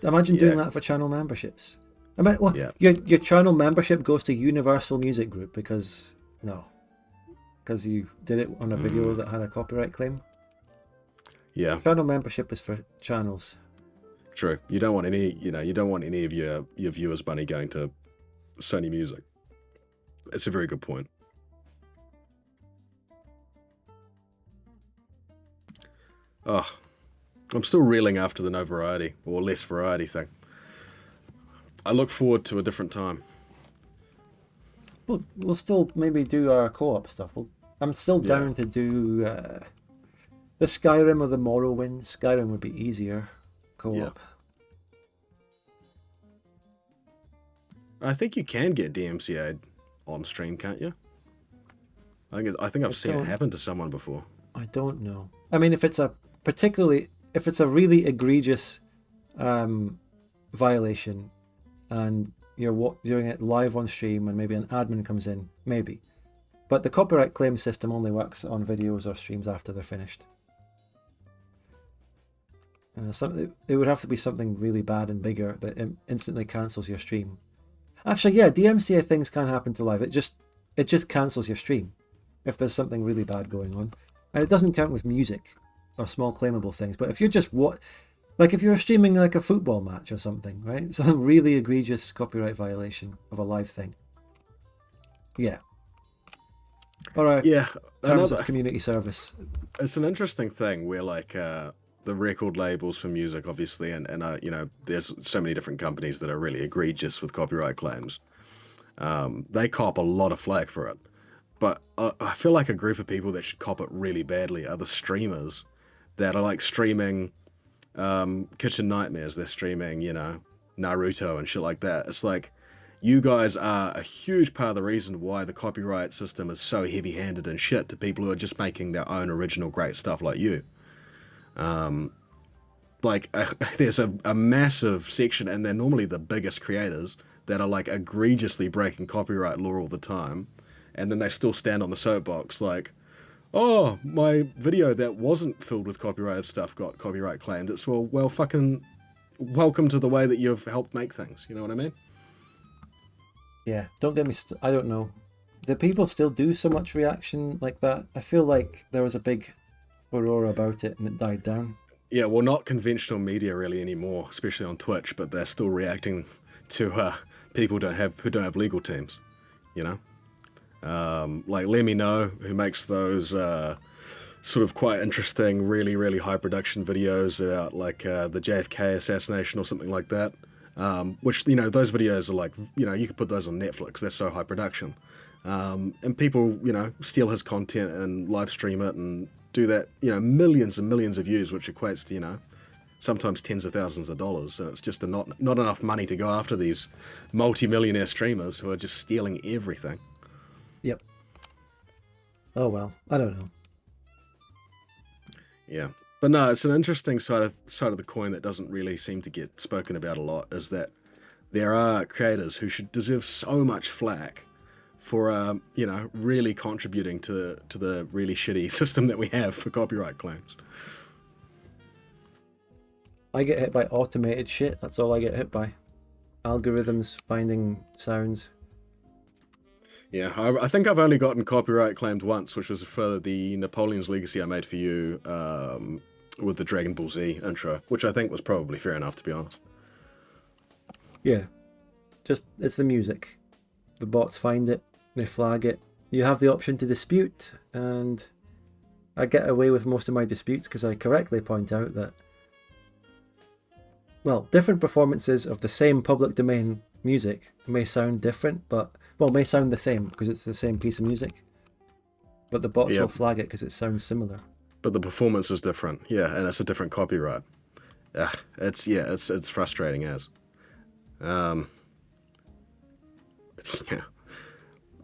Imagine doing that for channel memberships. Your channel membership goes to Universal Music Group because you did it on a video that had a copyright claim. Yeah. Channel membership is for channels. True. You don't want any of your viewers' money going to Sony Music. It's a very good point. Oh, I'm still reeling after the no variety or less variety thing. I look forward to a different time. We'll still maybe do our co-op stuff. I'm still down to do the Skyrim or the Morrowind. Skyrim would be easier co-op. Yeah. I think you can get DMCA'd on stream, can't you? I think I've seen it happen to someone before. I don't know. I mean, if it's a really egregious violation, and you're doing it live on stream, and maybe an admin comes in, maybe. But the copyright claim system only works on videos or streams after they're finished. It would have to be something really bad and bigger that instantly cancels your stream. Actually, yeah, DMCA things can happen to live. It just cancels your stream if there's something really bad going on, and it doesn't count with music or small claimable things. But if you're just if you're streaming like a football match or something, right? Some really egregious copyright violation of a live thing. Yeah. All right. Yeah. Terms of community service. It's an interesting thing where the record labels for music, obviously, and there's so many different companies that are really egregious with copyright claims. They cop a lot of flack for it. But I feel like a group of people that should cop it really badly are the streamers that are streaming Kitchen Nightmares. They're streaming, Naruto and shit like that. It's like, you guys are a huge part of the reason why the copyright system is so heavy-handed and shit to people who are just making their own original great stuff like you. There's a massive section, and they're normally the biggest creators that are egregiously breaking copyright law all the time, and then they still stand on the soapbox oh, my video that wasn't filled with copyrighted stuff got copyright claimed. It's well fucking welcome to the way that you've helped make things. You know what I mean? Yeah, don't get me. I don't know. Do people still do so much reaction like that? I feel like there was a big furore about it and it died down. Yeah, well, not conventional media really anymore, especially on Twitch, but they're still reacting to people who don't have legal teams, Let Me Know, who makes those sort of quite interesting, really, really high production videos about the JFK assassination or something like that. Which, those videos are you could put those on Netflix. They're so high production. And people, steal his content and live stream it and do that, millions and millions of views, which equates to, sometimes tens of thousands of dollars. And it's just not enough money to go after these multi-millionaire streamers who are just stealing everything. Yep. Oh, well, I don't know. Yeah. But no, it's an interesting side of the coin that doesn't really seem to get spoken about a lot, is that there are creators who should deserve so much flack for really contributing to the really shitty system that we have for copyright claims. I get hit by automated shit. That's all I get hit by. Algorithms finding sounds. Yeah, I think I've only gotten copyright claimed once, which was for the Napoleon's Legacy I made for you with the Dragon Ball Z intro, which I think was probably fair enough, to be honest. Yeah. Just, it's the music. The bots find it, they flag it. You have the option to dispute, and I get away with most of my disputes because I correctly point out that, well, different performances of the same public domain music may sound different, but, well, may sound the same because it's the same piece of music. But the bots will flag it because it sounds similar. But the performance is different, yeah, and it's a different copyright. It's frustrating as. Yeah.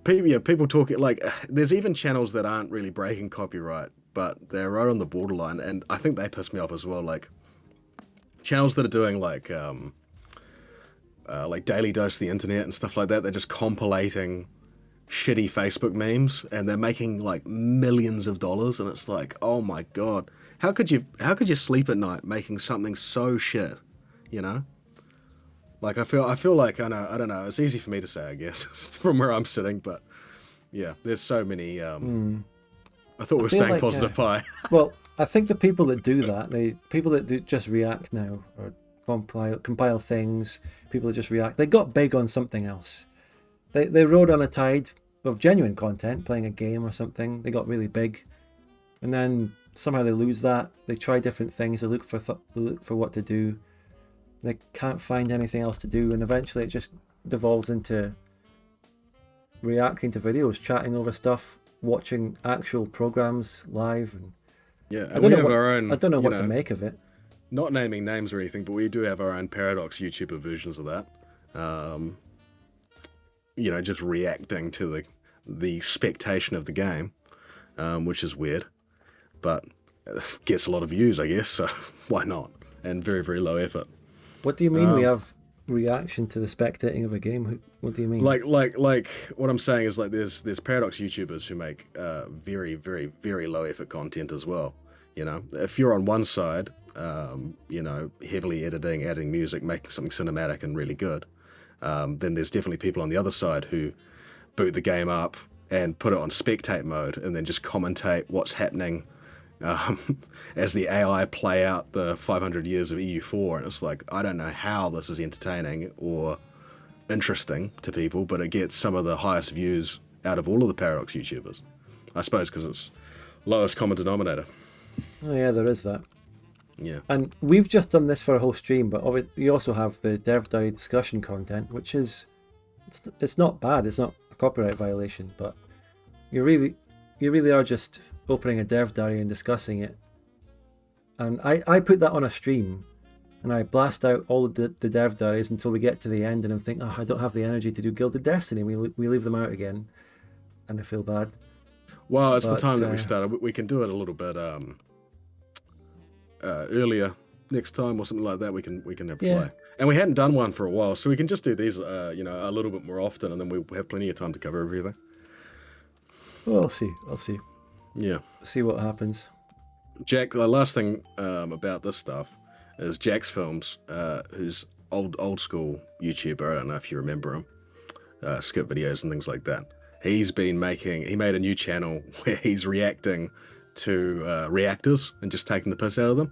People talk like there's even channels that aren't really breaking copyright, but they're right on the borderline, and I think they piss me off as well. Like channels that are doing like Daily Dose of the Internet and stuff like that. They're just compilating shitty Facebook memes, and they're making like millions of dollars, and it's like, oh my god, how could you sleep at night making something so shit, you know? Like I feel like I don't know. It's easy for me to say, I guess, from where I'm sitting, but yeah, there's so many. I thought we were staying like, positive pie. Well, I think the people that do that, people that do just react now or compile things, people that just react, they got big on something else. They rode on a tide of genuine content, playing a game or something. They got really big, and then somehow they lose that. They try different things. They look for what to do. They can't find anything else to do, and eventually it just devolves into reacting to videos, chatting over stuff, watching actual programs live, and yeah, I don't know what to make of it. Not naming names or anything, but we do have our own Paradox YouTuber versions of that. Just reacting to the spectation of the game, which is weird, but gets a lot of views, I guess. So why not? And very, very low effort. What do you mean we have reaction to the spectating of a game? What do you mean? Like what I'm saying is like there's Paradox YouTubers who make very, very, very low effort content as well. You know, if you're on one side, heavily editing, adding music, making something cinematic and really good, then there's definitely people on the other side who boot the game up and put it on spectate mode and then just commentate what's happening as the AI play out the 500 years of EU4, and it's like, I don't know how this is entertaining or interesting to people, but it gets some of the highest views out of all of the Paradox YouTubers. I suppose because it's lowest common denominator. Oh yeah, there is that. Yeah. And we've just done this for a whole stream, but you also have the Dev Diary discussion content, which is, it's not bad, it's not a copyright violation, but you really are just opening a Dev Diary and discussing it. And I put that on a stream, and I blast out all the Dev Diaries until we get to the end, and I'm thinking, I don't have the energy to do Gilded Destiny. We leave them out again, and I feel bad. Well, it's the time that we started. We can do it a little bit earlier next time or something like that. We can have play. And we hadn't done one for a while, so we can just do these a little bit more often, and then we'll have plenty of time to cover everything. Well, I'll see. Yeah. See what happens. Jack, the last thing about this stuff is Jack's Films, who's old school YouTuber. I don't know if you remember him. Skip videos and things like that. He made a new channel where he's reacting to reactors and just taking the piss out of them.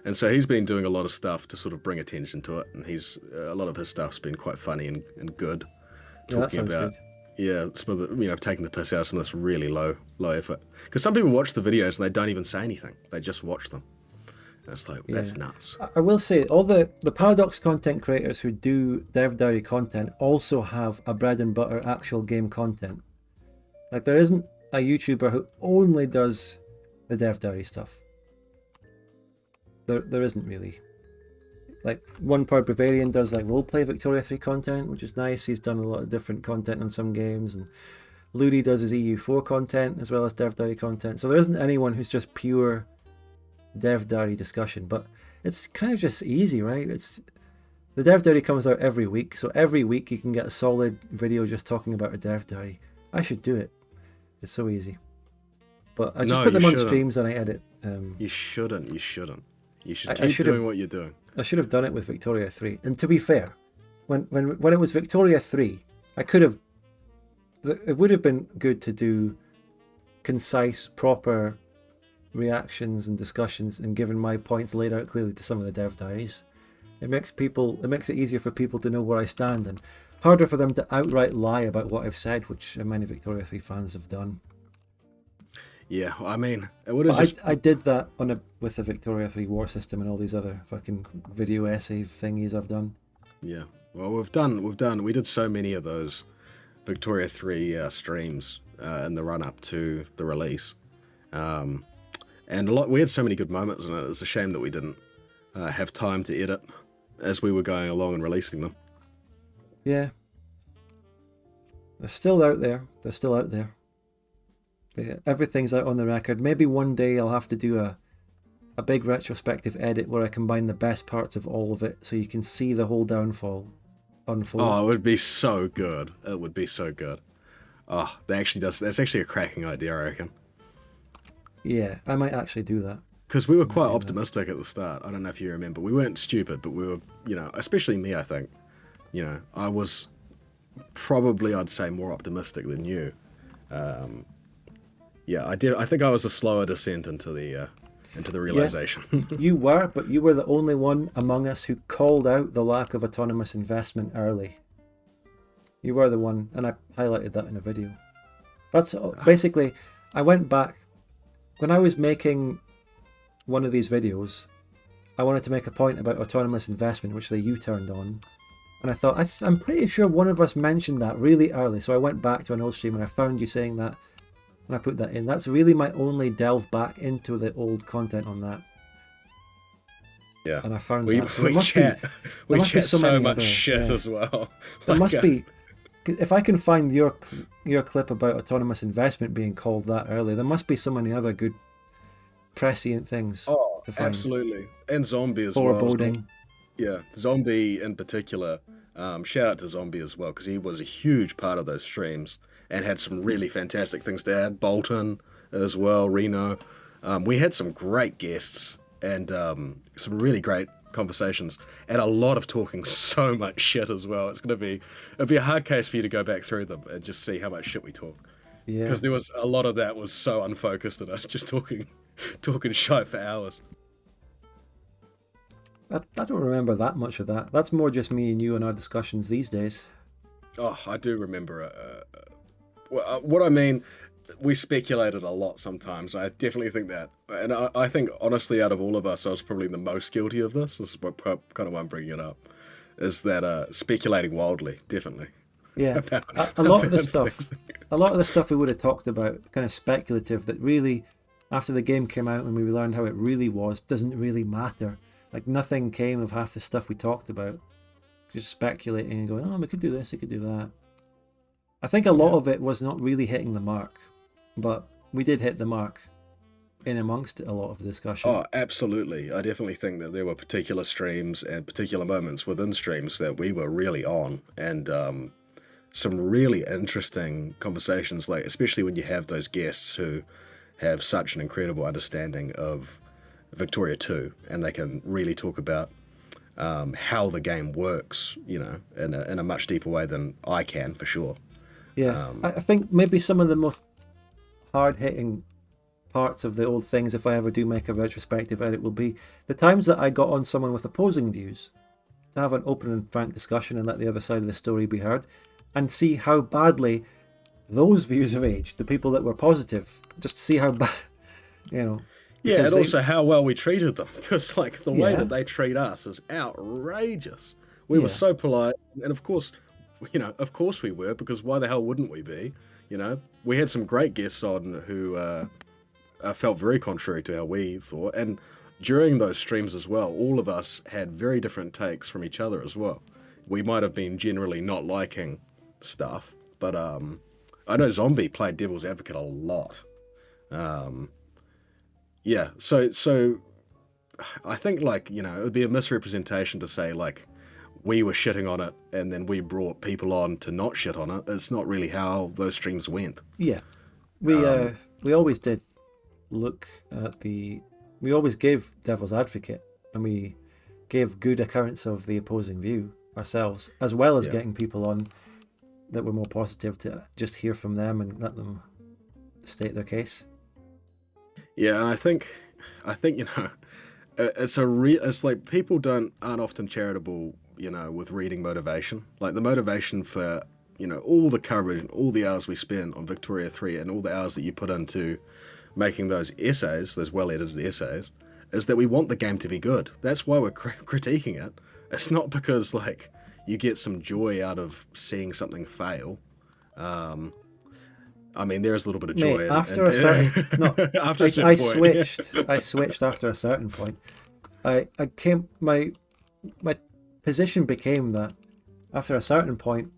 And so he's been doing a lot of stuff to sort of bring attention to it. And a lot of his stuff's been quite funny and good. Talking about, some of the, taking the piss out of some of this really low effort. Because some people watch the videos and they don't even say anything. They just watch them. And it's like, that's nuts. I will say, all the Paradox content creators who do Dev Diary content also have a bread and butter actual game content. Like, there isn't a YouTuber who only does the Dev Diary stuff. There isn't really. Like, One Power Bavarian does like roleplay Victoria 3 content, which is nice. He's done a lot of different content on some games, and Ludi does his EU4 content as well as Dev Diary content. So there isn't anyone who's just pure Dev Diary discussion, but it's kind of just easy, right? The Dev Diary comes out every week, so every week you can get a solid video just talking about a Dev Diary. I should do it. It's so easy. But I just No, put them you on shouldn't. streams and I edit. You shouldn't. You shouldn't. You should I keep should doing have- what you're doing. I should have done it with Victoria 3. And to be fair, when it was Victoria 3, I could have. It would have been good to do concise, proper reactions and discussions and given my points laid out clearly to some of the Dev Diaries. It makes it easier for people to know where I stand and harder for them to outright lie about what I've said, which many Victoria 3 fans have done. Yeah, I mean, it would have But just. I did that with the Victoria 3 war system and all these other fucking video essay thingies I've done. Yeah. Well, we did so many of those Victoria 3 streams in the run up to the release. And we had so many good moments in it. It's a shame that we didn't have time to edit as we were going along and releasing them. Yeah. They're still out there. Everything's out on the record. Maybe one day I'll have to do a big retrospective edit where I combine the best parts of all of it so you can see the whole downfall unfold. Oh, it would be so good. It would be so good. Oh, that's actually a cracking idea, I reckon. Yeah, I might actually do that. Because we were quite optimistic at the start. I don't know if you remember. We weren't stupid, but we were, especially me, I think. I was probably, I'd say, more optimistic than you. Yeah, I think I was a slower descent into the realization. You were, but you were the only one among us who called out the lack of autonomous investment early. You were the one, and I highlighted that in a video. That's basically, I went back, when I was making one of these videos, I wanted to make a point about autonomous investment, which they U-turned on. And I thought, I'm pretty sure one of us mentioned that really early. So I went back to an old stream and I found you saying that. And I put that in. That's really my only delve back into the old content on that. Yeah. And I found we that. So we chat so many much other- shit yeah. as well. There Like, must be, if I can find your clip about autonomous investment being called that early, there must be so many other good prescient things Oh, to find. absolutely. And Zombie as well. Foreboding. Yeah, Zombie in particular. Shout out to Zombie as well, because he was a huge part of those streams and had some really fantastic things to add. Bolton as well, Reno. We had some great guests and some really great conversations and a lot of talking so much shit as well. It'd be a hard case for you to go back through them and just see how much shit we talk. Yeah. Because there was a lot of that was so unfocused and us just talking shit for hours. I don't remember that much of that. That's more just me and you and our discussions these days. Oh, I do remember. What I mean, we speculated a lot sometimes. I definitely think that, and I think honestly, out of all of us, I was probably the most guilty of this. This is what kind of why I'm bringing it up, is that speculating wildly, definitely. Yeah, a lot of the about stuff we would have talked about, kind of speculative, that really, after the game came out and we learned how it really was, doesn't really matter. Like nothing came of half the stuff we talked about. Just speculating and going, oh, we could do this, we could do that. I think a lot of it was not really hitting the mark, but we did hit the mark in amongst a lot of the discussion. Oh, absolutely. I definitely think that there were particular streams and particular moments within streams that we were really on, and some really interesting conversations, like especially when you have those guests who have such an incredible understanding of Victoria 2, and they can really talk about how the game works, in a much deeper way than I can, for sure. Yeah, I think maybe some of the most hard-hitting parts of the old things, if I ever do make a retrospective edit, will be the times that I got on someone with opposing views, to have an open and frank discussion and let the other side of the story be heard, and see how badly those views have aged. The people that were positive, just to see how bad, Yeah, because and they- also how well we treated them, because like the way Yeah. that they treat us is outrageous. We were Yeah. so polite, and of course we were, because why the hell wouldn't we be? We had some great guests on who felt very contrary to how we thought, and during those streams as well, all of us had very different takes from each other as well. We might have been generally not liking stuff, but I know Zombie played devil's advocate a lot. Yeah, so I think like, you know, it would be a misrepresentation to say like we were shitting on it and then we brought people on to not shit on it. It's not really how those streams went. Yeah, we always did look at we always gave devil's advocate, and we gave good accounts of the opposing view ourselves, as well as Yeah. getting people on that were more positive to just hear from them and let them state their case. Yeah, and I think you know, it's like people aren't often charitable, you know, with reading motivation. Like the motivation for, you know, all the coverage and all the hours we spent on Victoria 3 and all the hours that you put into making those essays, those well-edited essays, is that we want the game to be good. That's why we're critiquing it. It's not because like you get some joy out of seeing something fail. I mean, there's a little bit of joy. Mate, after a certain no, after a I certain point. I switched after a certain point. My position became that after a certain point,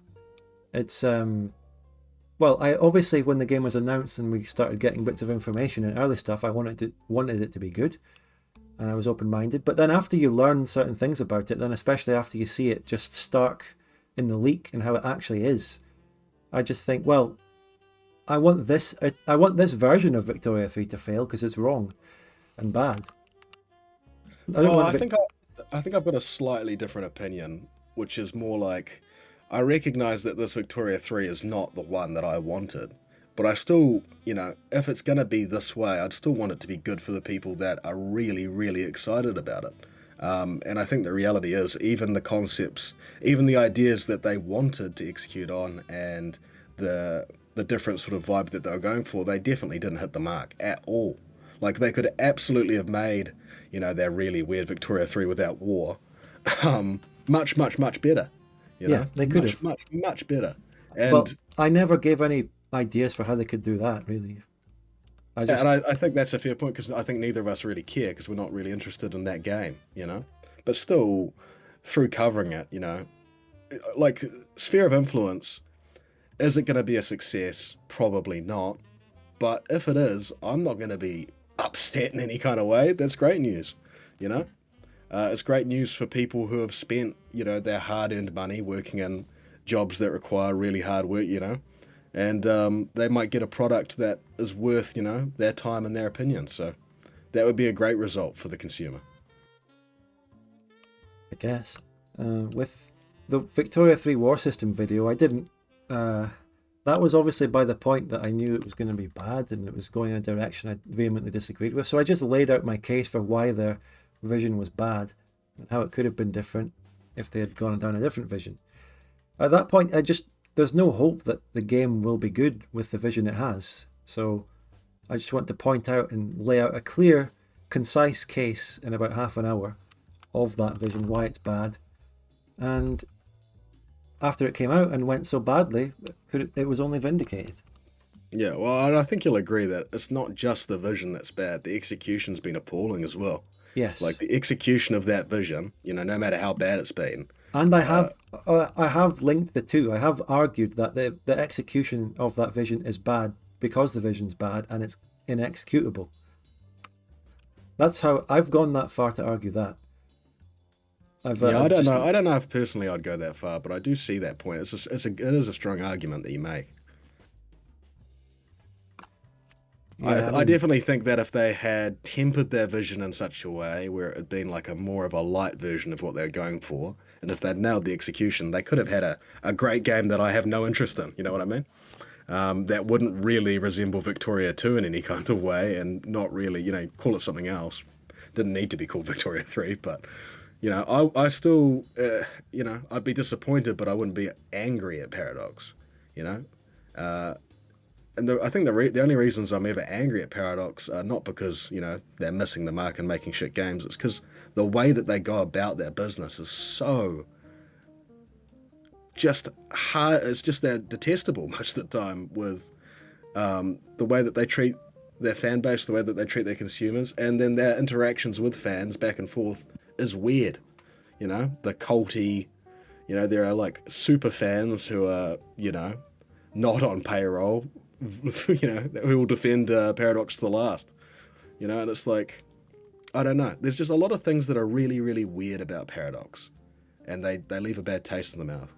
it's well, I obviously when the game was announced and we started getting bits of information and early stuff, I wanted it to be good, and I was open-minded. But then after you learn certain things about it, then especially after you see it just stark in the leak and how it actually is, I just think, well, I want this version of Victoria 3 to fail because it's wrong and bad. I think I've got a slightly different opinion, which is more like I recognize that this Victoria 3 is not the one that I wanted, but I still, you know, if it's going to be this way, I'd still want it to be good for the people that are really, really excited about it. And I think the reality is even the concepts, even the ideas that they wanted to execute on and the different sort of vibe that they were going for, they definitely didn't hit the mark at all. Like they could absolutely have made, you know, their really weird Victoria 3 without war, much, much, much better. You know? They could have. Much better. And Well, I never gave any ideas for how they could do that, really. I think that's a fair point because I think neither of us really care because we're not really interested in that game, you know. But still, through covering it, you know, like sphere of influence, is it going to be a success? Probably not. But if it is, I'm not going to be upset in any kind of way. That's great news, you know. It's great news for people who have spent, you know, their hard-earned money working in jobs that require really hard work, you know, and they might get a product that is worth, you know, their time and their opinion. So that would be a great result for the consumer. I guess. With the Victoria 3 War System video, I didn't... that was obviously by the point that I knew it was going to be bad and it was going in a direction I vehemently disagreed with. So I just laid out my case for why their vision was bad and how it could have been different if they had gone down a different vision. At that point, there's no hope that the game will be good with the vision it has. So I just want to point out and lay out a clear, concise case in about half an hour of that vision, why it's bad. And after it came out and went so badly, it was only vindicated. Yeah, well, I think you'll agree that it's not just the vision that's bad. The execution's been appalling as well. Yes. Like the execution of that vision, you know, no matter how bad it's been. And I have linked the two. I have argued that the execution of that vision is bad because the vision's bad and it's inexecutable. That's how I've gone that far to argue that. I don't know. I don't know if personally I'd go that far, but I do see that point. It is a strong argument that you make. Yeah, I definitely think that if they had tempered their vision in such a way where it had been like a more of a light version of what they're going for, and if they'd nailed the execution, they could have had a great game that I have no interest in. You know what I mean? That wouldn't really resemble Victoria 2 in any kind of way, and not really, you know, call it something else. Didn't need to be called Victoria 3, but, you know, I still, you know, I'd be disappointed, but I wouldn't be angry at Paradox, you know? And I think the only reasons I'm ever angry at Paradox are not because, you know, they're missing the mark and making shit games. It's because the way that they go about their business is so just hard. It's just they're detestable most of the time with the way that they treat their fan base, the way that they treat their consumers, and then their interactions with fans back and forth is weird. You know, the culty, you know, there are like super fans who are, you know, not on payroll, you know, who will defend Paradox to the last, you know, and it's like, I don't know. There's just a lot of things that are really, really weird about Paradox, and they leave a bad taste in the mouth.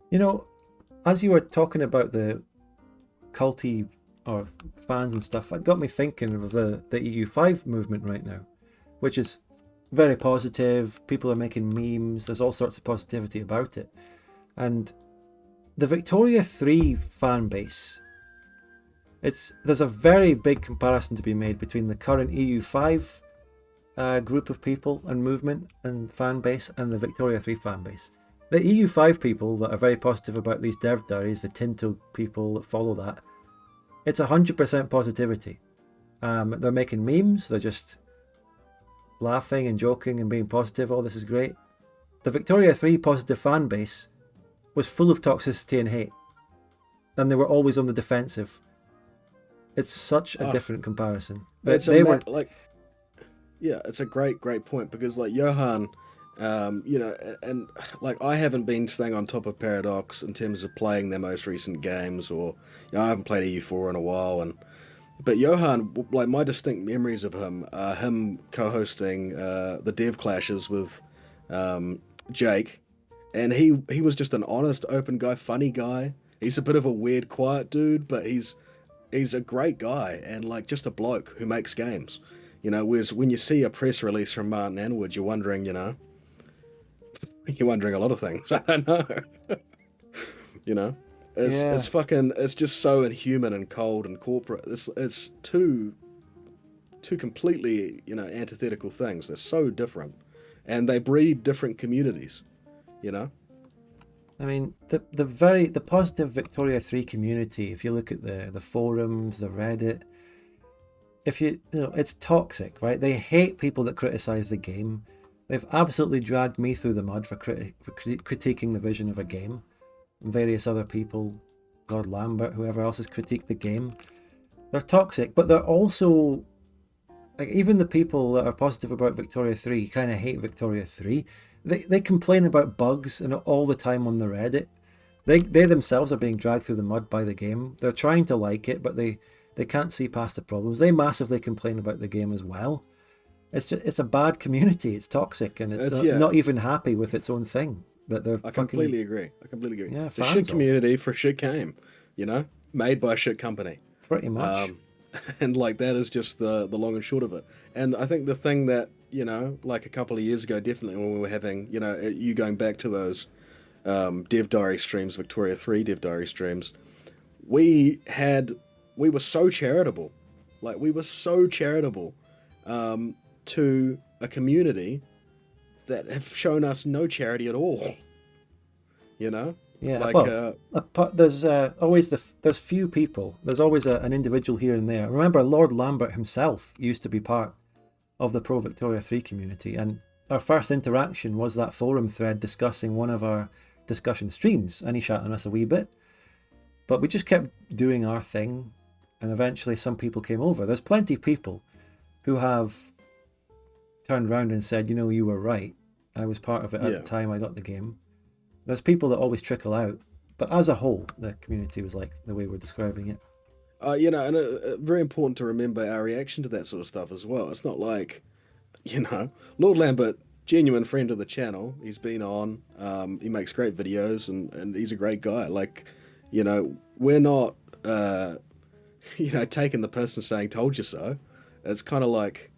You know, as you were talking about the culty or fans and stuff, it got me thinking of the EU5 movement right now, which is very positive. People are making memes. There's all sorts of positivity about it. And the Victoria 3 fan base, there's a very big comparison to be made between the current EU5 group of people and movement and fan base and the Victoria 3 fan base. The EU5 people that are very positive about these Dev Diaries, the Tinto people that follow that, it's 100% positivity. They're making memes, they're just laughing and joking and being positive. Oh, this is great. The Victoria 3 positive fan base was full of toxicity and hate, and they were always on the defensive. It's such a different comparison. It's They were yeah, it's a great point, because like Johan, you know, and like I haven't been staying on top of Paradox in terms of playing their most recent games, or I haven't played EU4 in a while, but Johan, like my distinct memories of him are him co-hosting the Dev Clashes with Jake, and he was just an honest, open guy, funny guy. He's a bit of a weird, quiet dude, but he's a great guy and like just a bloke who makes games. You know, whereas when you see a press release from Martin Anwood, you're wondering, you're wondering a lot of things. I don't know. It's just so inhuman and cold and corporate. It's two completely, antithetical things. They're so different, and they breed different communities. I mean, the positive Victoria 3 community, if you look at the forums, the Reddit, it's toxic, right? They hate people that criticize the game. They've absolutely dragged me through the mud for critiquing the vision of a game. And various other people, Lord Lambert, whoever else has critiqued the game. They're toxic, but they're also, like, even the people that are positive about Victoria 3 kind of hate Victoria 3. They complain about bugs and all the time on the Reddit. They themselves are being dragged through the mud by the game. They're trying to like it, but they can't see past the problems. They massively complain about the game as well. It's a bad community. It's toxic, and it's not even happy with its own thing. I completely agree. Yeah, it's a shit community for shit game, made by a shit company. Pretty much. And like that is just the long and short of it. And I think the thing that, like a couple of years ago, definitely when we were having, you going back to those Dev Diary streams, Victoria 3 Dev Diary streams, we were so charitable. Like, we were so charitable to a community that have shown us no charity at all. Yeah, like, there's always there's few people. There's always an individual here and there. Remember, Lord Lambert himself used to be part of the Pro Victoria 3 community, and our first interaction was that forum thread discussing one of our discussion streams, and he shat on us a wee bit. But we just kept doing our thing, and eventually some people came over. There's plenty of people who have turned around and said, you were right. I was part of it at the time I got the game. There's people that always trickle out, but as a whole, the community was like the way we're describing it. And very important to remember our reaction to that sort of stuff as well. It's not like, Lord Lambert, genuine friend of the channel. He's been on. He makes great videos, and he's a great guy. Like, we're not, taking the person saying "told you so." It's kind of like,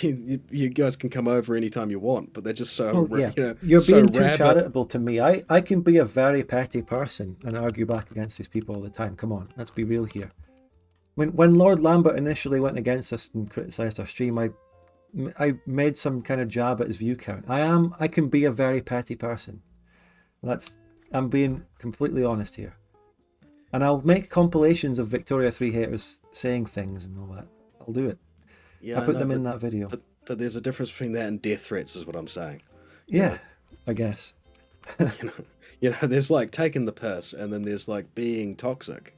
you guys can come over anytime you want, but they're just so, you're so being too charitable to me. I can be a very petty person and argue back against these people all the time. Come on, let's be real here. When Lord Lambert initially went against us and criticised our stream, I made some kind of jab at his view count. I can be a very petty person. I'm being completely honest here. And I'll make compilations of Victoria 3 haters saying things and all that. I'll do it. Yeah, I put them in that video. But there's a difference between that and death threats, is what I'm saying. Yeah, I guess. There's like taking the piss, and then there's like being toxic.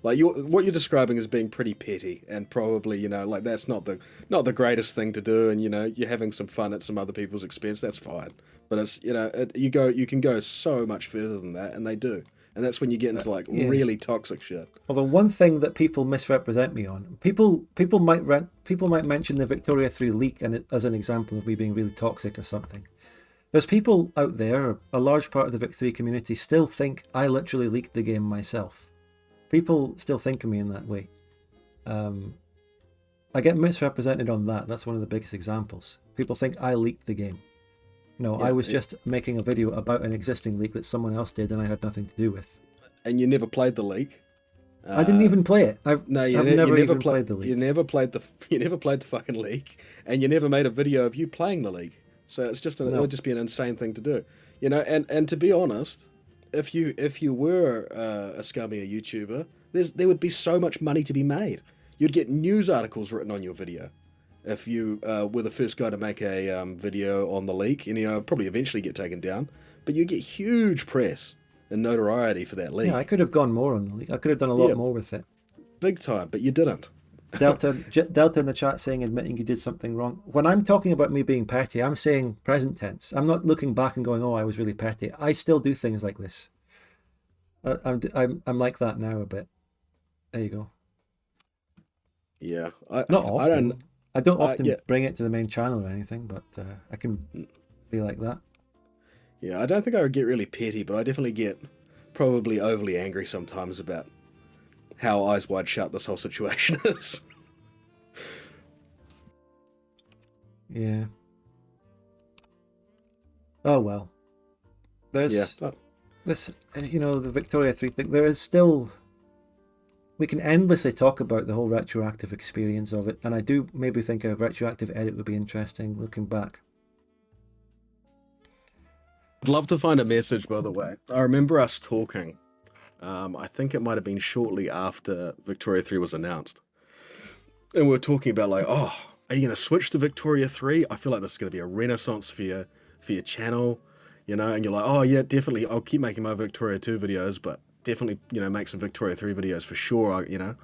Like what you're describing as being pretty petty, and probably like that's not the greatest thing to do, and you're having some fun at some other people's expense. That's fine, but it's you can go so much further than that, and they do. And that's when you get into like yeah. really toxic shit. Although one thing that people misrepresent me on, people might mention the Victoria 3 leak as an example of me being really toxic or something. There's people out there, a large part of the Vic 3 community, still think I literally leaked the game myself. People still think of me in that way. I get misrepresented on that. That's one of the biggest examples. People think I leaked the game. No, I was just making a video about an existing leak that someone else did and I had nothing to do with. And you never played the leak? I didn't even play it. I've never even played the leak. You never played the fucking leak, and you never made a video of you playing the leak. So it's just it would just be an insane thing to do, you know. And to be honest, if you were a scummier YouTuber, there would be so much money to be made. You'd get news articles written on your video if you were the first guy to make a video on the leak, and probably eventually get taken down, but you get huge press and notoriety for that leak. Yeah, I could have gone more on the leak. I could have done a lot more with it. Big time, but you didn't. Delta in the chat saying admitting you did something wrong. When I'm talking about me being petty, I'm saying present tense. I'm not looking back and going, "Oh, I was really petty." I still do things like this. I'm like that now a bit. There you go. Yeah, Not often. I don't often bring it to the main channel or anything, but I can be like that. Yeah, I don't think I would get really petty, but I definitely get probably overly angry sometimes about how eyes wide shut this whole situation is. Yeah. Oh well. There's this, the Victoria 3 thing. There is still. We can endlessly talk about the whole retroactive experience of it, and I do maybe think a retroactive edit would be interesting looking back. I'd love to find a message, by the way. I remember us talking. I think it might have been shortly after Victoria 3 was announced. And we were talking about like, oh, are you going to switch to Victoria 3? I feel like this is going to be a renaissance for your channel, and you're like, oh yeah, definitely. I'll keep making my Victoria 2 videos, but definitely, make some Victoria 3 videos for sure, And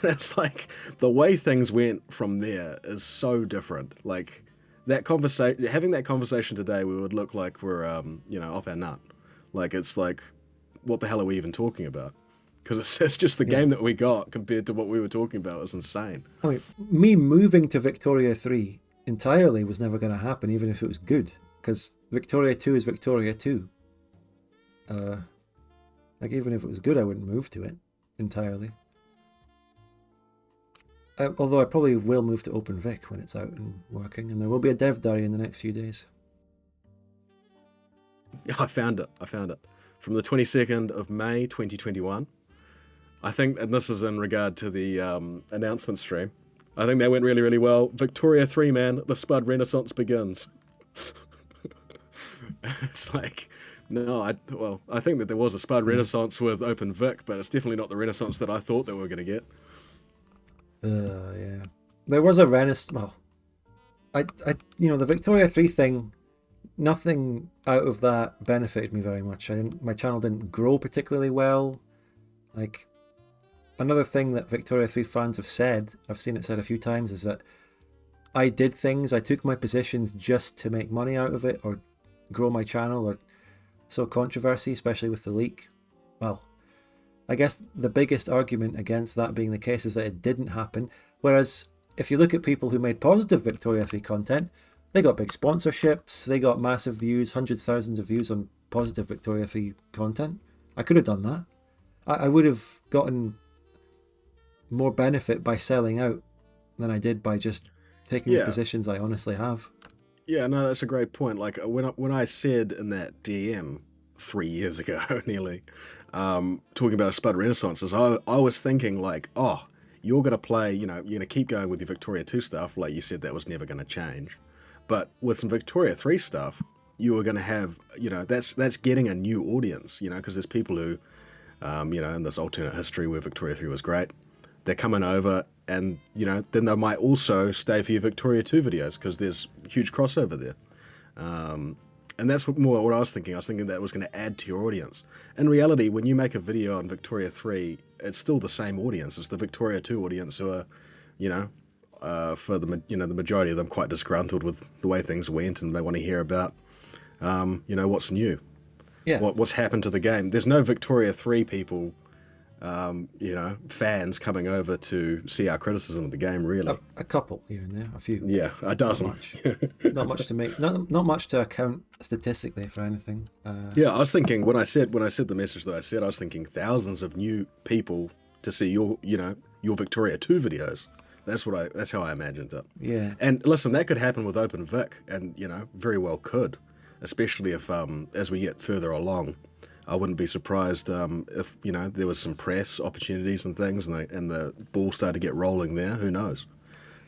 it's like, the way things went from there is so different. Like, having that conversation today, we would look like we're, off our nut. Like, it's like, what the hell are we even talking about? Because it's just the game that we got compared to what we were talking about was insane. I mean, me moving to Victoria 3 entirely was never going to happen, even if it was good, because Victoria 2 is Victoria 2. Like, even if it was good, I wouldn't move to it entirely. Although I probably will move to Open Vic when it's out and working, and there will be a Dev Diary in the next few days. Yeah, I found it. From the 22nd of May, 2021. I think, and this is in regard to the announcement stream, I think that went really, really well. Victoria 3, man, the Spud Renaissance begins. It's like... No, I think that there was a Spud Renaissance with Open Vic, but it's definitely not the Renaissance that I thought that we were going to get. Yeah. There was a Renaissance. Well, the Victoria 3 thing, nothing out of that benefited me very much. My channel didn't grow particularly well. Like, another thing that Victoria 3 fans have said, I've seen it said a few times, is that I did things, I took my positions just to make money out of it, or grow my channel, or so controversy, especially with the leak. Well, I guess the biggest argument against that being the case is that it didn't happen. Whereas if you look at people who made positive Victoria 3 content, they got big sponsorships, they got massive views, hundreds of thousands of views on positive Victoria 3 content. I could have done that. I would have gotten more benefit by selling out than I did by just taking the positions I honestly have. Yeah, no, that's a great point. Like, when I said in that DM 3 years ago, nearly, talking about a Spud Renaissances, I was thinking like, oh, you're going to play, you're going to keep going with your Victoria 2 stuff. Like you said, that was never going to change. But with some Victoria 3 stuff, you were going to have, that's getting a new audience, because there's people who, in this alternate history where Victoria 3 was great, they're coming over and, then they might also stay for your Victoria 2 videos because there's huge crossover there. And that's what I was thinking. I was thinking that was going to add to your audience. In reality, when you make a video on Victoria 3, it's still the same audience. It's the Victoria 2 audience who are, for the majority of them, quite disgruntled with the way things went, and they want to hear about, what's new. Yeah. what's happened to the game. There's no Victoria 3 people, fans coming over to see our criticism of the game, really. A couple here and there, a few. Yeah, a Not dozen. much. Not much to make. Not much to account statistically for anything. Yeah, I was thinking when I said the message that I said, I was thinking thousands of new people to see your Victoria 2 videos. That's how I imagined it. Yeah. And listen, that could happen with OpenVic, and very well could, especially if as we get further along. I wouldn't be surprised if there was some press opportunities and things, and the ball started to get rolling there. Who knows?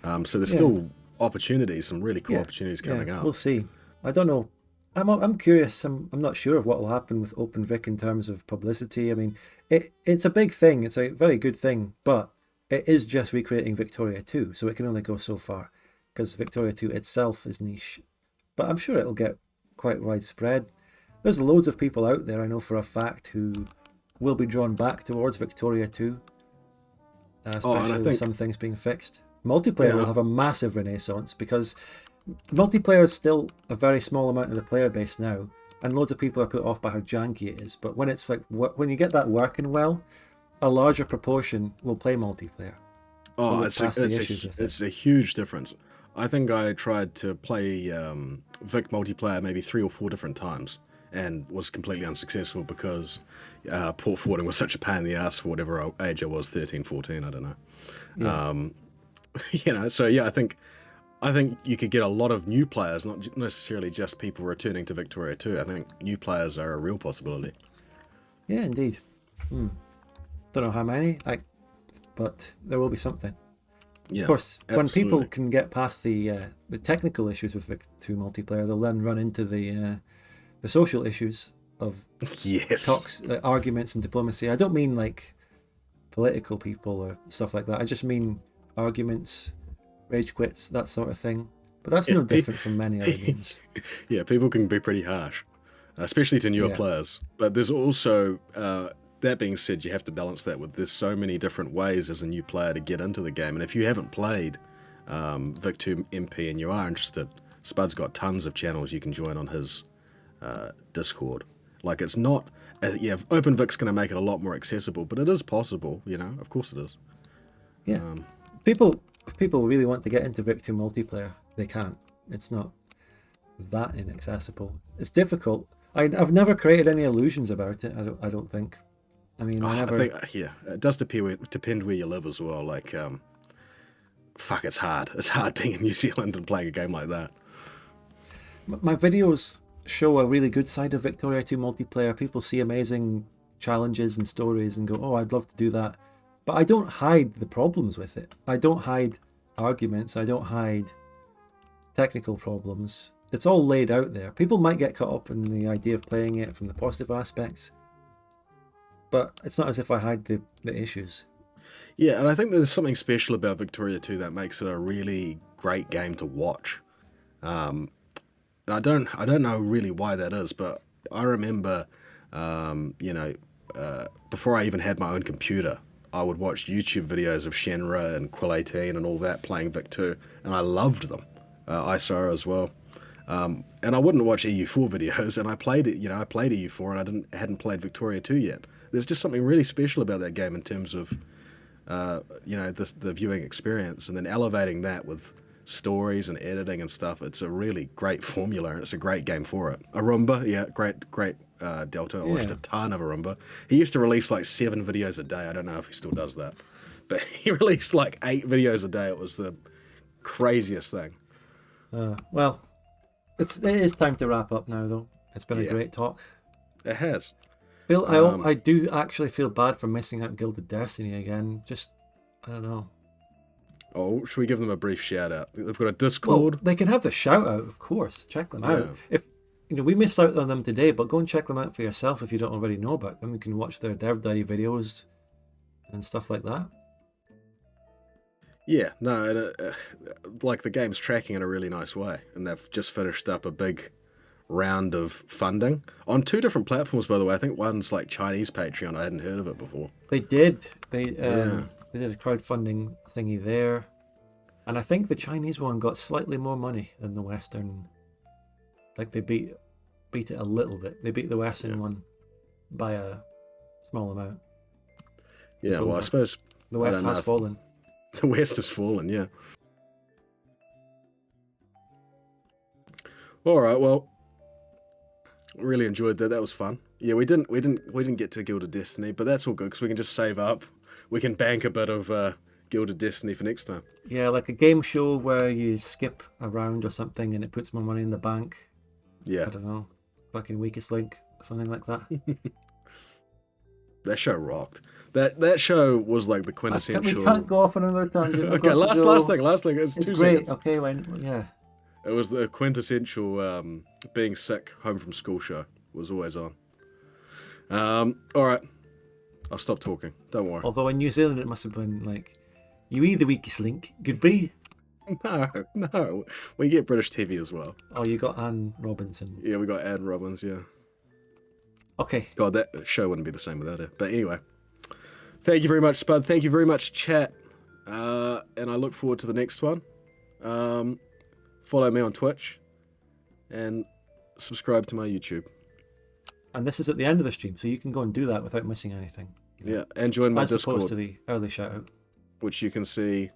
So there's still opportunities, some really cool opportunities coming up. We'll see. I don't know. I'm curious. I'm not sure of what will happen with OpenVic in terms of publicity. I mean, it's a big thing. It's a very good thing, but it is just recreating Victoria 2, so it can only go so far, because Victoria 2 itself is niche. But I'm sure it'll get quite widespread. There's loads of people out there, I know for a fact, who will be drawn back towards Victoria 2, especially with some things being fixed. Multiplayer will have a massive renaissance, because multiplayer is still a very small amount of the player base now, and loads of people are put off by how janky it is. But when it's when you get that working well, a larger proportion will play multiplayer. Oh, it's a huge difference. I think I tried to play Vic multiplayer maybe 3 or 4 different times and was completely unsuccessful because port forwarding was such a pain in the ass for whatever age I was, 13, 14, I don't know. Yeah. So yeah, I think you could get a lot of new players, not necessarily just people returning to Victoria 2. I think new players are a real possibility. Yeah, indeed. Don't know how many, but there will be something. Yeah, of course, absolutely. When people can get past the technical issues with Vic 2 multiplayer, they'll then run into the social issues of talks, arguments and diplomacy. I don't mean like political people or stuff like that. I just mean arguments, rage quits, that sort of thing. But that's no different from many other games. Yeah, people can be pretty harsh, especially to newer players. But there's also, that being said, you have to balance that with there's so many different ways as a new player to get into the game. And if you haven't played Vic 2 MP and you are interested, Spud's got tons of channels you can join on his Discord. Like, it's not, OpenVic's going to make it a lot more accessible, but it is possible, of course it is. Yeah. If people really want to get into Vic 2 multiplayer, they can. It's not that inaccessible. It's difficult. I've never created any illusions about it. I don't think. I mean, I think it does depend where you live as well. Like, it's hard. It's hard being in New Zealand and playing a game like that. My videos show a really good side of Victoria 2 multiplayer. People see amazing challenges and stories and go, "Oh, I'd love to do that." But I don't hide the problems with it. I don't hide arguments. I don't hide technical problems. It's all laid out there. People might get caught up in the idea of playing it from the positive aspects, but it's not as if I hide the issues. Yeah, and I think there's something special about Victoria 2 that makes it a really great game to watch. And I don't know really why that is, but I remember, before I even had my own computer, I would watch YouTube videos of Shenra and Quill 18 and all that playing Vic 2, and I loved them. ISAR as well. And I wouldn't watch EU4 videos, and I played it, I played EU4 and I hadn't played Victoria 2 yet. There's just something really special about that game in terms of, the viewing experience, and then elevating that with stories and editing and stuff. It's a really great formula, and it's a great game for it. Arumba, great Delta. I watched a ton of Arumba. He used to release like 7 videos a day. I don't know if he still does that, but he released like 8 videos a day. It was the craziest thing. Well, it is time to wrap up now, though. It's been a great talk. It has. Bill, I do actually feel bad for missing out Gilded Destiny again. Just, I don't know. Oh, should we give them a brief shout out? They've got a Discord. Well, they can have the shout out, of course. Check them out. If we missed out on them today, but go and check them out for yourself if you don't already know about them. You can watch their Dev Diary videos and stuff like that. Yeah, no, like the game's tracking in a really nice way, and they've just finished up a big round of funding on 2 different platforms, by the way. I think one's like Chinese Patreon. I hadn't heard of it before. They did. They did a crowdfunding thingy there, and I think the Chinese one got slightly more money than the Western. Like they beat beat it a little bit. They beat the Western Yeah. one by a small amount. Yeah, It's well, I over. suppose The I West don't know has if- fallen. the West has fallen. Yeah. All right. Well, really enjoyed that. That was fun. Yeah, we didn't get to Gilded Destiny, but that's all good because we can just save up. We can bank a bit of Gilded Destiny for next time. Yeah, like a game show where you skip a round or something and it puts more money in the bank. Yeah, I don't know. Fucking Weakest Link, something like that. that show rocked. That show was like the We quintessential. can't go off on another tangent. We've Okay, got to last go. thing. It's It's 2 great. seconds. Okay, yeah. It was the quintessential being sick home from school show. Was always on. All right, I'll stop talking. Don't worry. Although in New Zealand it must have been like, you eat the Weakest Link, goodbye. No, we get British TV as well. Oh, you got Anne Robinson. Yeah, we got Anne Robbins. Yeah. Okay. God, that show wouldn't be the same without it. But anyway, thank you very much, Spud. Thank you very much, chat. And I look forward to the next one. Follow me on Twitch and subscribe to my YouTube. And this is at the end of the stream, so you can go and do that without missing anything. Yeah, and join my As opposed Discord, to the early shout out. which you can see.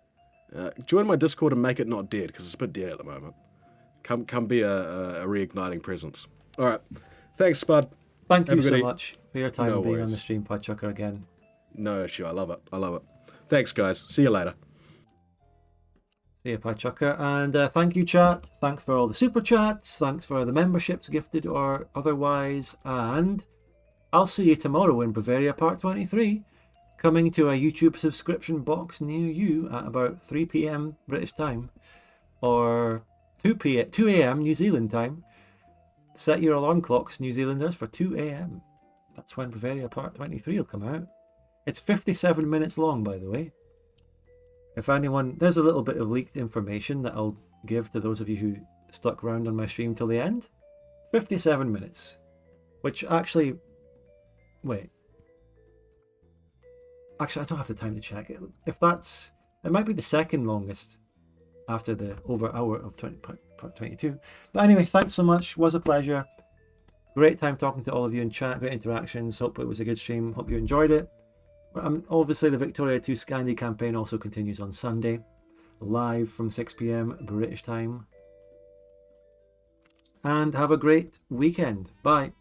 Join my Discord and make it not dead because it's a bit dead at the moment. Come be a reigniting presence. All right, thanks, Spud. Thank you Have a good so e- much for your time No being on worries. the stream, Podchucker, again. No issue. I love it. Thanks, guys. See you later. See you, Podchucker. And thank you, chat. Thanks for all the super chats. Thanks for the memberships, gifted or otherwise. And I'll see you tomorrow in Bavaria Part 23, coming to a YouTube subscription box near you at about 3 p.m. British time, or 2 a.m. New Zealand time. Set your alarm clocks, New Zealanders, for 2 a.m. That's when Bavaria Part 23 will come out. It's 57 minutes long, by the way. If anyone, there's a little bit of leaked information that I'll give to those of you who stuck around on my stream till the end. 57 minutes. Which actually, wait. Actually, I don't have the time to check it. If that's, it might be the second longest after the over hour of part 22. But anyway, thanks so much. Was a pleasure. Great time talking to all of you in chat. Great interactions. Hope it was a good stream. Hope you enjoyed it. Obviously, the Victoria 2 Scandi campaign also continues on Sunday, live from 6 p.m. British time. And have a great weekend. Bye.